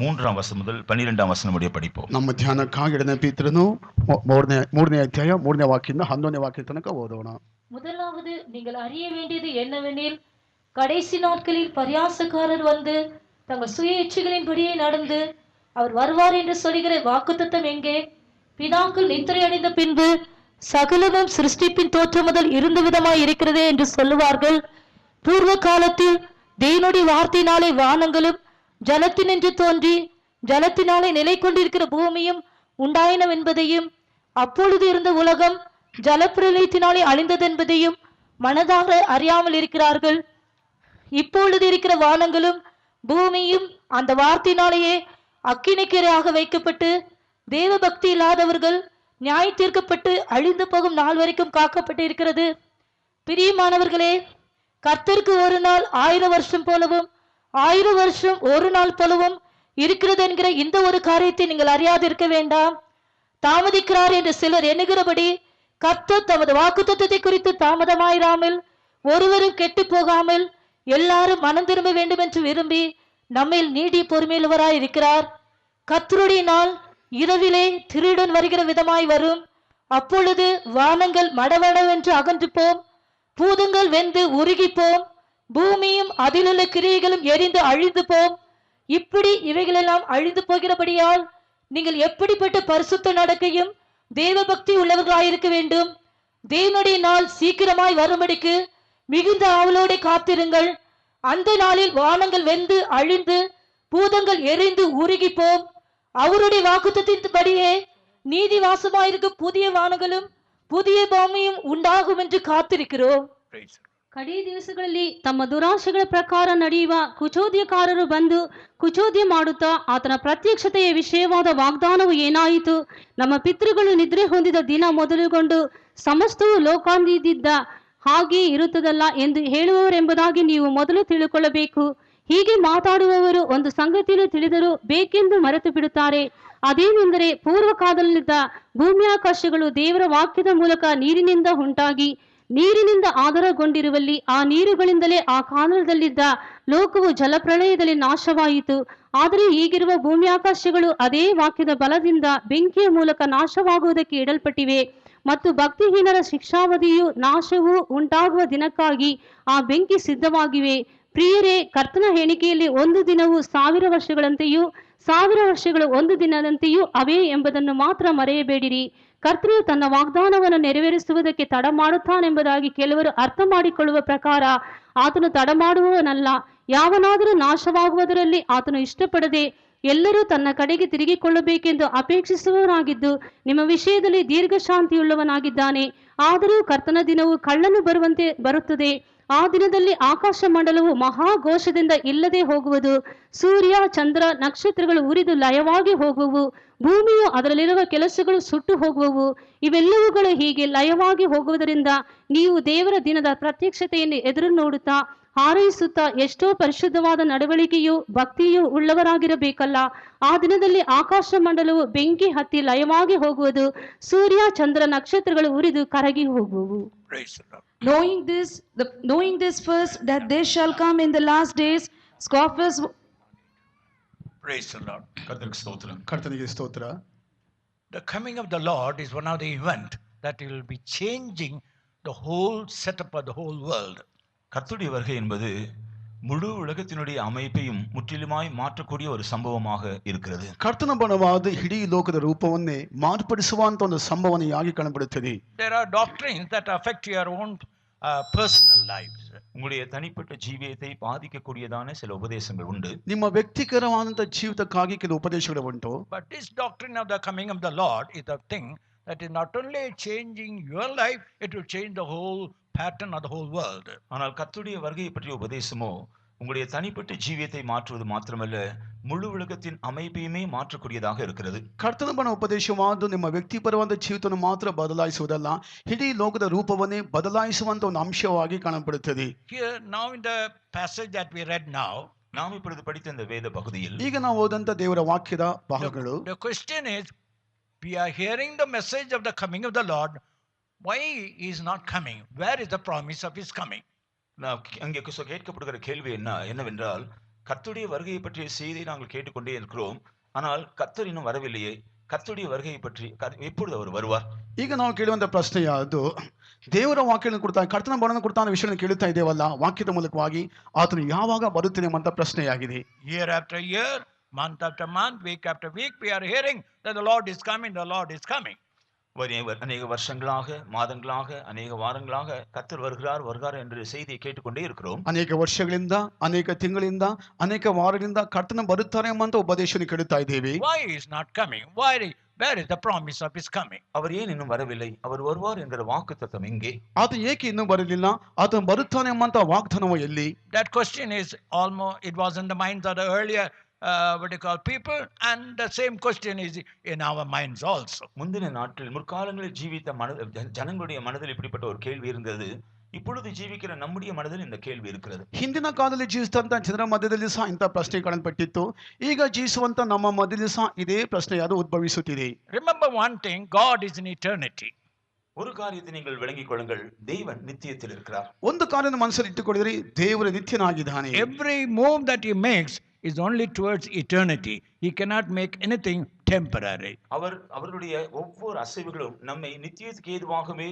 3ஆம் வசனம் முதல் 12ஆம் வசனம் முடிய படிப்போம். ನಮ್ಮ ಧ್ಯಾನಕ್ಕಾಗಿ ಎರಡನೇ ಪೇತ್ರನು ಮೂರನೇ ಅಧ್ಯಾಯ 3ನೇ ವಾಕ್ಯದಿಂದ 11ನೇ ವಾಕ್ಯ ತನಕ ಓದೋಣ. முதலாவது நீங்கள் அறிய வேண்டியது என்னவெனில், கடைசி நாட்களில் பரியாசக்காரர் வந்து தங்கள் சுய இச்சைகளின்படியே நடந்து அவர் வருவார் என்று சொல்லுகிற வாக்குத்தத்தம் எங்கே? பிதாக்கள் நித்திரை அடைந்த பின்பு சகலமும் சிருஷ்டிப்பின் தோற்றம் முதல் இருந்த விதமாய் இருக்கிறதே என்று சொல்லுவார்கள். பூர்வ காலத்தில் தேவனுடைய வார்த்தையினாலே வானங்களும் ஜலத்தினின்று தோன்றி ஜலத்தினாலே நிலை கொண்டிருக்கிற பூமியும் உண்டாயினவென்பதையும், அப்பொழுது இருந்த உலகம் ஜலப்பிரளயத்தினாலே அழிந்ததென்பதையும் மனதாக அறியாமல் இருக்கிறார்கள். இப்பொழுது இருக்கிற வானங்களும் பூமியும் அந்த வார்த்தையினாலேயே அக்கினிக்கரையாக வைக்கப்பட்டு தேவ பக்தி இல்லாதவர்கள் நியாய தீர்க்கப்பட்டு அழிந்து போகும் நாள் வரைக்கும் காக்கப்பட்டு இருக்கிறது. பிரியமானவர்களே, கர்த்தருக்கு ஒரு நாள் 1000 வருஷம் போலவும் 1000 வருஷம் ஒரு நாள் போலவும் இருக்கிறது என்கிற இந்த ஒரு காரியத்தை நீங்கள் அறியாதிருக்க வேண்டாம். தாமதிக்கிறார் என்று சிலர் எண்ணுகிறபடி கர்த்தர் தமது வாக்குத்தத்தத்தை குறித்து தாமதமாயிராமல் ஒருவரும் கெட்டு போகாமல் எல்லாரும் மனம் திரும்ப வேண்டும் என்று விரும்பி நம்மில் நீடி பொறுமையுள்ளவராய் இருக்கிறார். கர்த்தருடைய நாள் இரவிலே திருடன் வருகிற விதமாய் வரும். அப்பொழுது வானங்கள் மடவடவென்று அகன்று போம், பூதங்கள் வெந்து உருகி போம், பூமியும் அதிலுள்ள கிரியைகளும் எரிந்து அழிந்து போம். இப்படி இவைகளெல்லாம் அழிந்து போகிறபடியால் நீங்கள் எப்படிப்பட்ட பரிசுத்த நடக்கையும் தேவ பக்தி உள்ளவர்களாயிருக்க வேண்டும். தேவனுடைய நாள் சீக்கிரமாய் வரும்படிக்கு மிகுந்த ஆவலோடு காத்திருங்கள். அந்த நாளில் வானங்கள் வெந்து அழிந்து பூதங்கள் எரிந்து உருகி போம். அவருடைய வாக்குத்தத்தின்படியே நீதி வாசமாயிருக்கும் புதிய வானங்களும் புதிய பூமியும் உண்டாகும் என்று ಕಾತಿರುக்கிறோம். ಕಡೇ ದಿವಸಗಳಲ್ಲಿ ತಮ್ಮ ದುರಾಶೆಗಳ ಪ್ರಕಾರ ನಡೆಯುವ ಕುಚೋದ್ಯಕಾರರು ಬಂದು ಕುಚೋದ್ಯ ಮಾಡುತ್ತಾ ಆತನ ಪ್ರತ್ಯಕ್ಷತೆಯ ವಿಷಯವಾದ ವಾಗ್ದಾನವು ಏನಾಯಿತು, ನಮ್ಮ ಪಿತೃಗಳು ನಿದ್ರೆ ಹೊಂದಿದ ದಿನ ಮೊದಲುಗೊಂಡು ಸಮಸ್ತವು ಲೋಕಾಂತ್ಯದಿಂದ ಹಾಗೆ ಇರುತ್ತದಲ್ಲ ಎಂದು ಹೇಳುವವರೆಂಬುದಾಗಿ ನೀವು ಮೊದಲು ತಿಳುಕೊಳ್ಳಬೇಕು. ಹೀಗೆ ಮಾತಾಡುವವರು ಒಂದು ಸಂಗತಿಯನ್ನು ತಿಳಿದರೂ ಬೇಕೆಂದು ಮರೆತು ಬಿಡುತ್ತಾರೆ. ಅದೇನೆಂದರೆ, ಪೂರ್ವಕಾಲದಲ್ಲಿದ್ದ ಭೂಮ್ಯಾಕಾಶಗಳು ದೇವರ ವಾಕ್ಯದ ಮೂಲಕ ನೀರಿನಿಂದ ಉಂಟಾಗಿ ನೀರಿನಿಂದ ಆಧಾರಗೊಂಡಿರುವಲ್ಲಿ ಆ ನೀರುಗಳಿಂದಲೇ ಆ ಕಾಲದಲ್ಲಿದ್ದ ಲೋಕವು ಜಲಪ್ರಳಯದಲ್ಲಿ ನಾಶವಾಯಿತು. ಆದರೆ ಈಗಿರುವ ಭೂಮ್ಯಾಕಾಶಗಳು ಅದೇ ವಾಕ್ಯದ ಬಲದಿಂದ ಬೆಂಕಿಯ ಮೂಲಕ ನಾಶವಾಗುವುದಕ್ಕೆ ಇಡಲ್ಪಟ್ಟಿವೆ. ಮತ್ತು ಭಕ್ತಿಹೀನರ ಶಿಕ್ಷಾವಧಿಯು ನಾಶವೂ ಉಂಟಾಗುವ ದಿನಕ್ಕಾಗಿ ಆ ಬೆಂಕಿ ಸಿದ್ಧವಾಗಿವೆ. ಪ್ರಿಯರೇ, ಕರ್ತನ ಎಣಿಕೆಯಲ್ಲಿ ಒಂದು ದಿನವು 1000 ವರ್ಷಗಳಂತೆಯೂ 1000 ವರ್ಷಗಳು ಒಂದು ದಿನದಂತೆಯೂ ಅವೇ ಎಂಬುದನ್ನು ಮಾತ್ರ ಮರೆಯಬೇಡಿರಿ. ಕರ್ತನು ತನ್ನ ವಾಗ್ದಾನವನ್ನು ನೆರವೇರಿಸುವುದಕ್ಕೆ ತಡ ಮಾಡುತ್ತಾನೆಂಬುದಾಗಿ ಕೆಲವರು ಅರ್ಥ ಮಾಡಿಕೊಳ್ಳುವ ಪ್ರಕಾರ ಆತನು ತಡ ಮಾಡುವವನಲ್ಲ. ಯಾವನಾದರೂ ನಾಶವಾಗುವುದರಲ್ಲಿ ಆತನು ಇಷ್ಟಪಡದೆ ಎಲ್ಲರೂ ತನ್ನ ಕಡೆಗೆ ತಿರುಗಿಕೊಳ್ಳಬೇಕೆಂದು ಅಪೇಕ್ಷಿಸುವವನಾಗಿದ್ದು ನಿಮ್ಮ ವಿಷಯದಲ್ಲಿ ದೀರ್ಘಶಾಂತಿಯುಳ್ಳವನಾಗಿದ್ದಾನೆ. ಆದರೂ ಕರ್ತನ ದಿನವು ಕಳ್ಳನು ಬರುವಂತೆ ಬರುತ್ತದೆ. ಆ ದಿನದಲ್ಲಿ ಆಕಾಶ ಮಂಡಲವು ಮಹಾಘೋಷದಿಂದ ಇಲ್ಲದೆ ಹೋಗುವುದು, ಸೂರ್ಯ ಚಂದ್ರ ನಕ್ಷತ್ರಗಳು ಉರಿದು ಲಯವಾಗಿ ಹೋಗುವವು, ಭೂಮಿಯು ಅದರಲ್ಲಿರುವ ಕೆಲಸಗಳು ಸುಟ್ಟು ಹೋಗುವವು. ಇವೆಲ್ಲವುಗಳು ಹೀಗೆ ಲಯವಾಗಿ ಹೋಗುವುದರಿಂದ ನೀವು ದೇವರ ದಿನದ ಪ್ರತ್ಯಕ್ಷತೆಯನ್ನು ಎದುರು ನೋಡುತ್ತಾ ಹಾರೈಸುತ್ತಾ ಎಷ್ಟೋ ಪರಿಶುದ್ಧವಾದ ನಡವಳಿಕೆಯೂ ಭಕ್ತಿಯೂ ಉಳ್ಳವರಾಗಿರಬೇಕಲ್ಲ. ಆ ದಿನದಲ್ಲಿ ಆಕಾಶ ಮಂಡಲವು ಬೆಂಕಿ ಹತ್ತಿ ಲಯವಾಗಿ ಹೋಗುವುದು, ಸೂರ್ಯ ಚಂದ್ರ ನಕ್ಷತ್ರಗಳು ಉರಿದು ಕರಗಿ ಹೋಗುವು. Knowing this first, that there shall come in the last days scoffers. Praise the Lord. ಕರ್ತನಿಗೆ ಸ್ತೋತ್ರ. The coming of the Lord is one of the event that will be changing the whole setup of the whole world. கர்த்தருடைய வருகை என்பது முழு உலகத்தினுடைய அமைப்பையும் முற்றிலுமாய் மாற்றக்கூடிய ஒரு சம்பவமாக இருக்கிறது. ಕರ್ತನ ಬಣವಾದ ಇಡೀ ಲೋಕದ ರೂಪವನ್ನೇ ಮಾರ್ಪಡಿಸುವಂತ ಒಂದು ಸಂಭವನೆಯಾಗಿ ಕಾಣಬರುತ್ತದೆ. There are doctrines that affect your own personal lives. உங்களுடைய தனிப்பட்ட ஜீவியத்தை பாதிக்கக்கூடியதான சில உபதேசங்கள் உண்டு. ನಿಮ್ಮ ವ್ಯಕ್ತಿಗತವಾದಂತ ಜೀವಿತಕ್ಕಾಗಿ ಕೆಲವು ಉಪದೇಶಗಳು ಉಂಟು. But this doctrine of the coming of the Lord is a thing that is not only changing your life, it will change the whole pattern of the whole world. ஆனால் கர்த்தருடைய வருகையை பற்றிய உபதேசமோ உங்களுடைய தனிப்பட்ட ஜீவியத்தை மாற்றுவது மாத்திரமல்ல, முழு உலகத்தின் அமைப்பையுமே மாற்றக்கூடியதாக இருக்கிறது. ಕರ್ತನ ಬಣ ಉಪದೇಶವಾದ ನಿಮ್ಮ ವ್ಯಕ್ತಿಪರವಾದ ಜೀವಿತವನ್ನು ಮಾತ್ರ ಬದಲಾಯಿಸುವುದಲ್ಲ, ಇಡೀ ಲೋಕದ ರೂಪವನ್ನೇ ಬದಲಾಯಿಸುವಂತ ಒಂದು ಅಂಶವಾಗಿ ಕಾಣப்படுತ್ತದೆ. Here now in the passage that we read now, நாம் இப்பொழுது படித்த இந்த வேத பகுதியில் ಈಗ ನಾವು ಓದಂತ ದೇವರ ವಾಕ್ಯದ ಭಾಗಗಳು, the question is, we are hearing the message of the coming of the Lord. Why he is not coming? Where is the promise of his coming? அங்கே கேட்கப்படுகிற கேள்வி என்னவென்றால், கர்த்தருடைய வருகையை பற்றிய செய்தியை நாங்கள் கேட்டுக்கொண்டே இருக்கிறோம். ஆனால் கர்த்தர் இன்னும் வரவில்லையே. கர்த்தருடைய வருகையை பற்றி எப்பொழுது அவர் வருவார்? ಈಗ ನಾವು ಕೇಳುವಂತ ಪ್ರಶ್ನೆ ಯಾವುದು? ದೇವರ ವಾಕ್ಯಗಳನ್ನು ಕೊಡ್ತಾ ಕರ್ತನ ಬರನ್ನು ಕೊಡ್ತಾ ಅನ್ನೋ ವಿಷಯವನ್ನು ಕೇಳುತ್ತಾ ಇದ್ದೇವಲ್ಲ, ವಾಕ್ಯದ ಮೂಲಕವಾಗಿ ಆತನು ಯಾವಾಗ ಬರುತ್ತಾನೆ ಎಂಬ ಪ್ರಶ್ನೆಯಾಗಿದೆ. Year after year, month after month, week after week, we are hearing that the Lord is coming, the Lord is coming. அநேக வருஷங்களாக, மாதங்களாக, அநேக வாரங்களாக கர்த்தர் வருகிறார் என்ற செய்தியை கேட்டுக்கொண்டே இருக்கிறோம். ಅನೇಕ ವರ್ಷಗಳಿಂದ, ಅನೇಕ ತಿಂಗಳಿಂದ, ಅನೇಕ ವಾರಗಳಿಂದ ಕರ್ತನ ಬರುತ್ತಾರೆ ಎಂಬಂತ ಉಪದೇಶವನ್ನು ಕೇಳುತ್ತಾ ಇದ್ದೇವೆ. Why he is not coming? Where is the promise of his coming? அவர் ஏன் இன்னும் வரவில்லை? அவர் வருவார் என்கிற வாக்குத்தத்தம் எங்கே? ಆತ ಏಕೆ ಇನ್ನೂ ಬರಲಿಲ್ಲ? ಆತನು ಬರುತ್ತಾನೆ ಎಂಬಂತ ವಾಗ್ದಾನವು ಎಲ್ಲಿ? That question is almost, it was in the minds of the earlier people, and the same question is in our minds also. முந்தின நாட்களில் முற்காலங்களில் ஜீவித்த ஜனங்களுடைய மனதில் இப்படிப்பட்ட ஒரு கேள்வி இருந்தது. இப்பொழுது ஜீவிக்கிற நம்முடைய மனதில் இந்த கேள்வி இருக்கிறது. ಹಿಂದಿನ ಕಾಲದಲ್ಲಿ ಜೀವಿಸಿದಂತ ಜನರ ಮಧ್ಯದಲ್ಲಿ ಸಹ ಇಂಥ ಪ್ರಶ್ನೆ ಕಾಣಲ್ಪಟ್ಟಿತ್ತು. ಈಗ ಜೀವಿಸುವಂತ ನಮ್ಮ ಮಧ್ಯದಲ್ಲಿ ಸಹ ಇದೇ ಪ್ರಶ್ನೆ ಅದು ಉದ್ಭವಿಸುತ್ತಿದೆ. Remember one thing, God is in eternity. ஒரு காரியத்தை நீங்கள் விளங்கிக் கொள்ளுங்கள், தேவன் நித்தியத்தில் இருக்கிறார். ಒಂದು ಕಾರ್ಯವನ್ನು ಮನಸ್ಸಲ್ಲಿ ಇಟ್ಟುಕೊಳ್ಳಿದರೆ ದೇವರು ನಿತ್ಯನಾಗಿದ್ದಾನೆ. Every move that he makes is only towards eternity. He cannot make anything temporary. அவருடைய ஒவ்வொரு அசைவுகளும் நம்மை நித்தியத்துக்கு ஏதுவாகவே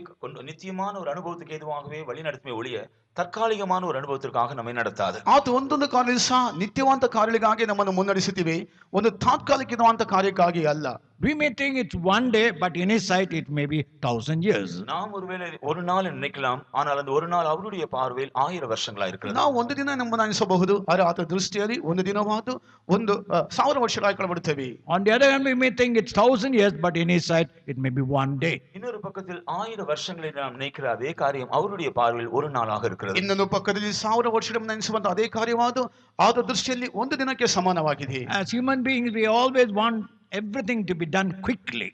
நித்தியமான ஒரு அனுபவத்துக்கு ஏதுவாகவே வழி நடத்துமே ஒழிய தற்காலிகமான ஒரு ಅನುಭವத்திற்காக நம்மை நடத்தாது. ಆತ ಒಂದೊಂದು ಕಾರ್ಯ ಸಹ ನಿತ್ಯವಂತ ಕಾರ್ಯಗಳಿಗಾಗಿ ನಮ್ಮನ್ನು ಮುನ್ನಡೆಸುತ್ತಿವೆ, ಒಂದು ತಾತ್ಕಾಲಿಕವಾದ ಕಾರ್ಯಕ್ಕಾಗಿ ಅಲ್ಲ. We may think it's one day, but in his sight it may be 1,000 years. நாம் ஒருவேளை ஒரு நாள் நினைக்கலாம், ஆனால் அந்த ஒரு நாள் அவருடைய பார்வையில் 1000 ವರ್ಷங்களா இருக்கிறது. ನಾವು ಒಂದು ದಿನ ನಮ್ಮನ್ನು ಅನಿಸಬಹುದು, ಆದರೆ ಆತ ದೃಷ್ಟಿಯಲ್ಲಿ ಒಂದು ದಿನವಾದ 1000 ವರ್ಷಗಳಾಗಿ ಕಂಡುಬಿಡುತ್ತವೆ. On the other hand, we may think it's 1,000 years, but in his sight it may be one day. இன்னொரு பக்கத்தில் 1000 ವರ್ಷங்களை நாம் நினைக்கிற அதே காரியம் அவருடைய பார்வையில் ஒரு நாளாக இருக்கிறது. ಇನ್ನೊಂದು ಪಕ್ಕದಲ್ಲಿ 1000 ವರ್ಷಗಳನ್ನು ನೆನೆಸುವಂತ ಅದೇ ಕಾರ್ಯವಾದ ಆತ ದೃಷ್ಟಿಯಲ್ಲಿ ಒಂದು ದಿನಕ್ಕೆ ಸಮಾನವಾಗಿದೆ. As human beings, we always want everything to be done quickly.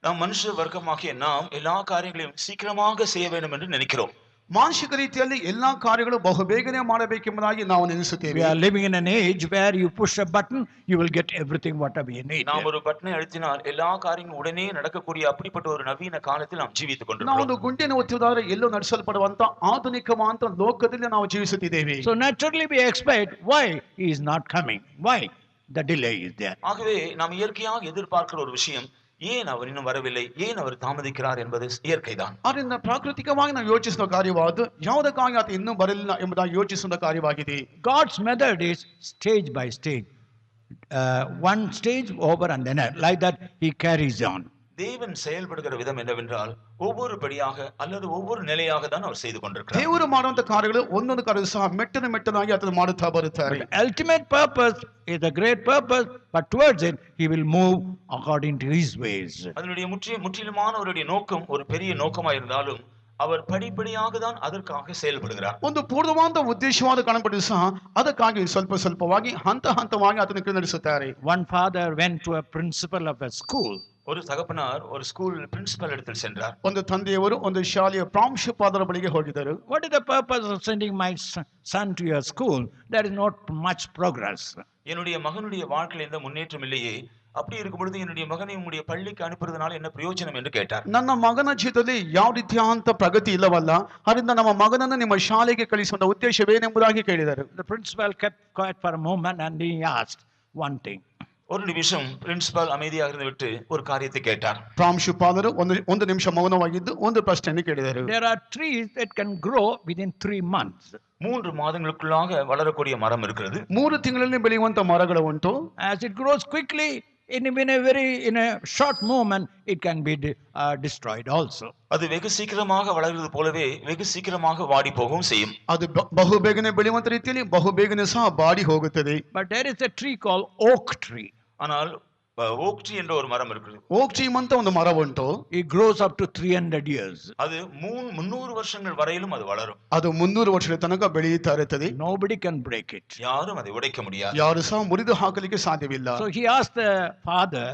நாம் மனுஷ வர்க்கமாகிய நாம் எல்லா காரியங்களையும் சீக்கிரமாக செய்ய வேண்டும் என்று நினைக்கிறோம். ಮಾನಸಿಕ ರೀತಿಯಲ್ಲಿ ಎಲ್ಲಾ ಕಾರ್ಯಗಳು ಬಹುಬೇಗನೆ ಮಾಡಬೇಕೆಂಬುದಾಗಿ ನಾವು ನೆನೆಸುತ್ತೇವೆ. We are living in an age where you push a button, you will get everything whatever you need. நாம் ஒரு பட்டனை அழுத்தினால் எல்லா காரியங்களும் உடனே நடக்கக்கூடிய அப்படிப்பட்ட ஒரு ನವೀನ ಕಾಲದಲ್ಲಿ ನಾವು ಜೀವಿಸಿಕೊಂಡು ನಾವು ಒಂದು ಗುಂಡಿಯನ್ನು ಒತ್ತಿದರೆ ಎಲ್ಲೋ ನಡೆಸಲ್ಪಡುವಂತ ಆಧುನಿಕವಾದ ಲೋಕದಲ್ಲಿ ನಾವು ಜೀವಿಸುತ್ತಿದ್ದೇವೆ. So naturally we expect, why he is not coming? Why the delay is there? ஆகவே நாம் இயற்கையாக எதிர்பார்க்கிற ஒரு விஷயம், ஏன் அவர் இன்னும் வரவில்லை, ஏன் அவர் தாமதிக்கிறார் என்பது இயற்கைதான். ಆದ್ದರಿಂದ ಪ್ರಾಕೃತಿಕವಾಗಿ ನಾವು ಯೋಚಿಸುವ ಕಾರ್ಯವಾದ ಯಾವುದಕ್ಕಾಗಿ ಆತ ಇನ್ನೂ ಬರಲಿಲ್ಲ ಎಂಬುದಾಗಿ ಯೋಚಿಸುವ ಕಾರ್ಯವಾಗಿದೆ. God's method is stage by stage, one stage over and then like that he carries on. தேவன் செயல்படுகிற விதம் என்னவென்றால் ஒவ்வொரு படியாக அல்லது ஒவ்வொரு நிலையாக தான் அவர் செய்து கொண்டிருக்கிறார். ದೇವರು ಮಾಡುವಂತ ಕಾರ್ಯಗಳು ಒಂದೊಂದು ಕಾರ್ಯ ಸಹ ಮೆಟ್ಟನಾಗಿ ಆತನು ಮಾಡುತ್ತಾ ಬರುತ್ತಾರೆ. The ultimate purpose is a great purpose, but towards it he will move according to his ways. அதனுடைய முற்றிலுமான அவருடைய நோக்கம் ஒரு பெரிய நோக்கமாக இருந்தாலும் அவர் படிப்படியாக தான் அதற்காக செயல்படுகிறார். ಒಂದು ಪೂರ್ಣವಾದ ಉದ್ದೇಶವಾದ ಕಾಣಪಟ್ಟು ಸಹ ಅದಕ್ಕಾಗಿ ಸ್ವಲ್ಪವಾಗಿ ಹಂತವಾಗಿ ಆತನ ನಡೆಸುತ್ತಾರೆ. One father went to a principal of a school. ஒரு தகப்பனார் ஒரு ஸ்கூல் பிரின்சிபல் இடத்தில் சென்றார். ಒಂದು ತಂದೆಯವರು ಒಂದು ಶಾಲೆಯ ಪ್ರಾಂಶುಪಾಲರ ಬಳಿಗೆ ಹೋಗಿದರು. What is the purpose of sending my son to your school? There is not much progress. என்னுடைய மகனுடைய வாழ்க்கையில் எந்த முன்னேற்றம் இல்லையே, அப்படி இருக்கும் பொழுது என்னுடைய மகனை உங்களுடைய பள்ளிக்கு அனுப்புறதுனால என்ன பிரயோஜனம் என்று கேட்டார். ನನ್ನ ಮಗನ ಜೀವಿತದಲ್ಲಿ ಯಾವ ರೀತಿಯಾದಂತ ಪ್ರಗತಿ ಇಲ್ಲವಲ್ಲ, ಅದರಿಂದ ನಮ್ಮ ಮಗನನ್ನು ನಿಮ್ಮ ಶಾಲೆಗೆ ಕಳಿಸುವ ಉದ್ದೇಶವೇನೆಂಬುದಾಗಿ ಕೇಳಿದರು. The principal kept quiet for a moment and he asked one thing. ஒரு நிமிஷம் பிரின்சிபால் அமைதியாக இருந்து விட்டு ஒரு காரியத்தை கேட்டார். ಪ್ರಾಂಶುಪಾಲರು ಒಂದು ನಿಮಿಷ ಮೌನವಾಗಿದ್ದು ಒಂದು ಪ್ರಶ್ನೆಯನ್ನು ಕೇಳಿದರು. There are trees that can grow within 3 months. 3 ಮಾದங்களுக்குள்ளாக வளரக்கூடிய மரம் இருக்கிறது. 3 ತಿಂಗಳಲ್ಲಿ ಬೆಳೆಯುವಂತ ಮರಗಳು ಉಂಟು. As it grows quickly, in a short moment it can be destroyed also. அது வெகு சீக்கிரமாக வளர்கிறது போலவே வெகு சீக்கிரமாக வாடி போகவும் செய்யும். ಅದು ಬಹುಬೇಗನೆ ಬೆಳೆಯುವಂತ ರೀತಿಯಲ್ಲಿ ಬಹುಬೇಗನೆ ಸಹ ಬಾಡಿ ಹೋಗುತ್ತದೆ. But there is a tree called oak tree. ஆனால் ஓக் ட்ரீ என்ற ஒரு மரம் இருக்குது. ಓಕ್ ಟ್ರೀ ಅಂತ ಒಂದು ಮರ ಉಂಟು. It grows up to 300 years. அது 300 ವರ್ಷங்கள் வரையிலும் அது வளரும். ಅದು 300 ವರ್ಷಗಳ ತನಕ ಬೆಳೆಯುತ್ತಾ ಇರುತ್ತದೆ. Nobody can break it. யாரும் அதை உடைக்க முடியாது. ಯಾರು ಸಹ ಮುರಿದು ಹಾಕಲಿಕ್ಕೆ ಸಾಧ್ಯವಿಲ್ಲ. So he asked the father,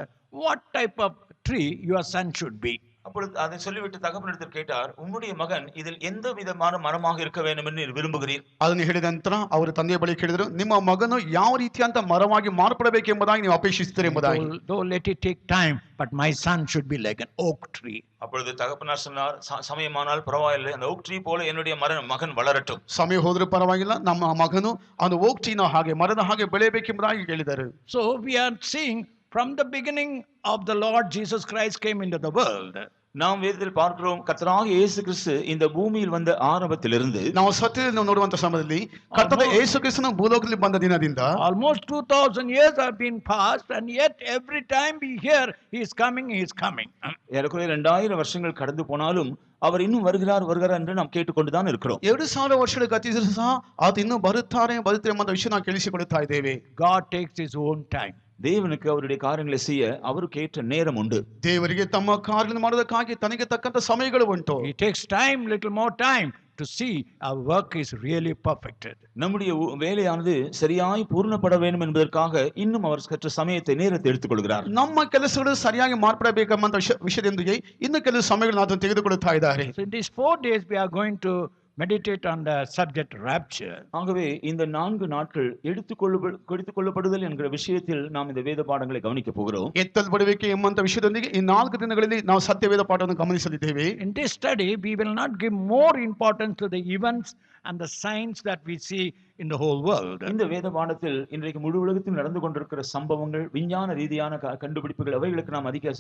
what type of tree your son should be? அப்பொழுது அதை சொல்லிவிட்டு தகப்பனிடத்தில் கேட்டார், உம்முடைய மகன் இதில் எந்த விதமான மரமாக இருக்க வேண்டும் என்று நீர் விரும்புகிறீர்? ಅದನ್ನು ಹೇಳಿದ ನಂತರ ಅವರು ತಂದೆಯ ಬಳಿ ಕೇಳಿದರು, ನಿಮ್ಮ ಮಗನು ಯಾವ ರೀತಿಯಂತ ಮರವಾಗಿ ಮಾರ್ಪಡಬೇಕೆಂಬುದಾಗಿ ನೀವು ಅಪೇಕ್ಷಿಸುತ್ತೀರಿ ಎಂಬುದಾಗಿ. Though let it take time, but my son should be like an oak tree. அப்பொழுது தகப்பனார் சொன்னார், சமயமானால் பரவாயில்லை, அந்த ஓக் ட்ரீ போல என்னுடைய மகன் வளரட்டும். ಸಮಯ ಹೋದ್ರೂ ಪರವಾಗಿಲ್ಲ, ನಮ್ಮ ಮಗನು ಅವನು ಓಕ್ ಟ್ರೀನ ಹಾಗೆ ಮರದ ಹಾಗೆ ಬೆಳೆಯಬೇಕೆಂಬುದಾಗಿ ಹೇಳಿದರು. So we are seeing from the beginning of the Lord Jesus Christ came into the world. நாம் வேதத்தில் பார்க்கிறோம், கர்த்தராகிய இயேசு கிறிஸ்து இந்த பூமியில் வந்த ஆரம்பத்திலிருந்து ನಾವು ಸತ್ಯದಲ್ಲಿ ನೋಡುವಂತ ಸಮಯದಲ್ಲಿ ಕರ್ತನಾದ ಯೇಸು ಕ್ರಿಸ್ತನ ಭೂಲೋಕದಲ್ಲಿ ಬಂದ ದಿನದಿಂದ almost 2000 years have been passed, and yet every time we hear he is coming. ஏறக்குறைய 2000 வருஷங்கள் கடந்து போனாலும் அவர் இன்னும் வருகிறார் என்று நாம் கேட்டுக்கொண்டுதான் இருக்கிறோம். 2000 ವರ್ಷಗಳು ಗತಿಸಿದರೂ ಸಹ ಆತ ಇನ್ನೂ ಬರುತ್ತಾರೆ ಎಂಬ ವಿಷಯ ನಾವು ಕೇಳಿಸಿಕೊಳ್ಳುತ್ತಾ ಇದ್ದೇವೆ. God takes his own time. தேவனுக்கு அவருடைய காரியங்களை செய்ய அவருக்கு ஏற்ற நேரம் உண்டு. ದೇವರಿಗೆ ತಮ್ಮ ಕಾರ್ಯಗಳನ್ನು ಮಾಡೋದಕ್ಕಾಗಿ ತನಗೆ ತಕ್ಕಂತ ಸಮಯಗಳು ಉಂಟು. He takes time, little more time to see our work is really perfected. நம்முடைய வேலையானது சரியாய் பூர்ணப்பட வேண்டும் என்பதற்காக இன்னும் அவர் சற்று சமயத்தை நேரத்தை எடுத்துக்கொள்கிறார். ನಮ್ಮ ಕೆಲಸಗಳು ಸರಿಯಾಗಿ ಮಾರ್ಪಡಬೇಕೆಂಬ ವಿಷಯದೊಂದಿಗೆ ಇನ್ನು ಕೆಲವು ಸಮಯಗಳನ್ನು ಆತ ತೆಗೆದುಕೊಳ್ಳುತ್ತಾ ಇದ್ದಾರೆ. So in these 4 days we are going to meditate on the subject rapture. ஆகவே இந்த 4 நாட்கள் எடுத்துக்கொள்ளப்படுதல் என்கிற விஷயத்தில் நாம் இந்த வேத பாடங்களை கவனிக்க போகிறோம். ಎತ್ತಲ್ಪಡುವಿಕೆ ಎಂಬಂತ ವಿಷಯದೊಂದಿಗೆ ಈ 4 ದಿನಗಳಲ್ಲಿ ನಾವು ಸತ್ಯವೇದ ಪಾಠವನ್ನು ಗಮನಿಸಲಿದ್ದೇವೆ. In this study we will not give more importance to the events and the signs that we see in the whole world. இந்த வேத பாடத்தில் இன்றைக்கு முழு உலகத்தில் நடந்து கொண்டிருக்கிற சம்பவங்கள், விஞ்ஞான ரீதியான கண்டுபிடிப்புகள், அவைகளுக்கு நாம் அதிக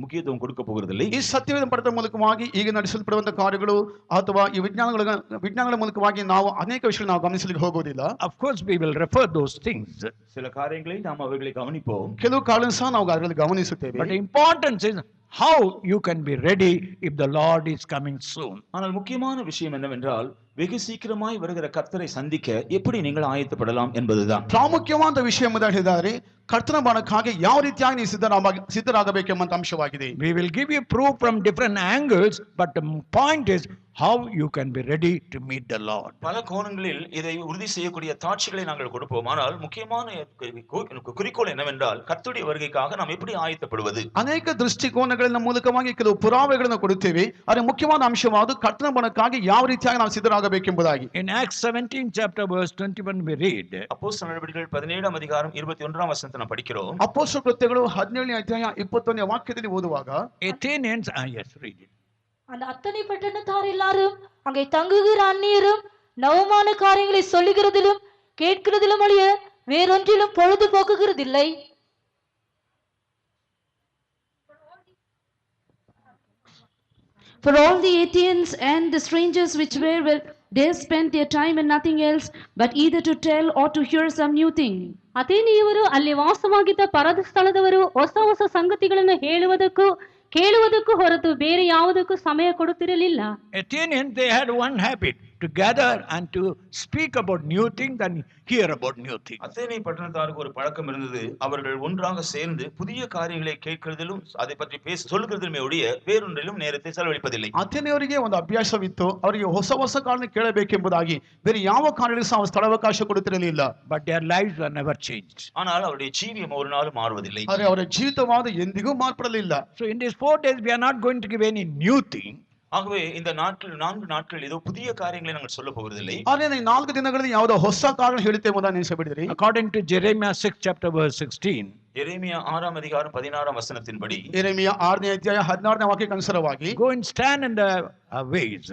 முக்கியத்துவம் கொடுக்க போகிறதில்லை. ಈ ಸತ್ಯವೇದ ಪಾಠದ ಮೂಲಕವಾಗಿ ಈಗ ನಡೆಸಲ್ಪಡುವಂತ ಕಾರ್ಯಗಳು ಅಥವಾ ಈ ವಿಜ್ಞಾನಗಳ ಮೂಲಕವಾಗಿ ನಾವು ಅನೇಕ ವಿಷಯಗಳನ್ನು ನಾವು ಗಮನಿಸಲಿಕ್ಕೆ ಹೋಗೋದಿಲ್ಲ. Of course we will refer those things. சில காரியங்களை நாம் அவைகளை கவனிப்போம். ಕೆಲವು ಕಾರಣ ಸಹ ನಾವು ಅದರಲ್ಲಿ ಗಮನಿಸುತ್ತೇವೆ. But the importance is how you can be ready if the Lord is coming soon. ஆனால் முக்கியமான விஷயம் என்னவென்றால், வெகு சீக்கிரமாய் வருகிற கர்த்தரை சந்திக்க எப்படி நீங்கள் ஆயத்தப்படலாம் என்பதுதான். ಪ್ರಾಮುಖ್ಯವಾದ ವಿಷಯ ಎಂಬುದಾಗಿ ಹೇಳಿದರೆ ಕರ್ತನ ಬರಕ್ಕಾಗಿ ಯಾವ ರೀತಿಯಾಗಿ ನೀವು ಸಿದ್ಧರಾಗಬೇಕೆಂಬ ಅಂಶವಾಗಿದೆ. We will give you proof from different angles, but the point is how you can be ready to meet the Lord. பல கோணங்களில் இதை உறுதி செய்யக்கூடிய சாட்சிகளை நாங்கள் கொடுப்போம். ஆனால் முக்கியமான குறிக்கோள் என்னவென்றால், கர்த்தருடைய வருகைக்காக நாம் எப்படி ஆயத்தப்படுவது. ಅನೇಕ ದೃಷ್ಟಿಕೋನಗಳ ಮೂಲಕವಾಗಿ ಕೆಲವು ಪುರಾವೆಗಳನ್ನು ಕೊಡುತ್ತೇವೆ. ಆದರೆ ಮುಖ್ಯವಾದ ಅಂಶವಾದ ಕರ್ತನ ಬರಕ್ಕಾಗಿ ಯಾವ ರೀತಿಯಾಗಿ ನಾವು ಸಿದ್ಧರಾಗಬೇಕೆಂಬುದಾಗಿ. In Acts 17 chapter verse 21 we read. அப்போஸ்தலர் நடவடிக்கைகள் 17ஆம் அதிகாரம் 21ஆம் வசனத்தை நாம் படிக்கிறோம். ಅಪೊಸ್ತಲ ಕೃತ್ಯಗಳು 17ನೇ ಅಧ್ಯಾಯ 21ನೇ ವಾಕ್ಯದಲ್ಲಿ ಓದುವಾಗ, Athenians, yes, read it. அந்த அத்தனை பட்டணத்தார் எல்லாரும் அங்கே தங்குகிற அந்நியரும் நவமான காரியங்களை சொல்லுகிறதிலும் கேட்கிறதிலும் ஒழிய வேறொன்றிலும் பொழுது போக்குகிறதில்லை. For all the Athenians and the strangers which were well, they spent their time in nothing else but either to tell or to hear some new thing. ಅಥೇನಿಯವರು ಅಲ್ಲಿ ವಾಸವಾಗಿದ್ದ ಪರದ ಸ್ಥಳದವರು ಹೊಸ ಸಂಗತಿಗಳನ್ನು ಕೇಳುವುದಕ್ಕೂ ಹೊರತು ಬೇರೆ ಯಾವುದಕ್ಕೂ ಸಮಯ ಕೊಡುತ್ತಿರಲಿಲ್ಲ. Athenians, they had one habit, to gather and to speak about new things and hear about new things. அத்தேனை பட்டணத்தாருக்கு ஒரு பழக்கம் இருந்தது. அவர்கள் ஒன்றாக சேர்ந்து புதிய காரியங்களை கேட்கிறதிலும் அதை பற்றி சொல்லுகிறதிலுமே ஒழிய வேறொன்றிலும் நேரத்தை செலவழிப்பதில்லை. ಅಥೇನೆಯವರಿಗೆ ಒಂದು ಅಭ್ಯಾಸವಿತ್ತು, ಅವರಿಗೆ ಹೊಸ ಕಾರಣ ಕೇಳಬೇಕೆಂಬುದಾಗಿ ಬೇರೆ ಯಾವ ಕಾರಣಕ್ಕೂ ಸಹ ಸ್ಥಳಾವಕಾಶ ಕೊಡುತ್ತಿರಲಿಲ್ಲ. But their lives were never changed. ஆனால் அவருடைய ஜீவியம் ஒரு நாள் மாறுவதில்லை. ಆದರೆ ಅವರ ಜೀವಿತವಾದ ಎಂದಿಗೂ ಮಾರ್ಪಡಲಿಲ್ಲ. So in these 4 days we are not going to give any new thing. ஆகவே இந்த 4 நாட்கள் ஏதோ புதிய காரியங்களை நாங்கள் சொல்ல போவதில்லை. ಆದರೆ ಈ 4 ದಿನಗಳಲ್ಲಿ ಯಾವುದೋ ಹೊಸ ಕಾರಣ ಹೇಳುತ್ತೇವೆ ಎಂಬುದನ್ನು ನೆನಪಿಸಿಬಿಡಿರಿ. According to Jeremiah 6 chapter verse 16. எரேமியா 6ஆம் அதிகாரம் 16ஆம் வசனத்தின்படி, ಯೆರೆಮೀಯ 6ನೇ ಅಧ್ಯಾಯ 16ನೇ ವಾಕ್ಯಕ್ಕೆ ಅನುಸಾರವಾಗಿ, go and stand in the ways.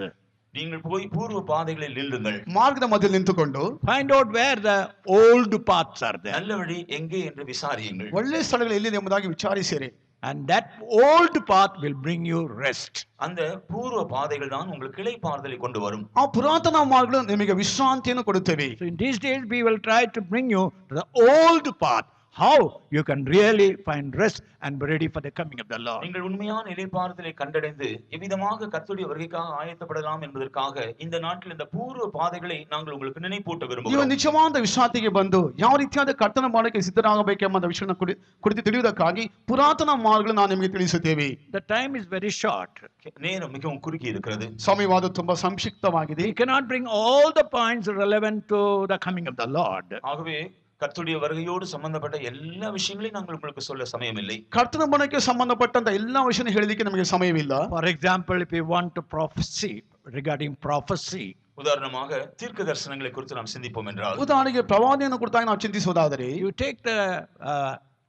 நீங்கள் போய் பூர்வ பாதைகளில் நில்லுங்கள். ಮಾರ್ಗದ ಮಧ್ಯದಲ್ಲಿ ನಿಂತುಕೊಂಡು Find out where the old paths are there. நல்ல வழி எங்கே என்று விசாரியுங்கள். ಒಳ್ಳೆ ಸ್ಥಳಗಳು ಎಲ್ಲಿದೆ ಎಂಬುದಾಗಿ ವಿಚಾರಿಸಿರಿ. And that old path will bring you rest. அந்த பூர்வ பாதைகள் தான் உங்களுக்கு இளைப்பாறுதலை கொண்டு வரும். ಆ ಪುರಾತನ ಮಾರ್ಗಗಳು ನಿಮಗೆ ವಿಶ್ರಾಂತಿಯನ್ನು ಕೊಡುತ್ತವೆ. So in these days we will try to bring you to the old path, how you can really find rest and be ready for the coming of the Lord. நீங்கள் உண்மையான இளைப்பாறுதலை கண்டடைந்து எவ்விதமாக கர்த்தருடைய வருகைக்காக ஆயத்தப்படலாம் என்பதற்காக இந்த நாட்டில் இந்த பூர்வ பாதைகளை நாங்கள் உங்களுக்கு நினைப்பூட்ட ನೀವು விரும்புகிறோம். ನಿಜವಾದ ವಿಶ್ರಾಂತಿಗೆ ಬಂದು ಯಾವ ರೀತಿಯಾದ ಕರ್ತನ ಮಾಡಕ್ಕೆ ಸಿದ್ಧರಾಗಬೇಕೆಂಬ ವಿಷಯವನ್ನು ಕುರಿತು ತಿಳಿಯುವುದಕ್ಕಾಗಿ ಪುರಾತನ ಮಾರ್ಗಗಳನ್ನು ನಾವು ನಿಮಗೆ ತಿಳಿಸುತ್ತೇವೆ. The time is very short. நேரம் மிகவும் குறுகி இருக்கிறது. ಸಮಯವಾದ ತುಂಬಾ ಸಂಕ್ಷಿಪ್ತವಾಗಿದೆ. We cannot bring all the points relevant to the coming of the Lord. ஆகவே கர்த்தருடைய வருகையோடு சம்பந்தப்பட்ட எல்லா விஷயங்களையும் நாங்கள் உங்களுக்கு சொல்ல சமயம் இல்லை. ಕರ್ತನ ಬರಕ್ಕೆ ಸಂಬಂಧಪಟ್ಟಂತ ಎಲ್ಲಾ ವಿಷಯ ಹೇಳಲಿಕ್ಕೆ ನಮಗೆ ಸಮಯವಿಲ್ಲ. For example, if you want to prophesy regarding prophecy, உதாரணமாக தீர்க்க தரிசனங்களை குறித்து நாம் சிந்திப்போம் என்றால், ಉದಾಹರಣೆಗೆ ಪ್ರವಾದಿಯನ್ನು ಕುರಿತಾಗಿ ನಾವು ಚಿಂತಿಸುವುದಾದರೆ you take the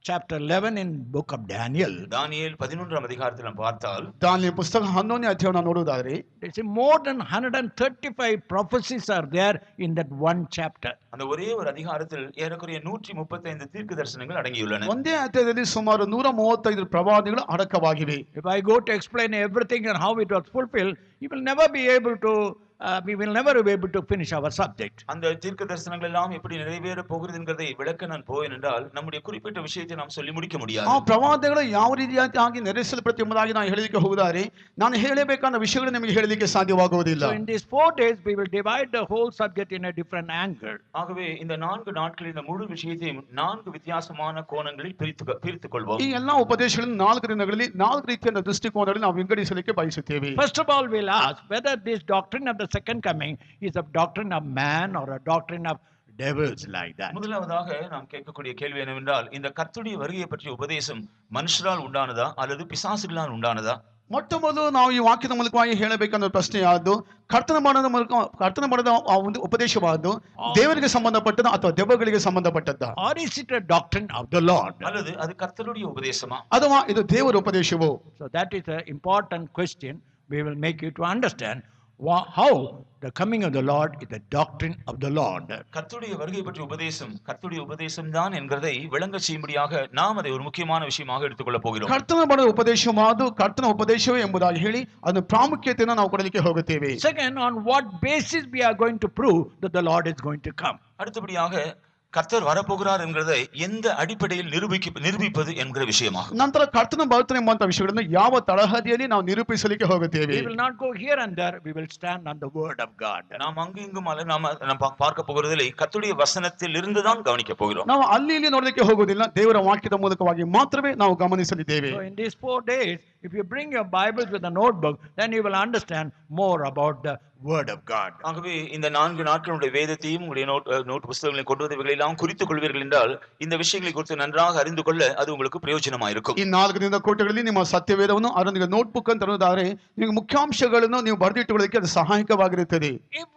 chapter 11 in book of Daniel. தானியேல் 11ஆம் அதிகாரத்தில் நாம் பார்த்தால், ದಾನಿಯೇಲ ಪುಸ್ತಕ 11ನೇ ಅಧ್ಯಾಯವನ್ನು ನೋಡುವುದಾದರೆ It's more than 135 prophecies are there in that one chapter. அந்த ஒரே ஒரு அதிகாரத்தில் ஏறக்குறைய 135 தீர்க்க தரிசனங்கள் அடங்கியுள்ளன. ಒಂದೇ ಅಧ್ಯಾಯದಲ್ಲಿ ಸುಮಾರು 135 ಪ್ರವಾದಿಗಳು ಅಡಕವಾಗಿವೆ. If I go to explain everything and how it was fulfilled, we will never be able to finish our subject. அந்த தீர்க்க தரிசனங்கள் எல்லாம் எப்படி நிறைவேற போகிறது என்கிறதை விளக்க நான் போவேன் என்றால் நம்முடைய குறிப்பிட்ட விஷயத்தை நாம் சொல்லி முடிக்க முடியாது. ಆ ಪ್ರವಾದಿಗಳು ಯಾವ ರೀತಿಯಾಗಿ ನೆರವೇರಿಸಲ್ಪಡುತ್ತೆ ಎಂಬುದಾಗಿ ನಾನು ಹೇಳಲಿಕ್ಕೆ ಹೋಗುತ್ತಾರೆ ನಾನು ಹೇಳಬೇಕಾದ ವಿಷಯಗಳು ನಿಮಗೆ ಹೇಳಲಿಕ್ಕೆ ಸಾಧ್ಯವಾಗುವುದಿಲ್ಲ. So in these 4 days we will divide the whole subject in a different angle. ஆகவே இந்த 4 நாட்களில் இந்த முழு விஷயத்தையும் 4 வித்தியாசமான கோணங்களில் பிரித்துக் கொள்வோம். ಈ ಎಲ್ಲಾ ಉಪದೇಶಗಳನ್ನು 4 ದಿನಗಳಲ್ಲಿ 4 ರೀತಿಯ ದೃಷ್ಟಿಕೋನದಲ್ಲಿ ನಾವು ವಿಂಗಡಿಸಲಿಕ್ಕೆ ಬಯಸುತ್ತೇವೆ. First of all, we'll ask whether this doctrine of the second coming is a doctrine of man or a doctrine of devils, like that. முதலாவதாக நாம் கேட்கக்கூடிய கேள்வி என்னவென்றால், இந்த கர்த்தருடைய வருகையை பற்றிய உபதேசம் மனுஷரால் உண்டானதா அல்லது பிசாசுகளால் உண்டானதா? ಮೊಟ್ಟ ಮೊದಲು ನಾವು ಈ ವಾಕ್ಯದ ಮೂಲಕವಾಗಿ ಹೇಳಬೇಕನ್ನೋ ಪ್ರಶ್ನೆ ಯಾವುದು? ಕರ್ತನ ಮಾಡದ ಆ ಒಂದು ಉಪದೇಶವಾದ್ದು ದೇವರಿಗೆ ಸಂಬಂಧಪಟ್ಟದ ಅಥವಾ ದೆವ್ವಗಳಿಗೆ ಸಂಬಂಧಪಟ್ಟದ್ದ? Or is it a doctrine of the Lord? அல்லது அது கர்த்தருடைய உபதேசமா? ಅಥವಾ ಇದು ದೇವರ ಉಪದೇಶವೋ? So that is an important question. We will make you to understand how the coming of the Lord is the doctrine of the Lord. கர்த்தருடைய வருகை பற்றிய உபதேசம் கர்த்தருடைய உபதேசம் தான் என்கிறதை விளங்க செய்யும்படியாக நாம் அதை ஒரு முக்கியமான விஷயமாக எடுத்துக்கொள்ள போகிறோம். ಕರ್ತನ ಮಾಡದ ಉಪದೇಶವಾದ್ದು ಕರ್ತನ ಉಪದೇಶವೇ ಎಂಬುದಾಗಿ ಹೇಳಿ ಅದರ ಪ್ರಾಮುಖ್ಯತೆಯನ್ನು ನಾವು ಕೊಡಲಿಕ್ಕೆ ಹೋಗುತ್ತೇವೆ. Second, on what basis we are going to prove that the Lord is going to come? அடுத்தபடியாக கர்த்தர் வரப்போகிறார் என்கிறதை எந்த அடிப்படையில் நிரூபிப்பது என்கிற விஷயமாக ನಂತರ ಕರ್ತನ ಬರುತ್ತಾನೆ ಎಂಬಂತ ವಿಷಯಗಳನ್ನು ಯಾವ ತಳಹದಿಯಲ್ಲಿ ನಾವು ನಿರೂಪಿಸಲಿಕ್ಕೆ ಹೋಗುತ್ತೇವೆ. We will not go here and there. We will stand on the word of God. நாம் அங்கு இங்கும் நாம் பார்க்க போகிறதில்லை, கர்த்தருடைய வசனத்தில் இருந்து தான் கவனிக்க போகிறோம். ನಾವು ಅಲ್ಲಿ ಇಲ್ಲಿ ನೋಡಲಿಕ್ಕೆ ಹೋಗುವುದಿಲ್ಲ, ದೇವರ ವಾಕ್ಯದ ಮೂಲಕವಾಗಿ ಮಾತ್ರವೇ ನಾವು ಗಮನಿಸಲಿದ್ದೇವೆ. So in these 4 days, if you bring your Bibles with a notebook, then you will understand more about the word of God. ஆகவே இந்த 4 நாட்களுடைய வேதத்தையும் உங்களுடைய நோட் புத்தகங்களை கொண்டு வந்தவைகளை எல்லாம் குறித்துக் கொள்வீர்கள் என்றால் இந்த விஷயங்களை குறித்து நன்றாக அறிந்து கொள்ள அது உங்களுக்கு பிரயோஜனமாக இருக்கும். ಈ 4 ದಿನದ ಕೋಟೆಗಳಲ್ಲಿ ನಿಮ್ಮ ಸತ್ಯವೇದವನ್ನು ಅದರೊಂದಿಗೆ ನೋಟ್ಬುಕ್ ಅಂತ ಅನ್ನೋದಾದ್ರೆ ನಿಮಗೆ ಮುಖ್ಯಾಂಶಗಳನ್ನು ನೀವು ಬರೆದಿಟ್ಟುಕೊಳ್ಳಲಿಕ್ಕೆ ಅದು ಸಹಾಯಕವಾಗಿರುತ್ತದೆ. If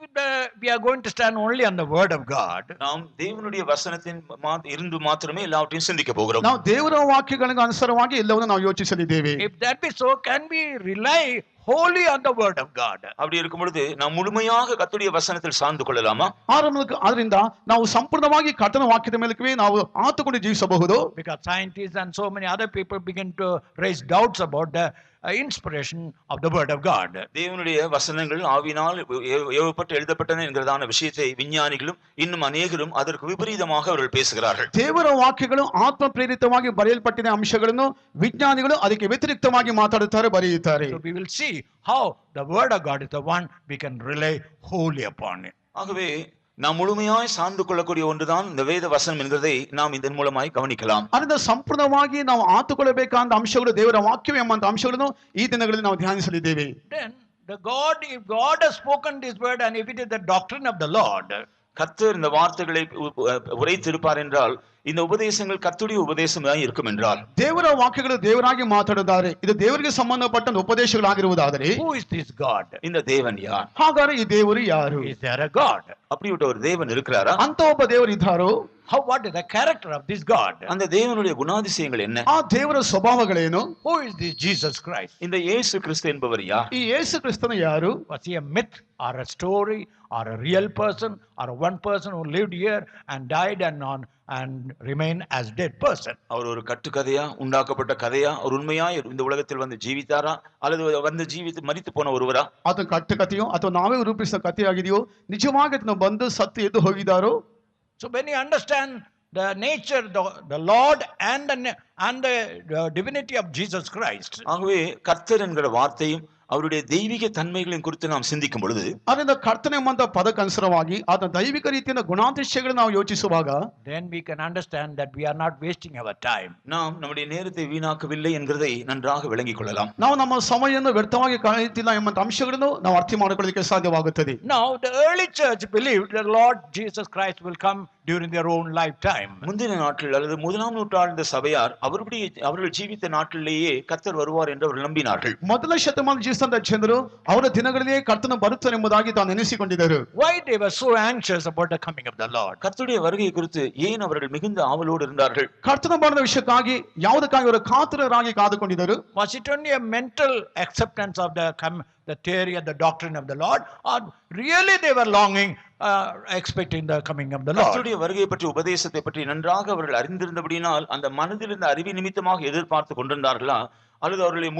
we are going to stand only on the word of God, நாம் தேவனுடைய வசனத்தின் இருந்து மாத்திரமே எல்லாவற்றையும் சிந்திக்க போகிறோம். ನಾವು ದೇವರ ವಾಕ್ಯಗಳಿಗೆ ಅನುಸಾರವಾಗಿ ಎಲ್ಲವನ್ನೂ ನಾವು ಯೋಚಿಸಲಿದ್ದೇವೆ. if that be so, can we rely wholly on the word of God? அப்படி இருக்கும் பொழுது நாம் முழுமையாக கர்த்தருடைய வசனத்தில் சார்ந்து கொள்ளலாமா? ಆದ್ರಿಂದ ನಾವು ಸಂಪೂರ್ಣವಾಗಿ ಕರ್ತನ ವಾಕ್ಯದ ಮೇಲಕ್ಕೆ ನಾವು ಆತುಕೊಂಡು ಜೀವಿಸಬಹುದು. Because scientists and so many other people begin to raise doubts about the inspiration of the word of God. தேவனுடைய வசனங்கள் ஆவியினால் ஏவப்பட்டு எழுதப்பட்டன என்கிறதான விஷயத்தை விஞ்ஞானிகளும் இன்னும் அநேகரும் அதற்கு விபரீதமாக அவர்கள் பேசுகிறார்கள். ದೇವರ ವಾಕ್ಯಗಳು ಆತ್ಮ ಪ್ರೇರಿತವಾಗಿ ಬರೆಯಲ್ಪಟ್ಟಿನ ಅಂಶಗಳನ್ನು ವಿಜ್ಞಾನಿಗಳು ಅದಕ್ಕೆ ವ್ಯತಿರಿಕ್ತವಾಗಿ ಮಾತಾಡುತ್ತಾರೆ, ಬರೆಯುತ್ತಾರೆ. So we will see how the word of God is the one we can rely wholly upon it. ஆகவே நாம் முழுமையாய் சார்ந்து கொள்ளக்கூடிய ஒன்றுதான் இந்த வேத வசனம் என்கிறதை நாம் இதன் மூலமாய் கவனிக்கலாம். ಅದರಿಂದ ಸಂಪೂರ್ಣವಾಗಿ ನಾವು ಆತುಕೊಳ್ಳಬೇಕಾದ ಅಂಶಗಳು ದೇವರ ವಾಕ್ಯವೇ ಎಂಬಂತ ಅಂಶಗಳನ್ನು ಈ ದಿನಗಳಲ್ಲಿ ನಾವು ಧ್ಯಾನಿಸಲಿದ್ದೇವೆ. Then if God has spoken this word and if it is the doctrine of the Lord, கர்த்தர் இந்த வார்த்தைகளை உரைத்திருப்பார் என்றால் இந்த உபதேசங்கள் கர்த்தருடைய உபதேசமாய் இருக்கும் என்றால் ದೇವರ ವಾಕ್ಯಗಳು ದೇವರಾಗಿ ಮಾತಾಡುತ್ತಾರೆ, ಇದು ದೇವರಿಗೆ ಸಂಬಂಧಪಟ್ಟ ಉಪದೇಶಗಳಾಗಿರುವುದಾದರೆ who is this God? இந்த தேவன் யார்? ಹಾಗಾದ್ರೆ ಈ ದೇವರು ಯಾರು? Is there a God? அப்படிப்பட்ட ஒரு தேவன் இருக்கிறாரா? ಅಂತ ಒಬ್ಬ ದೇವರು ಇದ್ದಾರೋ? What is the character of this God? அந்த தேவனுடைய குணாதிசயங்கள் என்ன? ಆ ದೇವರ ಸ್ವಭಾವಗಳೇನು? Who is this Jesus Christ? இந்த இயேசு கிறிஸ்து என்பவர் யார்? ಈ ಯೇಸು ಕ್ರಿಸ್ತನು ಯಾರು? Was he a myth or a story or a real person or one person who lived here and died and remained as dead person? அவர் ஒரு கட்டுக்கதையா, உண்டாக்கப்பட்ட கதையா, ஒரு உண்மையாய் இந்த உலகத்தில் வந்து ஜீவித்தாரா அல்லது வந்து ஜீவித்து மரித்து போன ஒருவரா? ಅದು ಕಟ್ಟುಕಥೆಯೋ ಅಥವಾ ನಾವೇ ರೂಪಿಸಿದ ಕಥೆಯಾಗಿದೆಯೋ, ನಿಜವಾಗಿ ಅದನ್ನು ಬಂದು ಸತ್ತು ಎದ್ದು ಹೋಗಿದಾರೋ? So when you understand the nature, the Lord and the divinity of Jesus Christ, ஆகவே கர்த்தர் என்கிற வார்த்தையும் அவருடைய தெய்வீக தன்மைகளின் குறித்து நாம் சிந்திக்கும் பொழுது ಅದರಿಂದ ಕರ್ತನೆ ಎಂಬಂತ ಪದಕ್ಕನುಸಾರವಾಗಿ ಆತ ದೈವಿಕ ರೀತಿಯ ಗುಣಾತಿಶಯಗಳನ್ನು ನಾವು ಯೋಚಿಸುವಾಗ then we can understand that we are not wasting our time. நாம் நம்முடைய நேரத்தை வீணாக்கவில்லை என்கிறதை நன்றாக விளங்கிக் கொள்ளலாம். ನಾವು ನಮ್ಮ ಸಮಯವನ್ನು ವ್ಯರ್ಥವಾಗಿ ಕಳೆಯುತ್ತಿಲ್ಲ ಎಂಬಂತ ಅಂಶಗಳನ್ನು ನಾವು ಅರ್ಥ ಮಾಡಿಕೊಳ್ಳಲಿಕ್ಕೆ ಸಾಧ್ಯವಾಗುತ್ತದೆ. Now the early church believed the Lord Jesus Christ will come during their own lifetime. முந்தின நாட்கள் அல்லது முதலாம் நூற்றாண்டு சபையார் அவர்கள் ஜீவித்த நாட்களிலேயே கர்த்தர் வருவார் என்று அவர்கள் நம்பினார்கள். ಮೊದಲ ಶತಮಾನ ಜೀವಿಸಿದಂತ ಜನರು ಅವರ ದಿನಗಳಲ್ಲಿಯೇ ಕರ್ತನ ಬರುತ್ತಾನೆ ಎಂಬುದಾಗಿ ತಾನು ಎನಿಸಿಕೊಂಡಿದ್ದರು. Why they were so anxious about the coming of the Lord? கர்த்தருடைய வருகை குறித்து ஏன் அவர்கள் மிகுந்த ஆவலோடு இருந்தார்கள்? ಕರ್ತನ ಬರದ ವಿಷಯಕ್ಕಾಗಿ ಯಾವುದಕ್ಕಾಗಿ ಅವರು ಕಾತುರರಾಗಿ ಕಾದುಕೊಂಡಿದ್ದರು? Was it only a mental acceptance of the theory and the doctrine of the Lord, or really they were longing, expecting the coming of the Lord? கர்த்தருடைய வருகை பற்றி உபதேசத்தை பற்றி நன்றாக அவர்கள் அறிந்திருந்தபடியினால் அந்த மனதில் இருந்த அறிவு நிமித்தமாக எதிர்பார்த்து கொண்டிருந்தார்களா, அல்லது அவர்களுடைய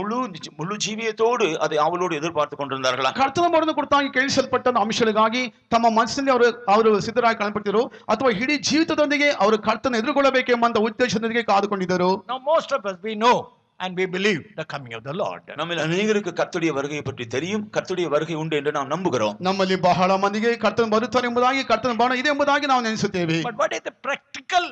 முழு ಜೀವಿಯತೋடு அதை ಆವಲೋடு ಎದುರ್ಪಾರ್ತು ಕೊಂಡಿರುತ್ತಾர்களா? ಕರ್ತನ ಬರನ್ನು ಕುರಿತಾಗಿ ಕೇಳಿಸಲ್ಪಟ್ಟ ಅಂಶಗಳಿಗಾಗಿ ತಮ್ಮ ಮನಸ್ಸಿನಲ್ಲಿ ಅವರು ಸಿದ್ಧರಾಗಿ ಕಾಣಪಟ್ಟಿದ್ರು, ಅಥವಾ ಇಡೀ ಜೀವಿತದೊಂದಿಗೆ ಅವರು ಕರ್ತನ ಎದುರುಗೊಳ್ಳಬೇಕೆಂಬ ಉದ್ದೇಶದೊಂದಿಗೆ ಕಾದುಕೊಂಡಿದ್ದರು. Now most of us, we know and we believe the coming of the Lord. நம்மில் அநேகருக்கு கர்த்தருடைய வருகையை பற்றி தெரியும், கர்த்தருடைய வருகை உண்டு என்று நாம் நம்புகிறோம். ನಮ್ಮಲ್ಲಿ ಬಹಳ ಮಂದಿಗೆ ಕರ್ತನ ಬರುತ್ತಾನೆ ಎಂಬುದಾಗಿ, ಕರ್ತನ ಬರಣ ಇದೆ ಎಂಬುದಾಗಿ ನಾವು ನೆನೆಸುತ್ತೇವೆ. But what is the practical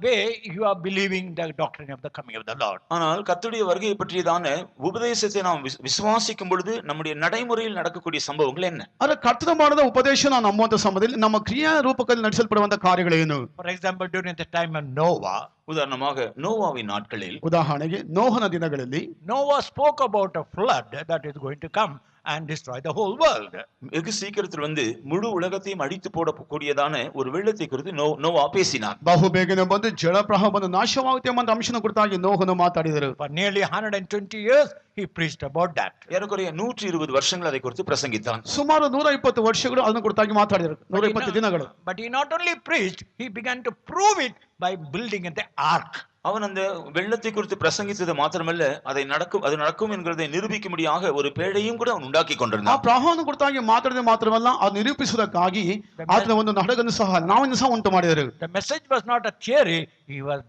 way you are believing the doctrine of the coming of the Lord? ஆனால் கர்த்தருடைய வருகையை பற்றியதான உபதேசத்தை நாம் விசுவாசிக்கும் பொழுது நம்முடைய நடைமுறையில் நடக்கக்கூடிய சம்பவங்கள் என்ன? ಅದರ ಕರ್ತನ ಬರಣದ ಉಪದೇಶ ನಾವು ನಂಬುವಂತ ಸಮಯದಲ್ಲಿ ನಮ್ಮ ಕ್ರಿಯಾ ರೂಪದಲ್ಲಿ ನಡೆಸಲ್ಪಡುವಂತ ಕಾರ್ಯಗಳೇನು? For example, during the time of Noah, உதாரணமாக நோவாவின் நாட்களில், ಉದಾಹರಣೆಗೆ ನೋಹನ ದಿನಗಳಲ್ಲಿ Noah spoke about a flood that is going to come and destroy the whole world. வெகு சீக்கிரத்தில் முழு உலகத்தையும் அழித்து போடக்கூடியதான ஒரு வெள்ளத்தை குறித்து நோவா பேசினார். ಬಹು ಬೇಗನೆ ಬಂದು ಜಲಪ್ರವಾಹ ಬಂದು ನಾಶವಾಗುತ್ತೆ ಎಂಬ ಅಂಶನ ಕುರಿತಾಗಿ ನೋಹನು ಮಾತಾಡಿದರು. For nearly 120 years he preached about that. ஏறக்குறைய 120 வருஷங்கள் அதை குறித்து பிரசங்கித்தான். ಸುಮಾರು 120 ವರ್ಷಗಳು ಅದನ್ನು ಕುರಿತಾಗಿ ಮಾತಾಡಿದರು, 120 ದಿನಗಳು. But he not only preached, he began to prove it by building the ark. அவன் அந்த வெள்ளத்தை குறித்து பிரசங்கித்தது மாத்திரமல்ல, அது நடக்கும் என்கிறதை நிரூபிக்கும்படியாக ஒரு பேழையும் கூட அவன் உண்டாக்கி ಆ கொண்டிருந்தான். ಪ್ರವಾಹವನ್ನು ಕುರಿತಾಗಿ ಮಾತಾಡಿದ ಮಾತ್ರವಲ್ಲ, ಅದು ನಿರೂಪಿಸುವುದಕ್ಕಾಗಿ ಆತನ ಒಂದು ನಾಟಕವನ್ನು ಸಹ ನಾವನ್ನು ಸಹ ಉಂಟು ಮಾಡಿದರು. The message was not a theory, he was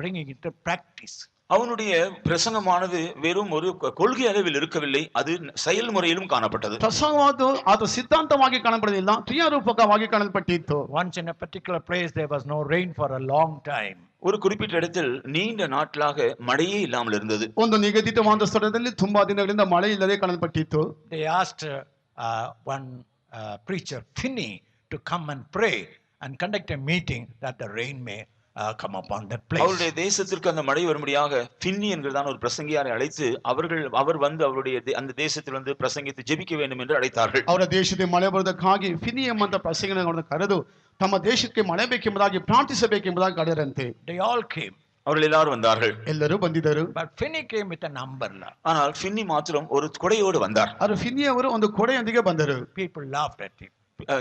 bringing it to practice. அவனுடைய பிரசங்கமானது வெறும் ஒரு கொள்கை அளவில் இருக்கவில்லை, அது செயல்முறையிலும் காணப்பட்டது. ಪ್ರಸಂಗವಾದ ಅದು ಸಿದ್ಧಾಂತವಾಗಿ ಕಾಣಪಡಲಿಲ್ಲ, ಕ್ರಿಯಾರೂಪಕವಾಗಿ ಕಾಣಲ್ಪಟ್ಟಿತ್ತು. Once in a particular place there was no rain for a long time. ஒரு குறிப்பிட்ட இடத்தில் நீண்ட நாட்களாக மழையே இல்லாமல் இருந்தது. ಒಂದು ನಿಗದಿತವಾದ ಸ್ಥಳದಲ್ಲಿ ತುಂಬಾ ದಿನಗಳಿಂದ ಮಳೆ ಇಲ್ಲದೆ ಕಾಣಲ್ಪಟ್ಟಿತ್ತು. They asked one preacher, Finney, to come and pray and conduct a meeting that the rain may come upon that place. அவருடைய தேசத்திற்கு அந்த மழை வரும்படியாக பின்னி என்கிறதான ஒரு பிரசங்கியாரை அழைத்து அவர் வந்து அவருடைய அந்த தேசத்தில் பிரசங்கித்து ஜெபிக்க வேண்டும் என்று அழைத்தார்கள். ಅವರ ದೇಶಕ್ಕೆ ಮಳೆ ಬರುವುದಕ್ಕಾಗಿ ಫಿನಿ ಎಂಬಂತ ಪ್ರಸಂಗಿಗಳನ್ನು ಕರೆದು ತಮ್ಮ ದೇಶಕ್ಕೆ ಮಳೆ ಬೇಕೆಂಬುದಾಗಿ ಪ್ರಾರ್ಥಿಸಬೇಕೆಂಬುದಾಗಿ ಕರೆದರಂತೆ. They all came. அவர்கள் எல்லாரும் வந்தார்கள். ಎಲ್ಲರೂ ಬಂದಿದ್ದರು. But Finney came with an umbrella. ஆனால் பின்னி மாத்திரம் ஒரு குடையோடு வந்தார். ಅವರು ಫಿನಿ ಅವರು ಒಂದು ಕೊಡೆಯೊಂದಿಗೆ ಬಂದರು. People laughed at him.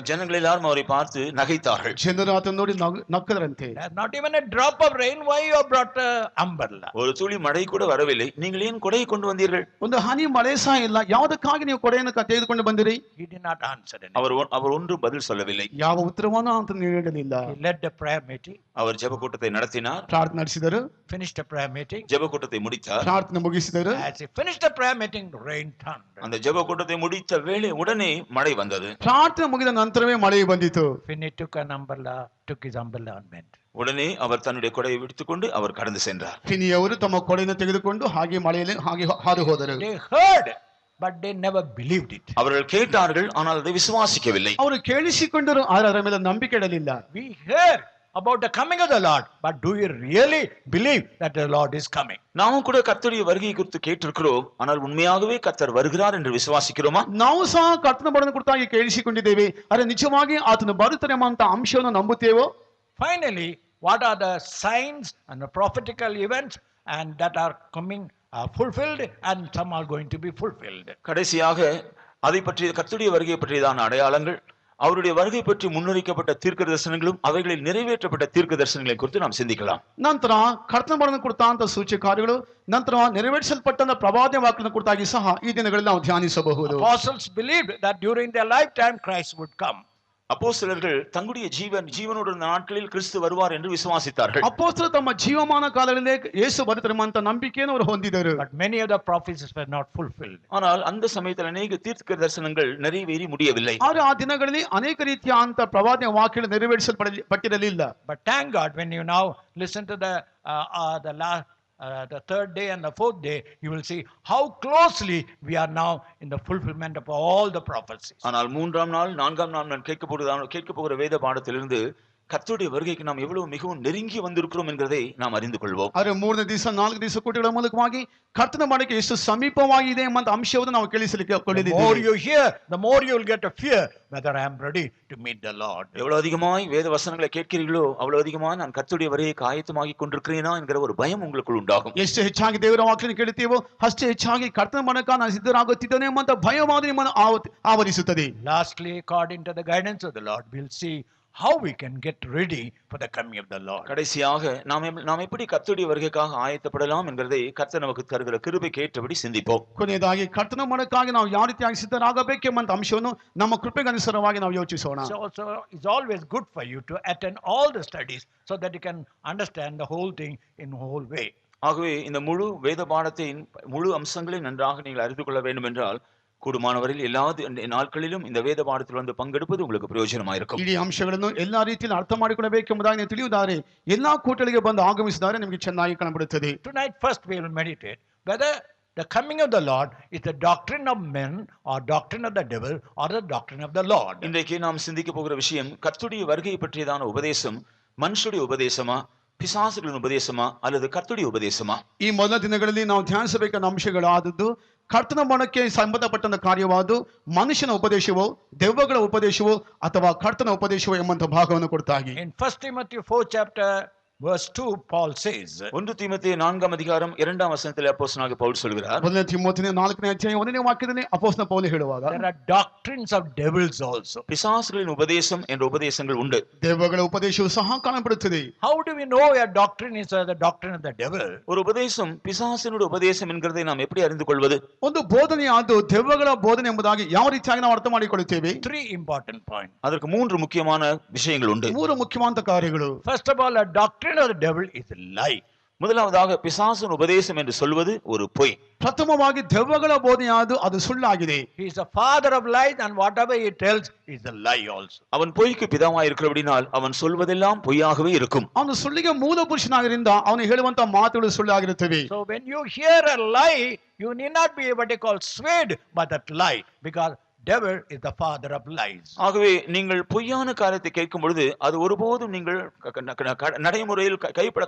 ஜனங்கள் எல்லாரும் அவரை பார்த்து நகைத்தார்கள். ಜನರು ಆತನ ನೋಡಿ ನಕ್ಕದರಂತೆ. Not even a drop of rain, why you have brought an umbrella? ஒரு துளி மழை கூட வரவில்லை, நீங்கள் ஏன் கொடையை கொண்டு வந்தீர்கள்? ಒಂದು ಹನಿ ಮಳೆ ಸಹ ಇಲ್ಲ, ಯಾವುದಕ್ಕಾಗಿ ನೀವು ಕೊಡೆಯನ್ನು ತೆಗೆದುಕೊಂಡು ಬಂದಿರಿ? He did not answer anything. அவர் ஒன்றும் பதில் சொல்லவில்லை. ಯಾವ ಉತ್ತರವನ್ನು ಆತ ನೀಡಲಿಲ್ಲ. He led the prayer meeting. அவர் ஜெப கூட்டத்தை நடத்தினார். ಪ್ರಾರ್ಥನೆ ನಡೆಸಿದರು. Finished the prayer meeting. ஜெப கூட்டத்தை முடித்தார். ಪ್ರಾರ್ಥನೆ ಮುಗಿಸಿದರು. As he finished the prayer meeting, rain thundered. அந்த ஜெப கூட்டத்தை முடித்த வேளை உடனே மழை வந்தது. ಪ್ರಾರ್ಥನೆ ಮುಗಿದ ನಂತರವೇ ಮಳೆ ಬಂದಿತು. Finney took his umbrella and went. உடனே அவர் தன்னுடைய கொடையை விடுத்துக்கொண்டு அவர் கடந்து சென்றார். ಫಿನಿ ಅವರು ತಮ್ಮ ಕೊಡೆಯನ್ನು ತೆಗೆದುಕೊಂಡು ಹಾಗೆ ಮಳೆಯಲ್ಲಿ ಹಾಗೆ ಹಾದು ಹೋದರು. They heard, but they never believed it. அவர்கள் கேட்டார்கள், ஆனால் அதை விசுவாசிக்கவில்லை. ಅವರು ಕೇಳಿಸಿಕೊಂಡರು, ಆದರೆ ಅದರ ಮೇಲೆ ನಂಬಿಕೆ ಇಡಲಿಲ್ಲ. We hear about the coming of the Lord, but do we really believe that the Lord is coming? நாமும் கூட கர்த்தருடைய வருகையை குறித்து கேட்டிருக்கிறோம், ஆனால் உண்மையாகவே கர்த்தர் வருகிறார் என்று விசுவாசிக்கிறோமா? ನಾವು ಸಹ ಕರ್ತನ ಬರವನ್ನು ಕುರಿತಾಗಿ ಕೇಳಿಸಿಕೊಂಡಿದ್ದೇವೆ, ಆದರೆ ನಿಜವಾಗಿ ಆತನು ಬರುತ್ತಾನೆ ಎಂಬ ಅಂಶವನ್ನು ನಂಬುತ್ತೇವೋ? Finally, what are the signs and the prophetical events and that are coming fulfilled, and some are going to be fulfilled? கடைசியாக அதை பற்றி கர்த்தருடைய வருகை பற்றியதான அடையாளங்கள், அவருடைய வருகை பற்றி முன்னறிக்கப்பட்ட தீர்க்க தரிசனங்களும் அவைகளில் நிறைவேற்றப்பட்ட தீர்க்க தரிசனங்களை குறித்து நாம் சிந்திக்கலாம். ನಂತರ ಕರ್ತನ ಬರವನ್ನು ಕುರಿತಾಂತ ಸೂಚಕ ಕಾರ್ಯಗಳು, ನಂತರ ನೆರವೇರಿಸಲ್ಪಟ್ಟ ಪ್ರವಾದಿ ವಾಕ್ಯದ ಕುರಿತಾಗಿ ಸಹ ಈ ದಿನಗಳಲ್ಲಿ ನಾವು ಧ್ಯಾನಿಸಬಹುದು. Apostles believed that during their lifetime Christ would come. அப்போஸ்தலர்கள் தங்களுடைய ஜீவனோடு இருந்த நாட்களில் கிறிஸ்து வருவார் என்று விசுவாசித்தார்கள். ಅಪೊಸ್ತಲರು ತಮ್ಮ ಜೀವಮಾನ ಕಾಲದಲ್ಲಿ ಯೇಸು ಬರುತ್ತಾರೆ ಎಂಬ ನಂಬಿಕೆಯನ್ನು ಅವರು ಹೊಂದಿದರು. But many of the prophecies were not fulfilled. ஆனால் அந்த சமயத்தில் அநேக தீர்க்க தரிசனங்கள் நிறைவேறி முடியவில்லை. ಆದರೆ ಆ ದಿನಗಳಲ್ಲಿ ಅನೇಕ ರೀತಿಯ ಅಂತ ಪ್ರವಾದಿ ವಾಕ್ಯಗಳು ನೆರವೇರಿಸಲ್ಪಟ್ಟಿರಲಿಲ್ಲ. But thank God, when you now listen to the third day and the fourth day, you will see how closely we are now in the fulfillment of all the prophecies. ஆனால் மூன்றாம் நாள் நான்காம் நாள் நான் கேட்க போகிற வேத பாடத்திலிருந்து கர்த்தருடைய வருகைக்கு நாம் எவ்வளவு மிகவும் நெருங்கி வந்திருக்கிறோம் என்கிறதை நாம் அறிந்து கொள்வோம். ಆದರೆ 3 ದಿವಸ 4 ದಿವಸ ಕೂಟಗಳ ಮೂಲಕವಾಗಿ ಕರ್ತನ ಮನೆಗೆ ಎಷ್ಟು ಸಮೀಪವಾಗಿದೆ ಎಂಬ ಅಂಶವನ್ನು ನಾವು The ಕೇಳಿಸಲಿಕ್ಕೆ more you hear, the more you will get a fear whether I am ready to meet the Lord. எவ்வளவு அதிகமாய் வேத வசனங்களை கேட்கிறீர்களோ அவ்வளவு அதிகமாக நான் கர்த்தருடைய வருகைக்கு ஆயத்தமாகி கொண்டிருக்கிறேனா என்கிற ஒரு பயம் உங்களுக்குள் உண்டாகும். ಎಷ್ಟು ಹೆಚ್ಚಾಗಿ ದೇವರ ವಾಕ್ಯವನ್ನು ಕೇಳುತ್ತೀವೋ ಅಷ್ಟೇ ಹೆಚ್ಚಾಗಿ ಕರ್ತನ ಮನಕ ನಾನು ಸಿದ್ಧರಾಗುತ್ತಿದ್ದೇನೆ ಎಂಬಂತ ಭಯವಾದ ನಿಮ್ಮನ್ನು ಆವರಿಸುತ್ತದೆ. Lastly, according to the guidance of the Lord, we'll see how we can get ready for the coming of the Lord. கடைசியாக நாம் எப்படி கர்த்தருடைய வருகைக்காக ஆயத்தப்படலாம் என்கிறதை கர்த்தர் நமக்கு தருகிற கிருபைக்கு ஏற்றபடி சிந்திப்போம். ಕೊನೆಯದಾಗಿ ಕರ್ತನ ಮನಕ್ಕಾಗಿ ನಾವು ಯಾವ ರೀತಿಯಾಗಿ ಸಿದ್ಧರಾಗಬೇಕೆಂಬಂತ ಅಂಶವನ್ನು ನಮ್ಮ ಕೃಪೆಗೆ ಅನುಸಾರವಾಗಿ ನಾವು ಯೋಚಿಸೋಣ. So it's always good for you to attend all the studies so that you can understand the whole thing in the whole way. ஆகவே இந்த முழு வேத பாடத்தின் முழு அம்சங்களை நன்றாக நீங்கள் அறிந்து கொள்ள வேண்டும் என்றால் கூடுமானவரையில் எல்லா நாட்களிலும் இந்த வேத பாடத்தில் வந்து பங்கெடுப்பது உங்களுக்கு பிரயோஜனமாயிருக்கும். ಇಡೀ ಅಂಶಗಳನ್ನು ಎಲ್ಲಾ ರೀತಿಯಲ್ಲಿ ಅರ್ಥ ಮಾಡಿಕೊಳ್ಳಬೇಕೆಂಬುದಾಗಿ ನೀವು ತಿಳಿಯುವುದಾರೆ ಎಲ್ಲಾ ಕೂಟಗಳಿಗೆ ಬಂದು ಆಗಮಿಸಿದರೆ ನಿಮಗೆ ಚೆನ್ನಾಗಿ ಕಾಣಬಿಡುತ್ತದೆ. Tonight first we will meditate whether the coming of the Lord is the doctrine of men or doctrine of the devil or the doctrine of the Lord. இன்றைக்கு நாம் சிந்திக்க போகிற விஷயம் கர்த்தருடைய வருகை பற்றியதான உபதேசம் மனுஷருடைய உபதேசமா பிசாசுகளின் உபதேசமா அல்லது கர்த்தருடைய ಉಪದೇಶமா? ಈ ಮೊದಲ ದಿನಗಳಲ್ಲಿ ನಾವು ಧ್ಯಾನಿಸಬೇಕಾದ ಅಂಶಗಳಾದದ್ದು ಕರ್ತನ ಮನಕ್ಕೆ ಸಂಬಂಧಪಟ್ಟಂತ ಕಾರ್ಯವಾದ ಮನುಷ್ಯನ ಉಪದೇಶವೋ ದೆವ್ವಗಳ ಉಪದೇಶವೋ ಅಥವಾ ಕರ್ತನ ಉಪದೇಶವೋ ಎಂಬಂತ ಭಾಗವನ್ನು ಕೊಡ್ತಾಗಿ. In 1 Timothy 4 chapter verse 2 Paul says, 1 தீமோத்தேயு 4ஆம் அதிகாரம் 2ஆம் வசனத்தில் அப்போஸ்தலனாகிய பவுல் சொல்கிறார், 1 ತಿಮೋಥೆಯ 4ನೇ ಅಧ್ಯಾಯ 1ನೇ ವಾಕ್ಯದಲ್ಲಿ ಅಪೊಸ್ತಲ ಪೌಲ ಹೇಳುವಾಗ there are doctrines of devils also. பிசாசுகளின் உபதேசம் என்ற உபதேசங்கள் உண்டு. ದೆವ್ವಗಳ ಉಪದೇಶವು ಸಹ ಕಾಣப்படுತ್ತದೆ. How do we know a doctrine is the doctrine of the devil? ஒரு உபதேசம் பிசாசினுடைய உபதேசம் என்கிறதை நாம் எப்படி அறிந்து கொள்வது? ಒಂದು ಬೋಧನೆಯಾದ ದೆವ್ವಗಳ ಬೋಧನೆ ಎಂಬುದಾಗಿ ಯಾವ ರೀತಿಯಾಗಿ ನಾವು ಅರ್ಥ ಮಾಡಿಕೊಳ್ಳುತ್ತೇವೆ? Three important points. அதற்கு 3 முக்கியமான விஷயங்கள் உண்டு. 3 ಮುಖ್ಯವಾದ ಕಾರ್ಯಗಳು. First of all, a doctrine of the devil is a lie. முதலாவதாக பிசாசின் உபதேசம் என்று சொல்வது ஒரு பொய். ಪ್ರಥಮವಾಗಿ ದೆವ್ವಗಳ ಬೋಧನೆಯಾದ ಅದು ಸುಳ್ಳಾಗಿದೆ. He is the father of lies and whatever he tells is a lie also. அவன் பொய்க்கு பிதாவாய் இருக்கிறபடியால் அவன் சொல்வதெல்லாம் பொய்யாகவே இருக்கும். ಅವನು ಸುಳ್ಳಿಗೆ ಮೂಲ ಪುರುಷನಾಗಿರಿಂದ ಅವನು ಹೇಳುವಂತ ಮಾತುಗಳು ಸುಳ್ಳಾಗಿರುತ್ತವೆ. So when you hear a lie, you need not be what they call swayed by that lie, because devil is the father of lies. ஆகவே நீங்கள் பொய்யான காரியத்தை கேட்கும் பொழுது அது ஒருபோதும் நீங்கள் நடைமுறையில்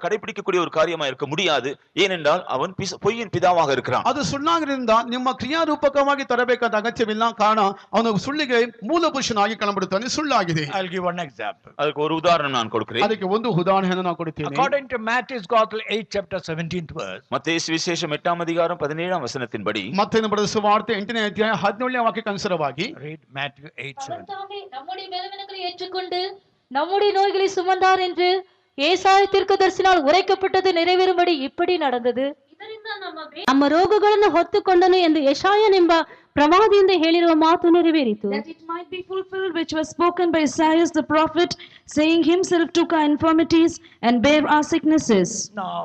கடைபிடிக்கக்கூடிய ஒரு காரியமா இருக்க முடியாது. ஏனென்றால் அவன் பொய்யின் பிதாவாக இருக்கிறான். ಅದು ಸುಳ್ಳಾಗಿರಿಂದ ನಿಮ್ಮ ಕ್ರಿಯಾರೂಪಕವಾಗಿ ತರಬೇಕಾದ ಅಗತ್ಯವಿಲ್ಲ. ಕಾರಣ ಅವನು ಸುಳ್ಳಿಗೆ ಮೂಲ ಪುರುಷನಾಗಿ ಕಾಣಬರುತ್ತಾನೆ, ಸುಳ್ಳಾಗಿದೆ. I'll give one example. ಅದಕ್ಕೆ ஒரு உதாரணம் நான் கொடுக்கிறேன். ಅದಕ್ಕೆ ಒಂದು ಉದಾಹರಣೆಯನ್ನು ನಾನು ಕೊಡುತ್ತೇನೆ. According to Matthew's Gospel 8 chapter 17th verse, மத்தேயு சுவிசேஷம் 8ஆம் அதிகாரம் 17ஆம் வசனத்தின்படி, ಮತ್ತೇನು ಬರೆದ ಸುವಾರ್ತೆ 8ನೇ ಅಧ್ಯಾಯ 17ನೇ ವಾಕ್ಯಕ್ಕೆ ಅನುಸಾರವಾಗಿ read Matthew 8:17. அவர் தாமே நம்முடைய பலவீனங்களை ஏற்றுக்கொண்டு நம்முடைய நோய்களை சுமந்தார் என்று ஏசாயா தீர்க்கதரிசியால் உரைக்கப்பட்டது நிறைவேறும்படி இப்படி நடந்தது. ಇದರಿಂದ ನಮ್ಮ ರೋಗಗಳನ್ನು ಹೊತ್ತುಕೊಂಡನು ಎಂದು ಯೆಶಾಯನೆಂಬ ಪ್ರವಾದಿಯಿಂದ ಹೇಳಿರುವ ಮಾತು ನೆರವೇರಿತು. That it might be fulfilled which was spoken by Isaiah the prophet, saying, himself took our infirmities and bare our sicknesses. Now,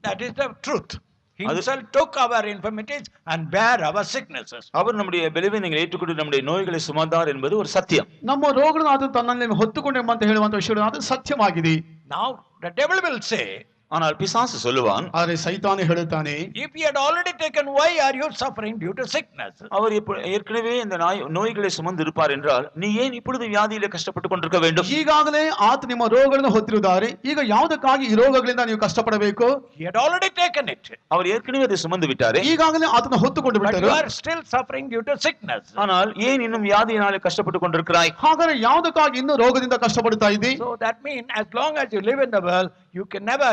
that is the truth. Himself took our infirmities and bare our sicknesses. அவர் நம்முடைய பலவீனங்களை ஏற்றுக்கொண்டு நம்முடைய நோய்களை சுமந்தார் என்பது ஒரு சத்தியம். ನಮ್ಮ ರೋಗಗಳನ್ನು ಆತ ತನ್ನಲ್ಲಿ ಹೊತ್ತುಕೊಂಡೆಂಬ ಅಂತ ಹೇಳುವಂತ ವಿಷಯ ಅದು ಸತ್ಯವಾಗಿದೆ. Now the devil will say, ஆனால் பிசாசு சொல்லுவான், ಆದರೆ ಸೈತಾನ ಹೇಳುತ್ತಾನೆ, if he had already taken, why are you suffering due to sickness? அவர் ஏற்கனவே இந்த நோய்களை சுமந்து இருப்பார் என்றால் நீ ஏன் இப்பொழுது வியாதியிலே கஷ்டப்பட்டு கொண்டிருக்க வேண்டும்? ಈಗಾಗಲೇ ಆತ ನಿಮ್ಮ ರೋಗಗಳನ್ನು ಹೊತ್ತಿರುತ್ತಾರೆ, ಈಗ ಯಾವುದಕ್ಕಾಗಿ ಈ ರೋಗಗಳಿಂದ ನೀವು ಕಷ್ಟಪಡಬೇಕು? He had already taken it. அவர் ஏற்கனவே அதை சுமந்து விட்டாரே, ಈಗಾಗಲೇ ಆತನ ಹೊತ್ತುಕೊಂಡು But ಬಿಟ್ಟರು. you are still suffering due to sickness. ஆனால் ஏன் இன்னும் வியாதியினாலே கஷ்டப்பட்டு கொண்டிருக்கிறாய்? ಹಾಗಾದ್ರೆ ಯಾವುದಕ್ಕಾಗಿ ಇನ್ನೂ ರೋಗದಿಂದ ಕಷ್ಟಪಡ್ತಾ ಇದ್ದಿ? So that means as long as you live in the world, you can never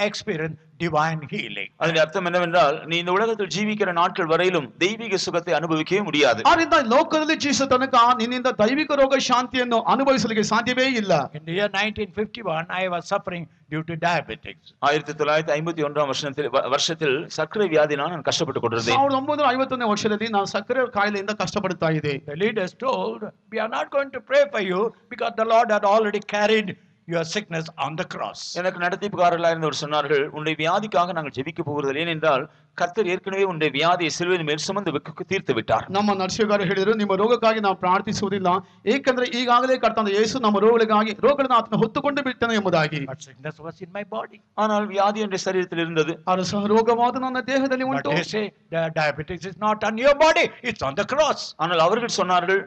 experience divine healing. அதன் அர்த்தம் என்னவென்றால் நீ இந்த உலகத்தில் ஜீவிக்கிற நாட்கள் வரையிலும் தெய்வீக சுகத்தை அனுபவிக்கவே முடியாது. ಆದ್ದರಿಂದ ಲೋಕದಲ್ಲಿ ಜೀವಿಸುವ ತನಕ ನಿನ್ನಿಂದ ದೈವಿಕ ರೋಗ ಶಾಂತಿಯನ್ನು ಅನುಭವಿಸಲಿಕ್ಕೆ ಸಾಧ್ಯವೇ ಇಲ್ಲ. In the year 1951, I was suffering due to diabetics. 1951 வருஷத்தில் சர்க்கரை வியாதினால் நான் கஷ்டப்பட்டு கொண்டிருந்தேன். 1951ನೇ ವರ್ಷದಲ್ಲಿ ನಾನು ಸಕ್ಕರೆ ಕಾಯಿಲೆಯಿಂದ ಕಷ್ಟಪಡ್ತಾ ಇದ್ದೆ. The leaders told, we are not going to pray for you because the Lord had already carried your sickness on the cross. எனக்கு நடத்திப்புக்காரர்களாக இருந்தவர் சொன்னார்கள், உன்னுடைய வியாதிக்காக நாங்கள் ஜெபிக்க போகிறது ஏனென்றால் கர்த்தர் ஏற்கனவே உன்னுடைய வியாதியை சிலுவையின் மேல் சுமந்து தீர்த்து விட்டார். ನಮ್ಮ ನರ್ಸಗಾರರು ಹೇಳಿದರು, ನಿಮ್ಮ ರೋಗಕ್ಕಾಗಿ ನಾವು ಪ್ರಾರ್ಥಿಸುವುದಿಲ್ಲ, ಏಕೆಂದರೆ ಈಗಾಗಲೇ ಕರ್ತನಾದ ಯೇಸು ನಮ್ಮ ರೋಗಗಳಿಗಾಗಿ ರೋಗಗಳನ್ನು ಆತನು ಹೊತ್ತುಕೊಂಡು ಬಿಡ್ತಾನೆ ಎಂಬುದಾಗಿ. But sickness was in my body. ஆனால் வியாதி என்ற சரீரத்தில் இருந்தது. ಅದು ಸಹ ರೋಗವಾದ ನನ್ನ ದೇಹದಲ್ಲಿ But ಉಂಟು. they say the diabetes is not on your body, it's on the cross. ஆனால் அவர்கள் சொன்னார்கள்,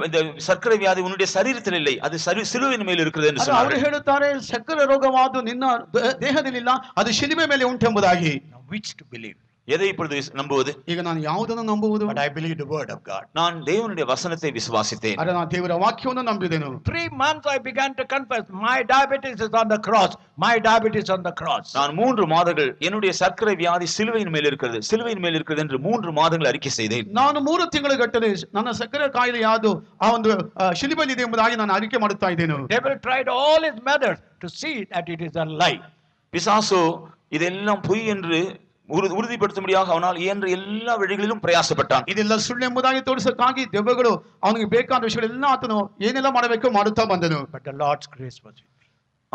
இந்த சர்க்கரை வியாதி உன்னுடைய சரீரத்தில் இல்லை, அது சிலுவையின் மேல் இருக்கிறது என்று ಅವರು சொன்னார்கள். ಹೇಳುತ್ತಾರೆ ಸಕ್ಕರೆ ರೋಗವಾದು ನಿನ್ನ ದೇಹದಲ್ಲಿಲ್ಲ, ಅದು ಶಿಲುಬೆ ಮೇಲೆ ಉಂಟೆಂಬುದಾಗಿ. Now, which to believe? எதை இப்பொழுது நம்புவது? ಈಗ ನಾನು ಯಾವುದನ್ನು ನಂಬುವುದು? But I believe the word of God. நான் தேவனுடைய வசனத்தை விசுவாசித்தேன். ಅರೆ ನಾನು ದೇವರ ವಾಕ್ಯವನ್ನು ನಂಬಿದೆನು. 3 months I began to confess, my diabetes is on the cross, my diabetes on the cross. நான் 3 மாதங்கள் என்னுடைய சர்க்கரை வியாதி சிலுவையின் மேல் இருக்கிறது, சிலுவையின் மேல் இருக்கிறது என்று 3 மாதங்கள் அறிக்கை செய்தேன். ನಾನು 3 ತಿಂಗಳ ಗಟ್ಟಲೆ ನನ್ನ ಸಕ್ಕರೆ ಕಾಯಿಲೆ ಯಾವುದು ಆ ಒಂದು ಶಿಲುಬೆಯಲ್ಲಿ ಇದೆ ಎಂಬುದಾಗಿ ನಾನು ಅರಿಕೆ ಮಾಡುತ್ತಾ ಇದ್ದೇನೆ. Devil tried all his methods to see that it is a lie. பிசாசு இதெல்லாம் பொய் என்று உறுதிப்படுத்தும்படியாக அவனால் இயன்ற எல்லா வழிகளிலும் பிரயாசப்பட்டான். ಇದೆಲ್ಲ ಸುಳ್ಳು ಎಂಬುದಾಗಿ ತೋರಿಸಕ್ಕಾಗಿ ದೆವ್ವಗಳು ಅವನಿಗೆ ಬೇಕಾದ ವಿಷಯಗಳೆಲ್ಲ ಆತನು ಏನೆಲ್ಲ ಮಾಡಬೇಕು ಮಾಡುತ್ತಾ ಬಂದನು. But the Lord's grace was with me.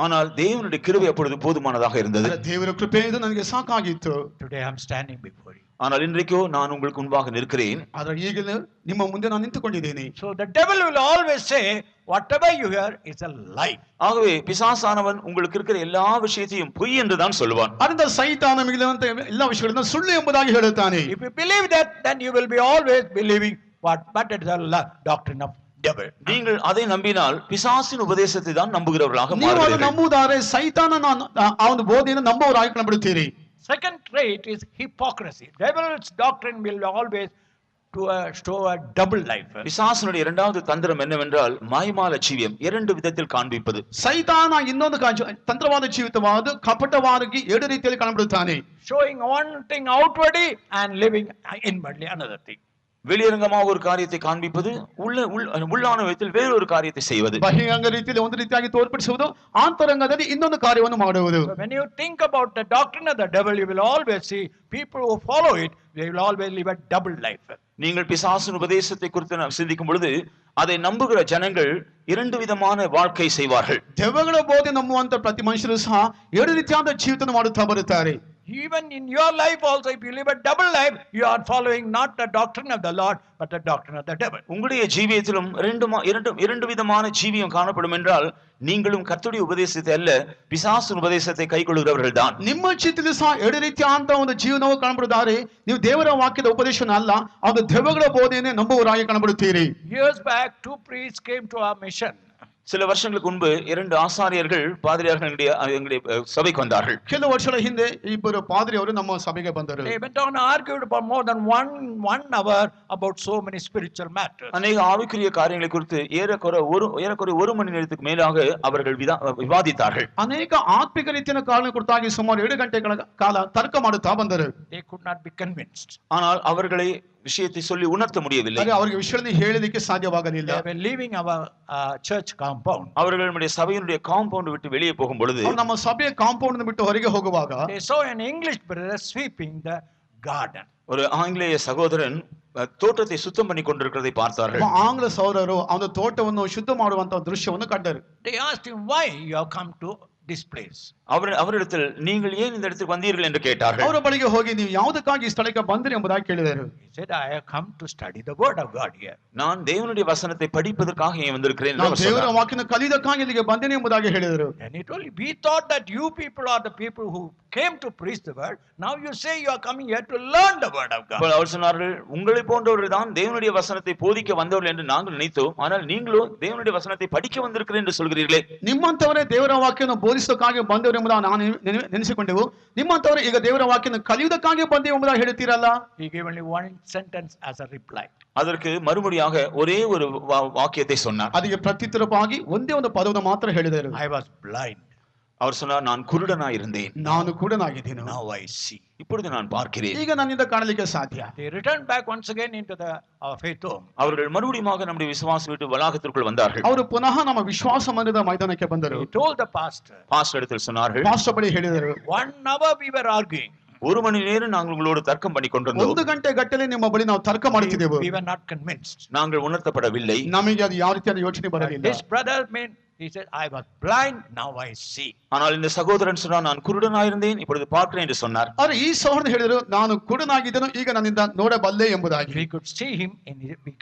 ஆனால் தேவனுடைய கிருபை அப்பொழுது போதுமானதாக இருந்தது. ದೇವರ ಕೃಪೆಯಿಂದ ನನಗೆ ಸಾಕಾಗಿತ್ತು. Today I am standing before you. ஆனால் இன்றைக்கோ நான் உங்களுக்கு முன்பாக நிற்கிறேன். ಆದರೆ ಈಗಲೂ ನಿಮ್ಮ ಮುಂದೆ ನಾನು ನಿಂತುಕೊಂಡಿದ್ದೇನೆ. So the devil will always say whatever you hear is a lie. ஆகவே பிசாசானவன் உங்களுக்கு இருக்கிற எல்லா விஷயத்தையும் பொய் என்று தான் சொல்லுவான். ಅದರಿಂದ ಸೈತಾನ ಮಿಗಿಲಿರುವಂತ ಎಲ್ಲ ವಿಷಯಗಳನ್ನು ಸುಳ್ಳು ಎಂಬುದಾಗಿ ಹೇಳುತ್ತಾನೆ. If you believe that, then you will be always believing but it is a doctrine of devil. நீங்கள் அதை நம்பினால் பிசாசின் உபதேசத்தை தான் நம்புகிறவர்களாக ನೀವು ಅದು மாறுவீர்கள். ನಂಬುವುದಾದರೆ ಸೈತಾನನ ಆ ಒಂದು ಬೋಧೆಯನ್ನು ನಂಬುವವರಾಗಿ ಕಂಡುಬಿಡುತ್ತೀರಿ. Second trait is hypocrisy. Devil's doctrine will always show a double life. பிசாசினுடைய இரண்டாவது தந்திரம் என்னவென்றால் மாய்மால ஜீவியம், 2 விதத்தில் காண்பிப்பது. ಸೈತಾನ ಇನ್ನೊಂದು ತಂತ್ರವಾದ ಜೀವಿತವಾದ ಕಪಟವಾಗಿ 2 ರೀತಿಯಲ್ಲಿ ಕಾಣಬಿಡುತ್ತಾನೆ. Showing one thing outwardly and living inwardly another thing. வெளியரங்கமாக ஒரு காரியத்தை காண்பிப்பது, உள்ளான விதத்தில் வேறொரு காரியத்தை செய்வது. ಬಹಿರಂಗ ರೀತಿಯಲ್ಲಿ ಒಂದು ರೀತಿಯಾಗಿ ತೋರ್ಪಡಿಸುವುದು, ಆಂತರಂಗದಲ್ಲಿ ಇನ್ನೊಂದು ಕಾರ್ಯವನ್ನು ಮಾಡುವುದು. So when you think about the doctrine of the devil, you will always see people who follow it, they will always live a double life. நீங்கள் பிசாசின் உபதேசத்தை குறித்து சிந்திக்கும் பொழுது அதை நம்புகிற ஜனங்கள் 2 விதமான வாழ்க்கை செய்வார்கள். ದೆವ್ವಗಳ ಬೋಧೆ ನಂಬುವಂತ ಪ್ರತಿ ಮನುಷ್ಯರು ಸಹ 2 ರೀತಿಯಾದ ಜೀವಿತ ಮಾಡುತ್ತಾ ಬರುತ್ತಾರೆ. Even in your life also, if you live a double life, you are following not the doctrine of the Lord, but the doctrine of the devil. உங்களுடைய ஜீவியத்திலும் 2 விதமான ஜீவியம் காணப்படும் என்றால் நீங்களும் கர்த்தருடைய உபதேசத்தை அல்ல பிசாசின் உபதேசத்தை கைக்கொள்கிறவர்கள் தான். ನಿಮ್ಮ ಚಿತ್ತದಲ್ಲಿ ಸಹ 2 ರೀತಿಯಾದ ಒಂದು ಜೀವನವು ಕಾಣப்படுತ್ತಾರೆ. ನೀವು ದೇವರ ವಾಕ್ಯದ ಉಪದೇಶನ ಅಲ್ಲ, ಅದು ದೆವ್ವಗಳ ಬೋಧೆಯನ್ನೇ ನಂಬುವವರಾಗಿ ಕಾಣப்படுತ್ತೀರಿ. Years back, 2 priests came to our mission. சில வருஷங்களுக்கு முன்பு 2 ஆசாரியர்கள் பாதிரியார்கள் எங்களுடைய சபைக்கு வந்தார்கள். ಕೆಲವು ವರ್ಷಗಳ ಹಿಂದೆ ಇಬ್ಬರು ಪಾದ್ರಿಯವರು ನಮ್ಮ ಸಭೆಗೆ ಬಂದರು. They went on argued for more than one hour about so many spiritual matters. அநேக ஆவிக்குரிய காரியங்களை குறித்து ஏறக்குறைய 1 மணி நேரத்துக்கு மேலாக அவர்கள் விவாதித்தார்கள். ಅನೇಕ ಆತ್ಮಿಕ ರೀತಿಯ ಕಾರಣ ಕುರಿತಾಗಿ ಸುಮಾರು 2 ಗಂಟೆಗಳ ಕಾಲ ತರ್ಕ ಮಾಡುತ್ತಾ ಬಂದರು. They could not be convinced. ஆனால் அவர்களை விஷயத்தை சொல்லி உணர்த்த முடியவில்லை. ಅವರಿಗೆ ವಿಷಯವನ್ನು ಹೇಳಲಿಕ್ಕೆ ಸಾಧ್ಯವಾಗಲಿಲ್ಲ. They were leaving our church compound. அவர்கள் நம்முடைய சபையினுடைய காம்பவுண்ட் விட்டு வெளியே போகும் பொழுது ನಮ್ಮ ಸಭೆಯ ಕಾಂಪೌಂಡ್ ಬಿಟ್ಟು ಹೊರಗೆ ಹೋಗುವಾಗ They saw an English brother sweeping the garden. ஒரு ஆங்கிலேய சகோதரன் தோட்டத்தை சுத்தம் பண்ணி கொண்டிருக்கிறதை பார்த்தார்கள். ಆಂಗ್ಲ ಸಹೋದರರು ಅವನ ತೋಟವನ್ನು ಶುದ್ಧ ಮಾಡುವಂತ ದೃಶ್ಯವನ್ನು ಕಂಡರು. They asked him, why you have come to this place? அவரிடத்தில் நீங்கள் ஏன் இந்த இடத்துக்கு வந்தீர்கள் என்று கேட்டார்கள். ಅವರ ಬಳಿಗೆ ಹೋಗಿ ನೀವು ಯಾವುದಕ್ಕಾಗಿ ಈ ಸ್ಥಳಕ್ಕೆ ಬಂದಿರಿ ಎಂಬುದಾಗಿ ಕೇಳಿದರು. He said, I have come to study the word of God here. நான் தேவனுடைய வசனத்தை படிப்பதற்காக இங்கே வந்திருக்கிறேன். ನಾನು ದೇವರ ವಾಕ್ಯವನ್ನು ಕಲಿಯುವುದಕ್ಕಾಗಿ ಇಲ್ಲಿಗೆ ಬಂದಿನಿ ಎಂಬುದಾಗಿ ಹೇಳಿದರು. And he told me, we thought that you people are the people who came to preach the word. Now you say you are coming here to learn the word of God. அவர் சொன்னார்கள், உங்களை போன்றவர்கள் தான் தேவனுடைய வசனத்தை போதிக்க வந்தவர்கள் என்று நாங்கள் நினைத்தோம். ஆனால் நீங்களோ தேவனுடைய வசனத்தை படிக்க வந்திருக்கிறேன் என்று சொல்கிறீர்களே. ನಿಮ್ಮಂತವರೇ ದೇವರ ವಾಕ್ಯವನ್ನು ಬೋಧಿಸೋಕ್ಕಾಗಿ ಬಂದವರು ಎಂಬುದಾಗಿ ನಾನು ನೆನೆಸಿಕೊಂಡೆವು. ನಿಮ್ಮಂತವರೇ ಈಗ ದೇವರ ವಾಕ್ಯವನ್ನು ಕಲಿಯುವುದಕ್ಕಾಗಿ ಬಂದೆವು ಎಂಬುದಾಗಿ ಹೇಳ್ತೀರಲ್ಲ. He gave only one sentence as a reply. அதற்கு மறுமொழியாக ஒரே ஒரு வாக்கியத்தை சொன்னார். ಅದಕ್ಕೆ ಪ್ರತ್ಯುತ್ತರವಾಗಿ ಒಂದೇ ಒಂದು ಪದವನ್ನು ಮಾತ್ರ ಹೇಳಿದರು. I was blind. அவர் சொன்னார், நான் குருடனாய் இருந்தேன். ನಾನು ಕುರುಡನಾಗಿದ್ದೇನೆ. Now I see. இப்பொழுது நான் பார்க்கிறேன். ಈಗ ನನ್ನಿಂದ ಕಾಣಲಿಕ್ಕೆ ಸಾಧ್ಯ. They returned back once again into our faith home. அவர்கள் மறுபடியும் நம்முடைய விசுவாச வீட்டு வளாகத்திற்குள் வந்தார்கள். ಅವರು ಪುನಃ ನಮ್ಮ ವಿಶ್ವಾಸ ಮಂದಿರದ ಮೈದಾನಕ್ಕೆ ಬಂದರು. He told the pastor. Pastor இடத்தில் சொன்னார்கள், ಪಾಸ್ಟರ್ ಬಳಿ ಹೇಳಿದರು, 1 hour we were arguing. 1 மணி நேரம் நாங்கள் உங்களோடு தர்க்கம் பண்ணி கொண்டிருந்தோம். 1 ಗಂಟೆ ಗಟ್ಟಲೆ ನಿಮ್ಮ ಬಳಿ ನಾವು ತರ್ಕ ಮಾಡುತ್ತಿದ್ದೆವು. We were not convinced. நாங்கள் உணர்த்தப்படவில்லை. ನಮಗೆ ಅದು ಯಾವ ರೀತಿಯಾದ ಯೋಚನೆ ಬರಲಿಲ್ಲ. This brother he said, I was blind, now I see. ஆனால் இந்த சகோதரன் சொன்னார், நான் குருடனாயிருந்தேன், இப்பொழுது பார்க்கிறேன் என்று சொன்னார். ಆದರೆ ಈ ಸಹೋದರನು ಹೇಳಿದರು, ನಾನು ಕುರುಡನಾಗಿದ್ದನು, ಈಗ ನನ್ನಿಂದ ನೋಡಬಲ್ಲೆ ಎಂಬುದಾಗಿ. We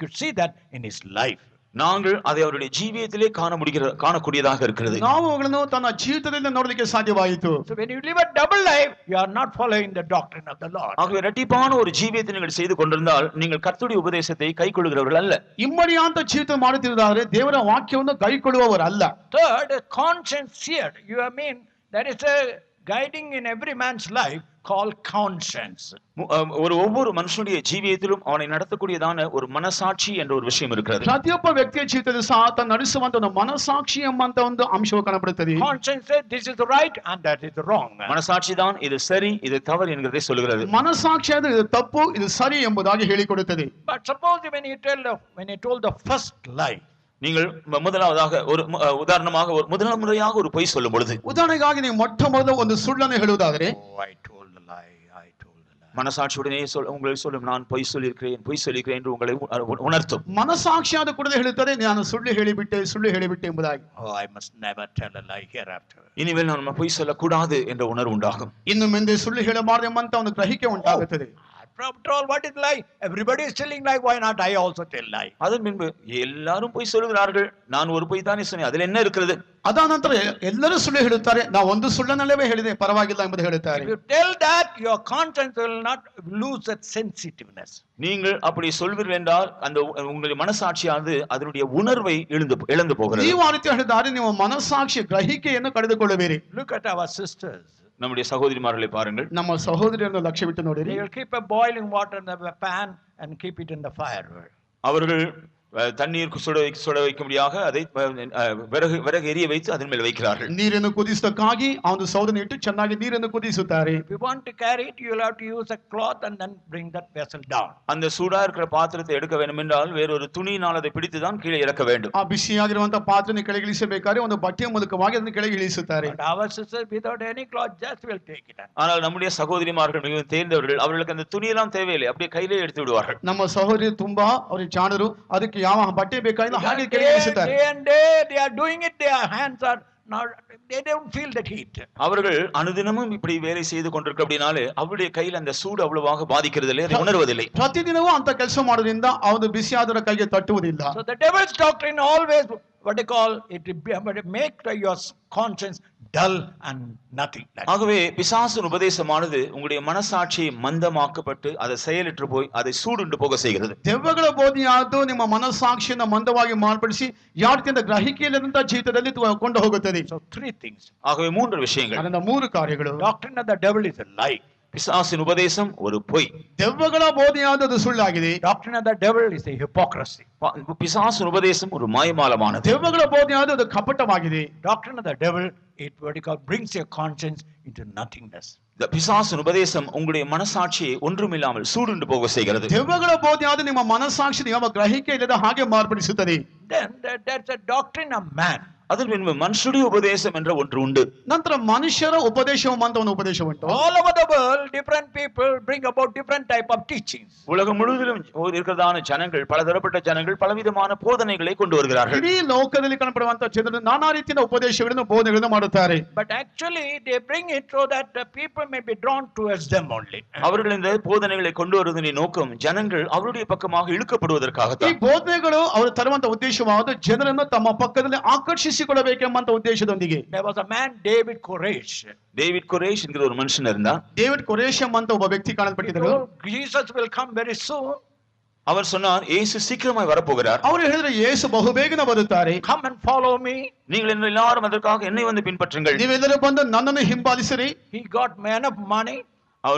could see that in his life. நாங்கள் அதை அவருடைய ஜீவியத்திலே காணக்கூடியதாக இருக்கிறது. ನಾವು ಅವುಗಳನ್ನು ತನ್ನ ಜೀವಿತದಲ್ಲಿ ನೋಡಲಿಕ್ಕೆ ಸಾಧ್ಯವಾಯಿತು. So when you live a double life, you are not following the doctrine of the Lord. ஆகவே இரட்டிப்பான ஒரு ஜீவியத்தை நீங்கள் செய்து கொண்டிருந்தால் நீங்கள் கர்த்தருடைய உபதேசத்தை கைக்கொள்ளுகிறவர்கள் அல்ல. ಇಮ್ಮಡಿಯಾದ ಜೀವಿತ ಮಾಡುತ್ತಿರುವುದಾದರೆ ದೇವರ ವಾಕ್ಯವನ್ನು ಕೈಕೊಳ್ಳುವವರು ಅಲ್ಲ. Third, conscience seared. You have mean there is a guiding in every man's life called conscience. ஒவ்வொரு மனுஷனுடைய ஜீவியத்திலும் அவனை நடத்தக்கூடியதான ஒரு மனசாட்சி என்ற ஒரு விஷயம் இருக்கிறது. ಪ್ರತಿಯೊಬ್ಬ ವ್ಯಕ್ತಿಯ ಜೀವಿತದಲ್ಲಿ ಸಹ ತನ್ನ ನಡೆಸುವಂತ ಒಂದು ಮನಸಾಕ್ಷಿ ಎಂಬಂತ ಒಂದು ಅಂಶವು ಕಾಣಬರುತ್ತದೆ. Conscience says this is right and that is wrong. மனசாட்சி தான் இது சரி இது தவறு என்கிறதை சொல்கிறது. ಮನಸಾಕ್ಷಿಯಾದ ಇದು ತಪ್ಪು ಇದು ಸರಿ ಎಂಬುದಾಗಿ ಹೇಳಿಕೊಡುತ್ತದೆ. But suppose when you told the first lie, நீங்கள் முதலாவதாக ஒரு உதாரணமாக ஒரு முதல் முறையாக ஒரு பொய் சொல்லும் பொழுது, ಉದಾಹರಣೆಗಾಗಿ ನೀವು ಮೊಟ್ಟ ಮೊದಲು ಒಂದು ಸುಳ್ಳನ್ನು ಹೇಳುವುದಾದರೆ, மனசாட்சியுடனே உங்களை சொல்லும் நான் பொய் சொல்லியிருக்கிறேன் என்று உங்களை உணர்த்தும். ಮನಸಾಕ್ಷಿಯಾದ ಕೂಡಲೇ ಹೇಳುತ್ತದೆ ನಾನು ಸುಳ್ಳು ಹೇಳಿಬಿಟ್ಟೆ ಎಂಬುದಾಗಿ. I must never tell a lie hereafter. இனிமேல் நான் பொய் சொல்லக்கூடாது என்ற உணர்வு உண்டாகும். ಇನ್ನು ಮುಂದೆ ಸುಳ್ಳು ಹೇಳಬಾರದು ಎಂಬಂತ ಒಂದು ಗ್ರಹಿಕೆ ಉಂಟಾಗುತ್ತದೆ. After all, what is lie? Everybody is telling lie. Why not I also tell lie? அதன் பின்பு எல்லாரும் பொய் சொல்லுகிறார்கள், நான் ஒரு பொய் தானே சொன்னேன், அதில் என்ன இருக்கிறது? ಅದಾದ ನಂತರ ಎಲ್ಲರೂ ಸುಳ್ಳು ಹೇಳುತ್ತಾರೆ, ನಾವು ಒಂದು ಸುಳ್ಳನ್ನಲ್ಲವೇ ಹೇಳಿದೆ ಪರವಾಗಿಲ್ಲ ಎಂಬುದು ಹೇಳುತ್ತಾರೆ. If you tell that, your conscience will not lose that sensitiveness. நீங்கள் அப்படி சொல்வீர்கள் என்றால் அந்த உங்களுடைய மனசாட்சியானது அதனுடைய உணர்வை இழந்து போகிறது. ನೀವು ಆ ರೀತಿ ಹೇಳಿದರೆ ನೀವು ಮನಸಾಕ್ಷಿ ಗ್ರಹಿಕೆಯನ್ನು ಕಳೆದುಕೊಳ್ಳುವಿರಿ. Look at our sisters. நம்முடைய சகோதரிமார்களை பாருங்கள். ನಮ್ಮ ಸಹೋದರಿಯನ್ನು ಲಕ್ಷ್ಯವಿಟ್ಟು ನೋಡಿರಿ. They will keep a boiling water in the pan and keep it in the fire. அவர்கள் தண்ணீர் சுட வைக்கும்படியாக அதை விறகு எரிய வைத்து அதன் மேல் வைக்கிறார்கள். ನೀರನ್ನು ಕುದಿಸೋದಕ್ಕಾಗಿ ಆ ಒಂದು ಸೌದನ್ನು ಇಟ್ಟು ಚೆನ್ನಾಗಿ ನೀರನ್ನು ಕುದಿಸುತ್ತಾರೆ. If you want to carry it, you will have to use a cloth and then bring that vessel down. அந்த சூடா இருக்கிற பாத்திரத்தை எடுக்க வேண்டும் என்றால் வேறொரு துணியினால் அதை பிடித்து தான் கீழே இறக்க வேண்டும். ಆ ಬಿಸಿಯಾಗಿರುವಂತ ಪಾತ್ರೆಯನ್ನು ಕೆಳಗೆ ಇಳಿಸಬೇಕಾದ್ರೆ ಒಂದು ಬಟ್ಟೆಯ ಮೂಲಕವಾಗಿ ಅದನ್ನು ಕೆಳಗೆ ಇಳಿಸುತ್ತಾರೆ. But our sisters without any cloth just will take it. ஆனால் நம்முடைய சகோதரிமார்கள் மிகவும் தேர்ந்தவர்கள், அவர்களுக்கு அந்த துணியெல்லாம் தேவையில்லை, அப்படியே கையிலே எடுத்து விடுவார்கள். ನಮ್ಮ ಸಹೋದರಿ ತುಂಬಾ ಅವರಿಗೆ ಜಾಣರು, ಅದಕ್ಕೆ ಯಾವ ಬಟ್ಟೆ ಬೇಕಾಗಿಲ್ಲ ಹಾಗೆ ಕೆಳಗೆ ಇಳಿಸುತ್ತಾರೆ. Day and day they are doing it, their hands are now they don't feel that heat. அவர்கள் அனுதினமும் இப்படி வேலை செய்து கொண்டிருக்க அப்படினாலே அவருடைய கையில் அந்த சூடு அவ்வளவாக பாதிக்கிறதில்லை, அதை உணர்வதில்லை. ಪ್ರತಿದಿನವೂ ಅಂತ ಕೆಲಸ ಮಾಡೋದ್ರಿಂದ ಅವನು ಬಿಸಿಯಾದರ ಕೈಗೆ ತಟ್ಟುವುದಿಲ್ಲ. So the devil's doctrine always what they call it make your conscience dull and nothing. ஆகவே பிசாசின் உபதேசமானது உங்களுடைய மனசாட்சியை மந்தமாக்கப்பட்டு அதை செயலற்று போய் அதை சூடுண்டு போக செய்கிறது. ದೆವ್ವಗಳ ಬೋಧನೆಯಾದ್ದು ನಿಮ್ಮ ಮನಸಾಕ್ಷಿಯನ್ನು ಮಂದವಾಗಿ ಮಾರ್ಪಡಿಸಿ ಯಾವ ರೀತಿಯಿಂದ ಗ್ರಹಿಕೆಯಿಲ್ಲದಂತ ಜೀವಿತದಲ್ಲಿ ಕೊಂಡು ಹೋಗುತ್ತದೆ. So three things. ஆகவே மூன்று விஷயங்கள். ಅದನ್ನ ಮೂರು ಕಾರ್ಯಗಳು. Doctrine of the devil is a lie. பிசாசின் உபதேசம் ஒரு பொய். ದೆವ್ವಗಳ ಬೋಧನೆಯಾದದ್ದು ಸುಳ್ಳಾಗಿದೆ. Doctrine of the devil is a hypocrisy. பிசாசின் உபதேசம் ஒரு மாயமாலமானது. ದೆವ್ವಗಳ ಬೋಧನೆಯಾದದ್ದು ಕಪಟವಾಗಿದೆ. Doctrine of the devil brings your conscience into nothingness. பிசாசின் உபதேசம் உங்களுடைய மனசாட்சியை ஒன்றுமில்லாமல் சூடுண்டு போக செய்கிறது. ದೆವ್ವಗಳ ಬೋಧನೆಯಾದ ನಿಮ್ಮ ಮನಸಾಕ್ಷಿ ಯಾವ ಗ್ರಹಿಕೆ ಇಲ್ಲದ ಹಾಗೆ ಮಾರ್ಪಡಿಸುತ್ತದೆ. Then that's a doctrine of man. அதன் பின்பு மனுஷனுடைய உபதேசம் என்ற ஒன்று உண்டு. ನಂತರ ಮನುಷ್ಯರ ಉಪದೇಶವು ಅಂತ ಒಂದು ಉಪದೇಶ ಉಂಟು. All over the world different people bring about different type of teachings. உலகம் முழுவதிலும் இருக்கிறதான ஜனங்கள் பலதரப்பட்ட ஜனங்கள் பலவிதமான போதனைகளை கொண்டு வருகிறார்கள். ಇಡೀ ಲೋಕದಲ್ಲಿ ಕಾಣப்படுವಂತ ಜನರು ನಾನಾ ರೀತಿಯ ಉಪದೇಶಗಳನ್ನು ಬೋಧನೆಗಳನ್ನು ಮಾಡುತ್ತಾರೆ. But actually they bring it so that the people may be drawn towards them only. அவர்கள் இந்த போதனைகளை கொண்டு வருவதன் நோக்கம் ஜனங்கள் அவருடைய பக்கமாக இழுக்கப்படுவதற்காக ಈ தான். ಬೋಧನೆಗಳು ಅವರು ತರುವಂತ ಉದ್ದೇಶವಾದ ಜನರನ್ನು ತಮ್ಮ ಪಕ್ಕದಲ್ಲಿ ಆಕರ್ಷಿಸಿಕೊಳ್ಳಬೇಕೆಂಬಂತ ಉದ್ದೇಶದೊಂದಿಗೆ. There was a man David Koresh. David Koresh என்கிற ஒரு மனுஷன் இருந்தார். ಡೇವಿಡ್ ಕೊರೇಶ್ ಎಂಬಂತ ಒಬ್ಬ ವ್ಯಕ್ತಿ ಕಾಣಲ್ಪಟ್ಟಿದ್ದರು. Jesus will come very soon. அவர் சொன்னார் இயேசு சீக்கிரமாய் வரப்போகிறார். ಅವರು ಹೇಳಿದ್ರೆ ಯೇಸು ಬಹುಬೇಗನೆ ಬರುತ್ತಾರೆ. Come and follow me. நீங்கள் எல்லாரும் அதற்காக என்னை வந்து பின்பற்றுங்கள். ನೀವೆಲ್ಲರೂ ಬಂದು ನನ್ನನ್ನು ಹಿಂಬಾಲಿಸಿರಿ. He got enough money.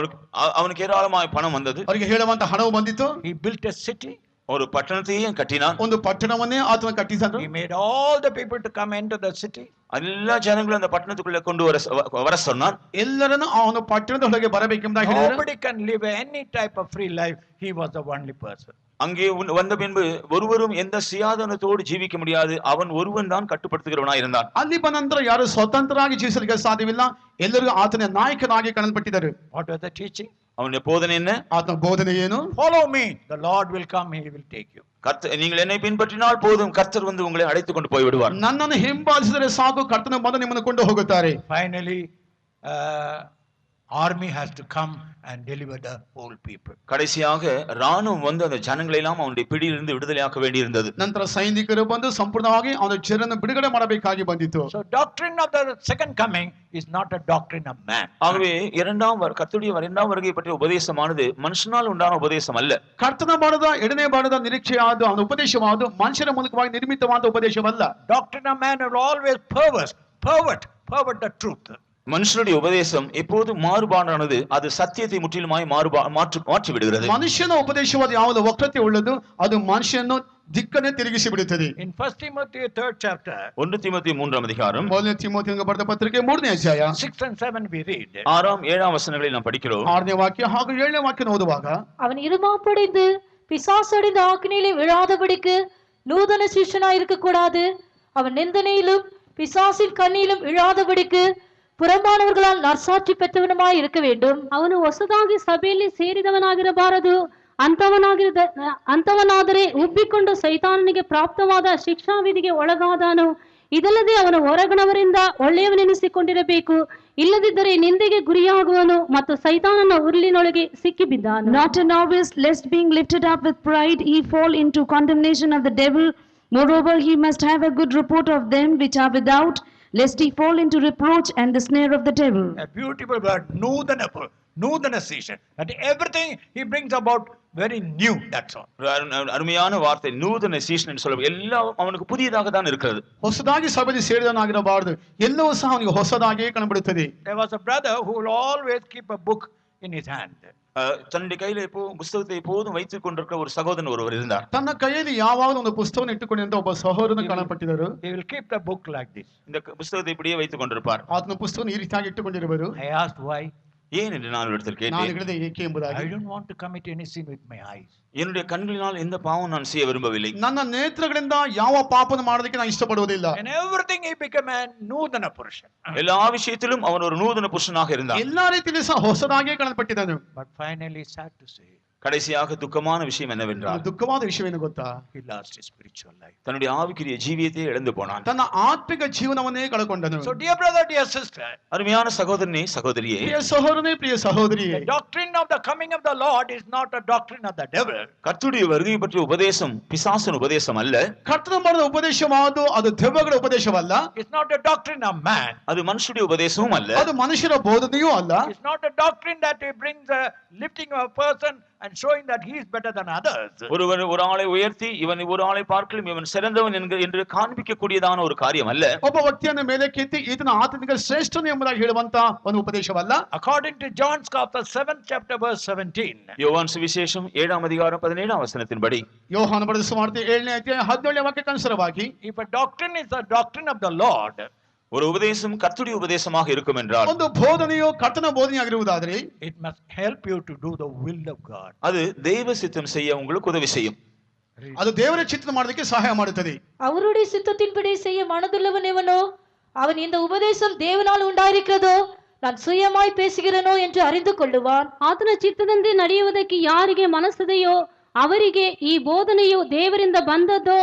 அவனுக்கு ஏராளமாய் பணம் வந்தது. ಅವರಿಗೆ ಹೇಳುವಂತ ಹಣವು ಬಂದಿತ್ತು. He built a city. ஒரு பட்டணத்தையும் கட்டினான். ಒಂದು ಪಟ್ಟಣವನ್ನೇ ಆತನ ಕಟ್ಟಿಸಿದನು. He made all the people to come into the city. எல்லா ஜனங்களும் அந்த பட்டணத்துக்குள்ள கொண்டு வர சொன்னான். ಎಲ್ಲರನ್ನು ಅವನು ಪಟ್ಟಣದೊಳಗೆ ಬರಬೇಕೆಂಬುದಾಗಿ ಹೇಳಿದರು. Nobody can live any type of free life. He was the only person. அங்கே வந்த பின்பு ஒருவரும் எந்த சுயாதீனத்தோடு ஜீவிக்க முடியாது, அவன் ஒருவன் தான் கட்டுப்படுத்துகிறவனாய் இருந்தான். ಅಲ್ಲಿ ಬಂದ ನಂತರ ಯಾರು ಸ್ವತಂತ್ರರಾಗಿ ಜೀವಿಸಲಿಕ್ಕೆ ಸಾಧ್ಯವಿಲ್ಲ, ಎಲ್ಲರಿಗೂ ಆತನ ನಾಯಕನಾಗಿ ಕಾಣಲ್ಪಟ್ಟಿದ್ದರು. What was the teaching? அவனுடைய போதனை என்ன? ಆತನ ಬೋಧನೆ ಏನು? Follow me, the Lord will come, he will take you. நீங்கள் என்னை பின்பற்றினால் போதும், கர்த்தர் வந்து உங்களை அழைத்து கொண்டு போய் விடுவார். ನನ್ನನ್ನು ಹಿಂಬಾಲಿಸಿದರೆ ಸಾಕು, ಕರ್ತನು ಬಂದು ನಿಮ್ಮನ್ನು ಕೊಂಡು ಹೋಗುತ್ತಾರೆ. Finally army has to come and deliver the whole people. கடைசியாக ராணுவம் வந்து அந்த ஜனங்களை எல்லாம் அவனுடைய பிடியிலிருந்து விடுதலையாக்க வேண்டியிருந்தது. ನಂತರ ಸೈನಿಕರು ಬಂದು ಸಂಪೂರ್ಣವಾಗಿ ಅವನ ಜನರನ್ನು ಬಿಡುಗಡೆ ಮಾಡಬೇಕಾಗಿ ಬಂದಿತು. So doctrine of the second coming is not a doctrine of man. ஆகவே கர்த்தருடைய இரண்டாம் வருகை பற்றிய உபதேசமானது மனுஷனால் உண்டான உபதேசம் அல்ல. ಕರ್ತನ ಬಾಣದ ಎರಡನೇ ಬಾಣದ ನಿರೀಕ್ಷೆಯಾದ ಅವನ ಉಪದೇಶವಾದ ಮನುಷ್ಯರ ಮೂಲಕವಾಗಿ ನಿರ್ಮಿತವಾದ ಉಪದೇಶವಲ್ಲ. Doctrine of man will always pervert the truth. மனுஷனுடைய உபதேசம் எப்போது மாறுபாடானது, அது சத்தியத்தை முற்றிலுமாய் மாற்றி விடுகிறது. ಮನುಷ್ಯನ ಉಪದೇಶವಾದ ಯಾವುದು ವಕ್ರತೆ ಉಳ್ಳದು ಅದು ಮನುಷ್ಯನನ್ನು ದಿಕ್ಕನ್ನೇ ತಿರುಗಿಸಿ ಬಿಡುತ್ತದೆ. In 1 Timothy 3rd chapter, 1 Timothy 3ಾம் அதிகாரம், ಮೊದಲನೇ ತಿಮೋಥಿಗೆ ಬರೆದ ಪತ್ರಿಕೆ 3ನೇ ಅಧ್ಯಾಯ 6 and 7 we read. 6ாம் 7ாம் ವಚನங்களை நாம் படிக்கிறோம். 6ನೇ ವಾಕ್ಯ ಹಾಗೂ 7ನೇ ವಾಕ್ಯ ಓದುವಾಗ, அவன் இருமாப்படைந்து பிசாசடைந்த ஆக்கினிலே விழாதபடிக்கு நூதன சிஷ்யனாய் இருக்க கூடாது. அவன் நிந்தனையிலும் பிசாசின் கண்ணியிலும் விழாதபடிக்கு புறம்பானவர்களால் நற்சாட்சி பெற்றவனுமாய் இருக்க வேண்டும். ಅವನು ಹೊಸದಾಗಿ ಸಭೆಯಲ್ಲಿ ಸೇರಿದವನಾಗಿರಬಾರದು. ಅಂತವನಾದರೆ ಉಬ್ಬಿಕೊಂಡು ಸೈತಾನನಿಗೆ ಪ್ರಾಪ್ತವಾದ ಶಿಕ್ಷಾವಿಧಿಗೆ ಒಳಗಾದನು. ಇದಲ್ಲದೆ ಅವನು ಹೊರಗಣವರಿಂದ ಒಳ್ಳೆಯವನೆನಿಸಿಕೊಂಡಿರಬೇಕು. ಇಲ್ಲದಿದ್ದರೆ ನಿಂದೆಗೆ ಗುರಿಯಾಗುವನು ಮತ್ತು ಸೈತಾನನ ಉರುಳಿನೊಳಗೆ ಸಿಕ್ಕಿಬಿದ್ದಾನು. Not a novice, lest being lifted up with pride he fall into condemnation of the devil. Moreover, he must have a good report of them which are without, lest he fall into reproach and the snare of the devil. A beautiful word, nudana-sation. That everything he brings about very new, that's all. அருமையான வார்த்தை நூதன சீஷன் என்று சொல்ல, எல்லாம் அவனுக்கு புதியதாக தான் இருக்கிறது. ಹೊಸದಾಗಿ ಸಭೆಯಲ್ಲಿ ಸೇರಿದವನಾಗಿರಬಾರದು, ಎಲ್ಲವೂ ಸಹ ಅವನಿಗೆ ಹೊಸದಾಗಿಯೇ ಕಾಣಬಿಡುತ್ತದೆ. There was a brother who will always keep a book in his hand. தன்னுடைய கையில புஸ்தகத்தை எப்போதும் வைத்துக் கொண்டிருக்கிற ஒரு சகோதரன் ஒருவர் இருந்தார். ತನ್ನ ಕೈಯಲ್ಲಿ ಯಾವಾಗಲೂ ಒಂದು ಪುಸ್ತಕವನ್ನು ಇಟ್ಟುಕೊಂಡಿದ್ದ ಒಬ್ಬ ಸಹೋದರನ ಕಾಣಪಟ್ಟಿದ್ದರು. He will keep the book like this. இந்த புஸ்தகத்தை இப்படியே வைத்துக் கொண்டிருப்பார். ಆತನ ಪುಸ್ತಕವನ್ನು ಈ ರೀತಿಯಾಗಿ ಇಟ್ಟುಕೊಂಡಿರುವರು. I asked why. ஏன் என்று நான் இடத்தில் ನಾನು கேட்டேன். ಹೇಳಿದೆ ಏಕೆ ಎಂಬುದಾಗಿ. I don't want to commit any sin with my eyes. என்னுடைய கண்களினால் எந்த பாவம் நான் செய்ய விரும்பவில்லை. ನನ್ನ ನೇತ್ರಗಳಿಂದ ಯಾವ ಪಾಪವನ್ನು ಮಾಡೋದಕ್ಕೆ ನಾನು ಇಷ್ಟಪಡುವುದಿಲ್ಲ. In everything he became a nudana purusha. எல்லா விஷயத்திலும் அவன் ஒரு நூதன புருஷனாக இருந்தான். ಎಲ್ಲಾ ರೀತಿಯಲ್ಲಿ ಸಹ ಹೊಸದಾಗಿಯೇ ಕಾಣಲ್ಪಟ್ಟಿದ್ದನು. But finally, sad to say, கடைசியாக துக்கமான விஷயம் என்னவென்றால், ದುಃಖವಾದ ವಿಷಯವೇನು ಗೊತ್ತಾ? he lost his spiritual life. தன்னுடைய ஆவிக்குரிய ஜீவியத்தை இழந்து போனான். ತನ್ನ ಆತ್ಮಿಕ ಜೀವನವನ್ನೇ ಕಳಕೊಂಡನು. So dear brother, dear sister, அருமையான சகோதரனே சகோதரியே, ಪ್ರಿಯ ಸಹೋದರನೇ ಪ್ರಿಯ ಸಹೋದರಿಯೇ, the doctrine of the coming of the Lord is not a doctrine of the devil. கர்த்தருடைய வருகை பற்றிய உபதேசம் பிசாசின் உபதேசம் அல்ல. ಕರ್ತನ ಮಾಡಿದ ಉಪದೇಶವಾದು ಅದು ದೆವ್ವಗಳ ಉಪದೇಶವಲ್ಲ. It's not a doctrine of man. அது மனுஷனுடைய உபதேசமும் அல்ல. ಅದು ಮನುಷ್ಯರ ಬೋಧನೆಯೂ ಅಲ್ಲ. It's not a doctrine that brings a lifting of a person and showing that he is better than others. ஒரு ஆளை உயர்த்தி இவன் ஒரு ஆளை பார்க்கலும் இவன் சிறந்தவன் என்று காண்பிக்க கூடியதான ஒரு காரியம் அல்ல. ಒಬ್ಬ ವ್ಯಕ್ತಿಯನ್ನು ಮೇಲಕ್ಕೆತ್ತಿ ಈತನ ಆತ್ಮಿಕ ಶ್ರೇಷ್ಠನು ಎಂಬುದಾಗಿ ಹೇಳುವಂತ ಒಂದು ಉಪದೇಶವಲ್ಲ. According to John's Gospel 7th chapter verse 17. யோவான் சுவிசேஷம் 7ாம் அதிகாரம் 17ாம் வசனத்தின்படி, ಯೋಹಾನ ಬರೆದ ಸುವಾರ್ತೆ 7ನೇ ಅಧ್ಯಾಯ 17ನೇ ವಾಕ್ಯಕ್ಕೆ ಅನುಸಾರವಾಗಿ, If a doctrine is a doctrine of the Lord, ஒரு உபதேசம் கர்த்தருடைய உபதேசமாக இருக்கும் என்றால், ಒಂದು ಬೋಧನೆಯು ಕರ್ತನ ಬೋಧನೆಯಾಗಿರುವುದಾದರೆ, it must help you to do the will of God. அது தெய்வ சித்தம் செய்ய உங்களுக்கு உதவி செய்யும். ಅದು ದೇವರ ಚಿತ್ತನ ಮಾಡೋದಕ್ಕೆ ಸಹಾಯ ಮಾಡುತ್ತದೆ. அவருடைய சித்தத்தின்படி செய்ய மனதுள்ளவன் எவனோ அவன் இந்த உபதேசம் தேவனால் உண்டாயிருக்கிறதோ நான் சுயமாய் பேசுகிறேனோ என்று அறிந்து கொள்ளுவான். ಆತನ ಚಿತ್ತದಂತೆ ನಡೆಯುವುದಕ್ಕೆ ಯಾರಿಗೆ ಮನಸ್ಸಿದೆಯೋ ಅವರಿಗೆ ಈ ಬೋಧನೆಯು ದೇವರಿಂದ ಬಂದದ್ದೋ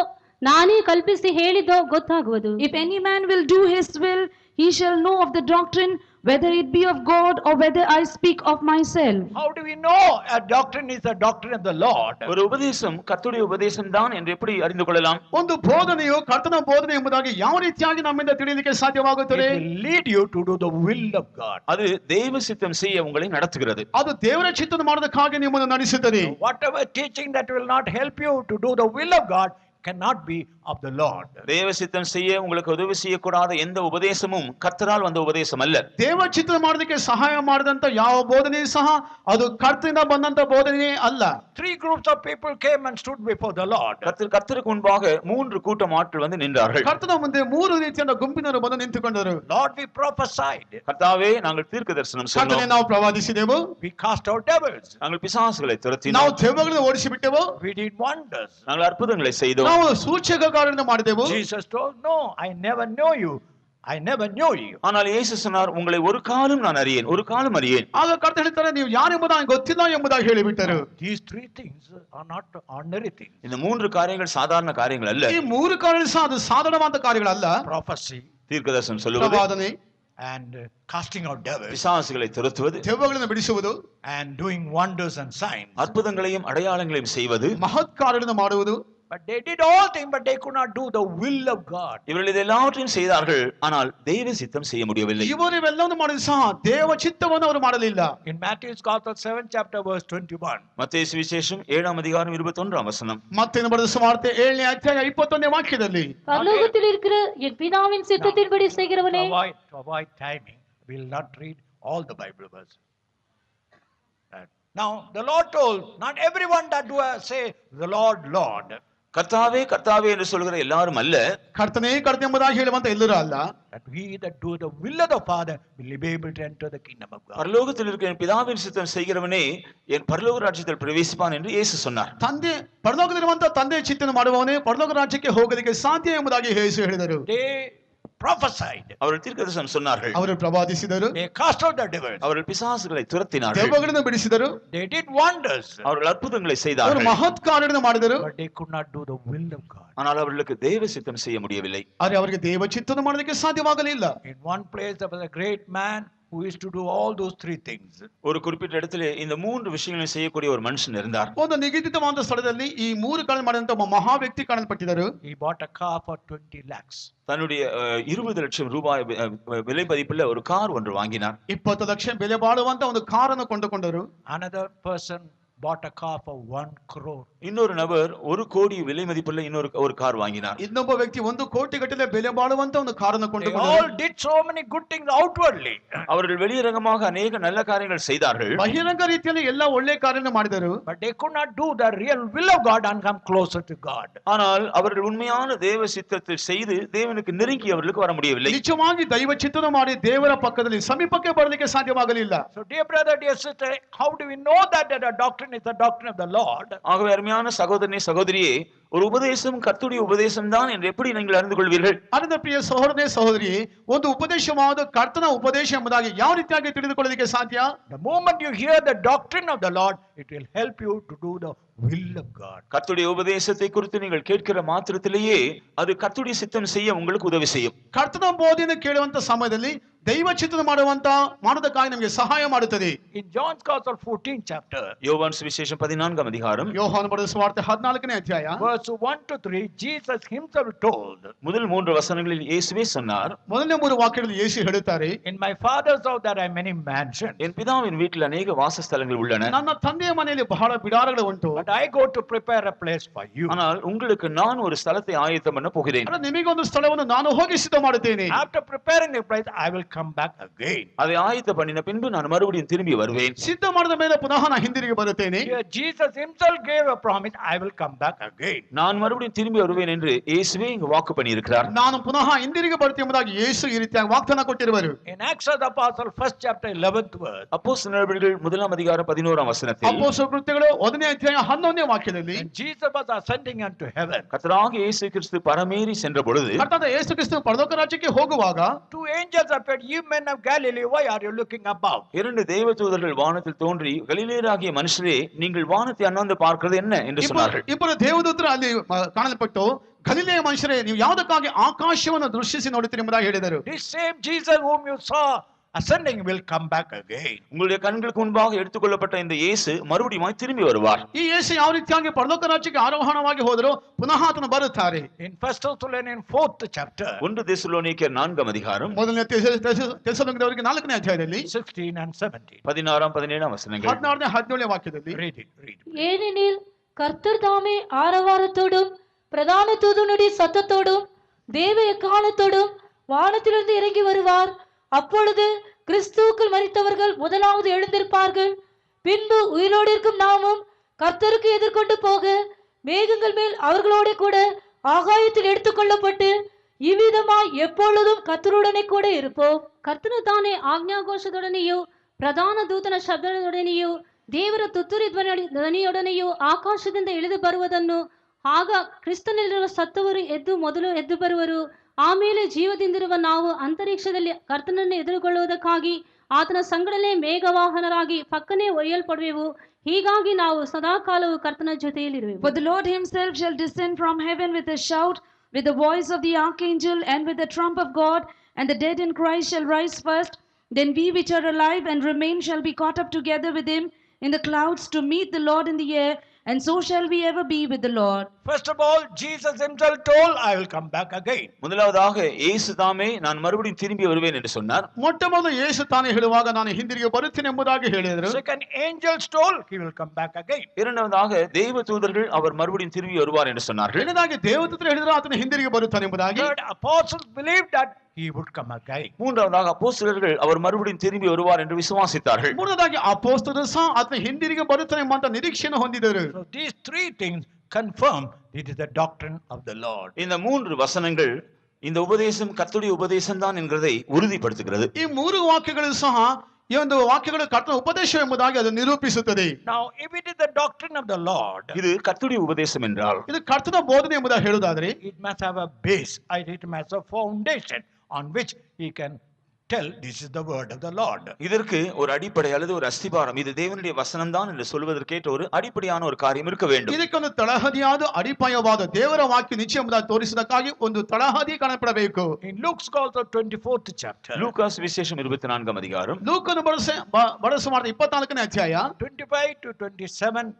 ನಾನೇ ಕಲ್ಪಿಸಿ ಹೇಳಿದ್ದೋ ಗೊತ್ತಾಗುವುದು. If any man will do his will, he shall know of the doctrine, whether it be of God or whether I speak of myself. How do we know a doctrine is a doctrine of the Lord? ஒரு உபதேசம் கர்த்தருடைய உபதேசம் தான் என்று எப்படி அறிந்து கொள்ளலாம்? ಒಂದು ಬೋಧನೆಯು ಕರ್ತನ ಬೋಧನೆ ಎಂಬುದಾಗಿ ಯಾವ ರೀತಿಯಾಗಿ ನಮ್ಮಿಂದ ತಿಳಿಯಲಿಕ್ಕೆ ಸಾಧ್ಯವಾಗುತ್ತದೆ? It will lead you to do the will of God. அது தெய்வ சித்தம் செய்ய உங்களை நடத்துகிறது. ಅದು ದೇವರ ಚಿತ್ತನ ಮಾಡೋದಕ್ಕಾಗಿ ನಿಮ್ಮನ್ನು ನಡೆಸುತ್ತದೆ. Whatever teaching that will not help you to do the will of God cannot be of the Lord. தேவ சித்தம் செய்ய உங்களுக்கு உதவி செய்யக்கூடாத எந்த உபதேசமும் கர்த்தரால் வந்த உபதேசம் அல்ல. ದೇವ ಚಿತ್ತನ ಮಾಡೋದಕ್ಕೆ ಸಹಾಯ ಮಾಡಿದಂತ ಯಾವ ಬೋಧನೆ ಸಹ ಅದು ಕರ್ತನಿಂದ ಬಂದಂತ ಬೋಧನೆ ಅಲ್ಲ. 3 groups of people came and stood before the Lord. கர்த்தருக்கு முன்பாக 3 கூட்டம் ஆட்கள் வந்து நின்றார்கள். ಕರ್ತನ ಮುಂದೆ 3 ರೀತಿಯ ಗುಂಪಿನವರು ಬಂದು ನಿಂತುಕೊಂಡರು. Lord, we prophesied. கர்த்தாவே, நாங்கள் தீர்க்க தரிசனம் ಕರ್ತನೇ, சொன்னோம். ನಾವು ಪ್ರವಾದಿಸಿದೆವು. We cast out devils. நாங்கள் பிசாசுகளை ನಾವು துரத்தினோம். ದೆವ್ವಗಳನ್ನು ಓಡಿಸಿಬಿಟ್ಟೆವು. We did wonders. நாங்கள் அற்புதங்களை செய்தோம். ನಾವು ಸೂಚಕಗಳನ್ನು ಮಾಡಿದೆವು. Jesus told, no, I never know you. I never knew you. ஆனால் இயேசு சொன்னார், உங்களை ஒரு காலம் நான் அறியேன், ஒரு காலம் அறியேன். ಆಗ ಕರ್ತ ಹೇಳ್ತಾರೆ, ನೀವು ಯಾರೆಂಬುದು ನನಗೆ ಗೊತ್ತಿಲ್ಲ ಎಂಬುದಾಗಿ ಹೇಳಿಬಿಟ್ಟರು. These 3 things are not ordinary things. இந்த 3 காரியங்கள் சாதாரண காரியங்கள் அல்ல. ಈ 3 ಕಾರ್ಯಗಳು ಸಹ ಅದು ಸಾಧಾರಣವಾದ ಕಾರ್ಯಗಳಲ್ಲ. Prophecy, தீர்க்கதரிசனம் சொல்லுவது, ಪ್ರವಾದನೆ, and casting out devils பிசாசுகளை துரத்துவது, ದೆವ್ವಗಳನ್ನು ಬಿಡಿಸುವುದು, and doing wonders and signs. அற்புதங்களையும் அடையாளங்களையும் செய்வது. ಮಹತ್ ಕಾರ್ಯಗಳನ್ನು ಮಾಡುವುದು. But they did all things, but they could not do the will of God. இவர்கள் இது எல்லாவற்றையும் செய்தார்கள், ஆனால் தெய்வ சித்தம் செய்ய முடியவில்லை. ಇವರು ಇವೆಲ್ಲವನ್ನು ಮಾಡಿದ್ರು ಸಹ ದೇವ ಚಿತ್ತವನ್ನು ಅವರು ಮಾಡಲಿಲ್ಲ. In Matthew's Gospel 7th chapter verse 21. மத்தேயு சுவிசேஷம் 7ஆம் அதிகாரம் 21ஆம் வசனம். ಮತ್ತೆ ಬರೆದ ಸುವಾರ್ತೆ 7ನೇ ಅಧ್ಯಾಯ 21ನೇ ವಾಕ್ಯದಲ್ಲಿ, பரலோகத்தில் இருக்கிற என் பிதாவின் சித்தத்தின்படி செய்கிறவனே. To avoid timing, we will not read all the Bible verses. Now the Lord told, not everyone that do say the Lord, Lord. கர்த்தாவே கர்த்தாவே என்று சொல்கிற எல்லாரும் அல்ல, ಕರ್ತನೇ ಕರ್ತನೆ ಎಂಬುದಾಗಿ ಹೇಳುವಂತ ಎಲ್ಲರೂ ಅಲ್ಲ, that we that do the will of the Father will be able to enter the kingdom of God. பரலோகத்தில் இருக்கிற என் பிதாவின் சித்தம் செய்கிறவனே என் பரலோக ராஜ்யத்தில் பிரவேசிப்பான் என்று இயேசு சொன்னார். ತಂದೆ ಪರಲೋಕದಲ್ಲಿರುವಂತ ತಂದೆ ಚಿತ್ತನ ಮಾಡುವವನೇ ಪರಲೋಕ ರಾಜ್ಯಕ್ಕೆ ಹೋಗೋದಕ್ಕೆ ಸಾಧ್ಯ ಎಂಬುದಾಗಿ ಯೇಸು ಹೇಳಿದರು. They prophesied. அவர்கள் தீர்க்கதரிசனம் சொன்னார்கள். ಅವರು ಪ್ರವಾದಿಸಿದರು. They cast out the devils. அவர்கள் பிசாசுகளை துரத்தினார்கள். ದೆವ್ವಗಳನ್ನು ಬಿಡಿಸಿದರು. They did wonders. அவர்கள் அற்புதங்களை ಅವರು செய்தார்கள். ಮಹತ್ ಕಾರ್ಯಗಳನ್ನು ಮಾಡಿದರು. But they could not do the will of God. ஆனால் அவர்களுக்கு தேவ சித்தம் செய்ய முடியவில்லை. ಆದರೆ ಅವರಿಗೆ ದೇವ ಚಿತ್ತವನ್ನು ಮಾಡಲಿಕ್ಕೆ ಸಾಧ್ಯವಾಗಲಿಲ್ಲ. In one place there was a great man who used to do all those three things. ஒரு குறிப்பிட்ட இடத்திலே இந்த மூன்று விஷயங்களை செய்யக்கூடிய ஒரு மனுஷன் இருந்தார். ಒಂದು ನಿಗದಿತವಾದ ಸ್ಥಳದಲ್ಲಿ ಈ ಮೂರು ಕಾರ್ಯ ಮಾಡಿದಂತ ಒಬ್ಬ ಮಹಾ ವ್ಯಕ್ತಿ ಕಾಣಲ್ಪಟ್ಟಿದ್ದರು. He bought a car for 20 lakhs. தன்னுடைய 20 லட்சம் ரூபாய் விலை மதிப்புள்ள ஒரு கார் ஒன்று வாங்கினார். 20 ಲಕ್ಷ ಬೆಲೆ ಬಾಳುವಂತ ಒಂದು ಕಾರನ್ನು ಕೊಂಡುಕೊಂಡರು. Another person bought a car for 1 crore. இன்னொரு நபர் 1 கோடி விலை மதிப்புள்ள ஒரு கார் வாங்கினார். ಇನ್ನೊಬ್ಬ ವ್ಯಕ್ತಿ 1 ಕೋಟಿ ಗಟ್ಟಲೆ ಬೆಲೆ ಬಾಳುವಂತ ಒಂದು ಕಾರನ್ನು They ಕೊಂಡುಕೊಂಡರು. all did so many good things outwardly. அவர்கள் வெளியரங்கமாக அநேக நல்ல காரியங்கள் செய்தார்கள். ಬಹಿರಂಗ ರೀತಿಯಲ್ಲಿ ಎಲ್ಲ ಒಳ್ಳೆ ಕಾರ್ಯವನ್ನು ಮಾಡಿದರು. But they could not do the real will of God and come closer to God. ஆனால் அவர்கள் உண்மையான தேவ சித்தத்தை செய்து தேவனுக்கு நெருங்கி அவர்களுக்கு வர முடியவில்லை. ನಿಜವಾಗಿ ದೈವ ಚಿತ್ತನ ಮಾಡಿ ದೇವರ ಪಕ್ಕದಲ್ಲಿ ಸಮೀಪಕ್ಕೆ ಬರಲಿಕ್ಕೆ ಸಾಧ್ಯವಾಗಲಿಲ್ಲ. So dear brother, dear sister, how do we know that the doctrine is the doctrine of the Lord? ஆகவே அருமையான சகோதரனே சகோதரியே, ஒரு உபதேசம் கர்த்தருடைய உபதேசம் தான் என்று எப்படி நீங்கள் அறிந்து கொள்வீர்கள்? ಅದರ ಪ್ರಿಯ ಸಹೋದರನೇ ಸಹೋದರಿ, ಒಂದು ಉಪದೇಶವಾದ ಕರ್ತನ ಉಪದೇಶ ಎಂಬುದಾಗಿ ಯಾವ ರೀತಿಯಾಗಿ ತಿಳಿದುಕೊಳ್ಳಲಿಕ್ಕೆ ಸಾಧ್ಯ? The moment you hear the doctrine of the Lord, it will help you to do the will of God. கர்த்தருடைய உபதேசத்தை குறித்து நீங்கள் கேட்கிற மாத்திரத்திலேயே அது கர்த்தருடைய சித்தம் செய்ய உங்களுக்கு உதவி செய்யும். ಕರ್ತನ ಬೋಧನೆ ಕೇಳುವಂತ ಸಮಯದಲ್ಲಿ ದೈವ ಚಿತ್ತನ ಮಾಡೋದಕ್ಕಾಗಿ ನಮಗೆ ಸಹಾಯ ಮಾಡುತ್ತದೆ. In John's Gospel 14th chapter, யோவான் சுவிசேஷம் 14ஆம் அதிகாரம் ಯೋಹಾನ ಬರೆದ ಸುವಾರ್ತೆ 14ನೇ ಅಧ್ಯಾಯ verse 1 to 3, Jesus himself told, முதல் 3 வசனங்களில் இயேசுவே சொன்னார், ಮೊದಲನೇ 3 ವಾಕ್ಯಗಳಲ್ಲಿ ಯೇಸು ಹೇಳುತ್ತಾರೆ, in my father's house there are many mansions, என் பிதாவின் வீட்டில் அநேக வாசஸ்தலங்கள் உள்ளன. ನನ್ನ ತಂದೆಯ ಮನೆಯಲ್ಲಿ ಬಹಳ ಬಿಡಾರಗಳು ಉಂಟು. but I go to prepare a place for you. ஆனால் உங்களுக்கு நான் ஒரு ஸ்தலத்தை ஆயத்தம் பண்ண போகிறேன். ನಿಮಗೊಂದು ಸ್ಥಳವನ್ನು ನಾನು ಹೋಗಿ ಸಿದ್ಧ ಮಾಡುತ್ತೇನೆ. After preparing the place, I will come back again. அதை ஆயத்தம் பண்ணின பின்பு நான் மறுபடியும் திரும்பி வருவேன். ಸಿದ್ಧ ಮಾಡಿದ ಮೇಲೆ ಪುನಃ ನಾನು ಹಿಂದಿರುಗಿ ಬರುತ್ತೇನೆ. Here Jesus himself gave a promise, I will come back again. நான் மறுபடியும் திரும்பி வருவேன் என்று இயேசுவே இங்கு வாக்கு பண்ணியிருக்கிறார். ನಾನು ಪುನಃ ಹಿಂದಿರುಗಿ ಬರುತ್ತೇನೆ ಎಂಬುದಾಗಿ ಯೇಸು ಈ ರೀತಿಯಾಗಿ ವಾಗ್ದಾನ ಕೊಟ್ಟಿರುವರು. In Acts of the Apostle 1st chapter 11th verse, அப்போஸ்தலர் நடவடிக்கைகள் 1ஆம் அதிகாரம் 11ஆம் வசனத்தில் ಅಪೊಸ್ತಲರ ಕೃತ್ಯಗಳು 1ನೇ ಅಧ್ಯಾಯ 11ನೇ ವಾಕ್ಯದಲ್ಲಿ when Jesus was ascending unto heaven, கர்த்தராகிய இயேசு கிறிஸ்து பரமேறி சென்ற பொழுது ಕರ್ತನಾದ ಯೇಸು ಕ್ರಿಸ್ತನು ಪರಲೋಕ ರಾಜ್ಯಕ್ಕೆ ಹೋಗುವಾಗ 2 angels appeared. You men of Galilee, why are you looking above? 2 தேவதூதர்கள் வானத்தில் தோன்றி கலிலேயராகிய மனுஷரே நீங்கள் வானத்தை அண்ணாந்து பார்க்கிறது என்ன என்று சொன்னார்கள். ಇಬ್ಬರು ದೇವದೂತರು ಅಲ್ಲಿ ಕಾಣಲ್ಪಟ್ಟು ಗಲಿಲೆಯ ಮನುಷ್ಯರೇ ನೀವು ಯಾವುದಕ್ಕಾಗಿ ಆಕಾಶವನ್ನು ದೃಷ್ಟಿಸಿ ನೋಡುತ್ತೀರಿ ಎಂಬುದಾಗಿ ಹೇಳಿದರು. This same Jesus whom you saw ascending will come back again. உங்களுடைய கண்களுக்கு முன்பாக எடுத்துக்கொள்ளப்பட்ட இந்த இயேசு மறுபடியும் திரும்பி வருவார். ಈ ಯೇಸು ಯಾವ ರೀತಿಯಾಗಿ ಪರಲೋಕ ರಾಜ್ಯಕ್ಕೆ ಆರೋಹಣವಾಗಿ ಹೋದರೂ ಪುನಃ ಆತನು ಬರುತ್ತಾರೆ. In 1 Thessalonians 4th chapter, 1 தெசலோனிக்கேயர் 4ஆம் அதிகாரம் ಮೊದಲನೇ ತೆಸಲೋನಿಕದವರಿಗೆ 4ನೇ ಅಧ್ಯಾಯದಲ್ಲಿ 16 and 17. 16ஆம் 17ஆம் வசனங்கள். 16ನೇ 17ನೇ ವಾಕ್ಯದಲ್ಲಿ Read it, read. ஏனெனில் கர்த்தர் தாமே ஆரவாரத்தோடும் பிரதான தூதனுடைய சத்தத்தோடும் தேவ எக்காலத்தோடும் வானத்திலிருந்து இறங்கி வருவார். அப்பொழுது கிறிஸ்துவுக்குள் மரித்தவர்கள் முதலாவது எழுந்திருப்பார்கள். பின்பு உயிரோடு இருக்கும் நாமும் கர்த்தருக்கு எதிர்கொண்டு போக மேகங்கள் மேல் அவர்களோட கூட ஆகாயத்தில் எடுத்துக்கொள்ளப்பட்டு இவ்விதமாய் எப்பொழுதும் கர்த்தருடனே கூட இருப்போம். ಕರ್ತನು ತಾನೇ ಆಜ್ಞಾಘೋಷದೊಡನೆಯೂ ಪ್ರಧಾನ ದೂತನ ಶಬ್ದದೊಡನೆಯೂ ದೇವರ ತುತ್ತೂರಿ ಧ್ವನಿಯೊಡನೆಯೂ ಆಕಾಶದಿಂದ ಇಳಿದು ಬರುವುದನ್ನು, ಆಗ ಕ್ರಿಸ್ತನಲ್ಲಿರುವ ಸತ್ತವರು ಮೊದಲು ಎದ್ದು ಬರುವರು. ಆಮೇಲೆ ಜೀವದಿಂದಿರುವ ನಾವು ಅಂತರಿಕ್ಷದಲ್ಲಿ ಕರ್ತನನ್ನು ಎದುರುಗೊಳ್ಳುವುದಕ್ಕಾಗಿ ಆತನ ಸಂಗಡಲೇ ಮೇಘವಾಹನರಾಗಿ ಪಕ್ಕನೆ ಒಯ್ಯಲ್ಪಡುವೆವು. ಹೀಗಾಗಿ ನಾವು ಸದಾಕಾಲವು ಕರ್ತನ ಜೊತೆಯಲ್ಲಿರುವೆವು. For the Lord himself shall descend from heaven with a shout, with the voice of the archangel, and with the trump of God, and the dead in Christ shall rise first. Then we which are alive and remain shall be caught up together with him in the clouds to meet the Lord in the air, and so shall we ever be with the Lord. First of all, Jesus himself told, I will come back again. முதலாவதாக இயேசு தாமே நான் மறுபடியும் திரும்பி வருவேன் என்று சொன்னார். ಮೊಟ್ಟಮೊದಲು ಯೇಸು ತಾನೇ ಹೇಳುವಾಗ ನಾನು ಹಿಂದಿರುಗಿ ಬರುತ್ತೇನೆ ಎಂಬುದಾಗಿ ಹೇಳಿದರು. Second, angels told he will come back again. இரண்டாவதாக தேவ தூதர்கள் அவர் மறுபடியும் திரும்பி வருவார் என்று சொன்னார்கள். ಎರಡನೇದಾಗಿ ದೇವದೂತರು ಹೇಳಿದರು ಆತನು ಹಿಂದಿರುಗಿ ಬರುತ್ತಾನೆ ಎಂಬುದಾಗಿ. Third, apostles believed that he would come again. மூன்றாவதாக அப்போஸ்தலர்கள் அவர் மறுபடியும் திரும்பி வருவார் என்று விசுவாசித்தார்கள். ಮೂರನೇದಾಗಿ ಅಪೊಸ್ತಲರು ಸಹ ಆತನು ಹಿಂದಿರುಗಿ ಬರುತ್ತಾನೆ ಎಂಬಂತ ನಿರೀಕ್ಷೆಯನ್ನು ಹೊಂದಿದರು. So these three things confirm it is the doctrine of the Lord. இந்த மூன்று வசனங்கள் இந்த உபதேசம் கர்த்தருடைய உபதேசம் தான் என்கிறதை உறுதிப்படுத்துகிறது. ಈ ಮೂರು ವಾಕ್ಯಗಳು ಸಹ ಈ ಒಂದು ವಾಕ್ಯಗಳು ಕರ್ತನ ಉಪದೇಶ ಎಂಬುದಾಗಿ ಅದು ನಿರೂಪಿಸುತ್ತದೆ. Now, if it is the doctrine of the Lord, இது கர்த்தருடைய உபதேசம் என்றால் ಇದು ಕರ್ತನ ಬೋಧನೆ ಎಂಬುದಾಗಿ ಹೇಳುವುದಾದರೆ it must have a base, it must have a foundation on which he can tell this is the word of the Lord. இதற்கு ஒரு அடிப்படை அல்லது ஒரு அஸ்திபாரம், இது தேவனுடைய வசனம் தான் என்று சொல்வதற்கேற்ற ஒரு அடிப்படையான ஒரு காரியம் இருக்க வேண்டும். ಇದಕ್ಕೊಂದು ತಳಹದಿಯಾದ ಅಡಿಪಾಯವಾದ ದೇವರ ವಾಕ್ಯ ನಿಶ್ಚಯ ಎಂಬುದಾಗಿ ತೋರಿಸುವುದಕ್ಕಾಗಿ ಒಂದು ತಳಹದಿ ಕಾಣಪಡಬೇಕು. In Luke's also 24th chapter, Lucas விசேஷம் 24ஆம் அதிகாரம் ಲೂಕನು ಬರೆಸುಮಾದ 24ನೇ ಅಧ್ಯಾಯ 25 to 27,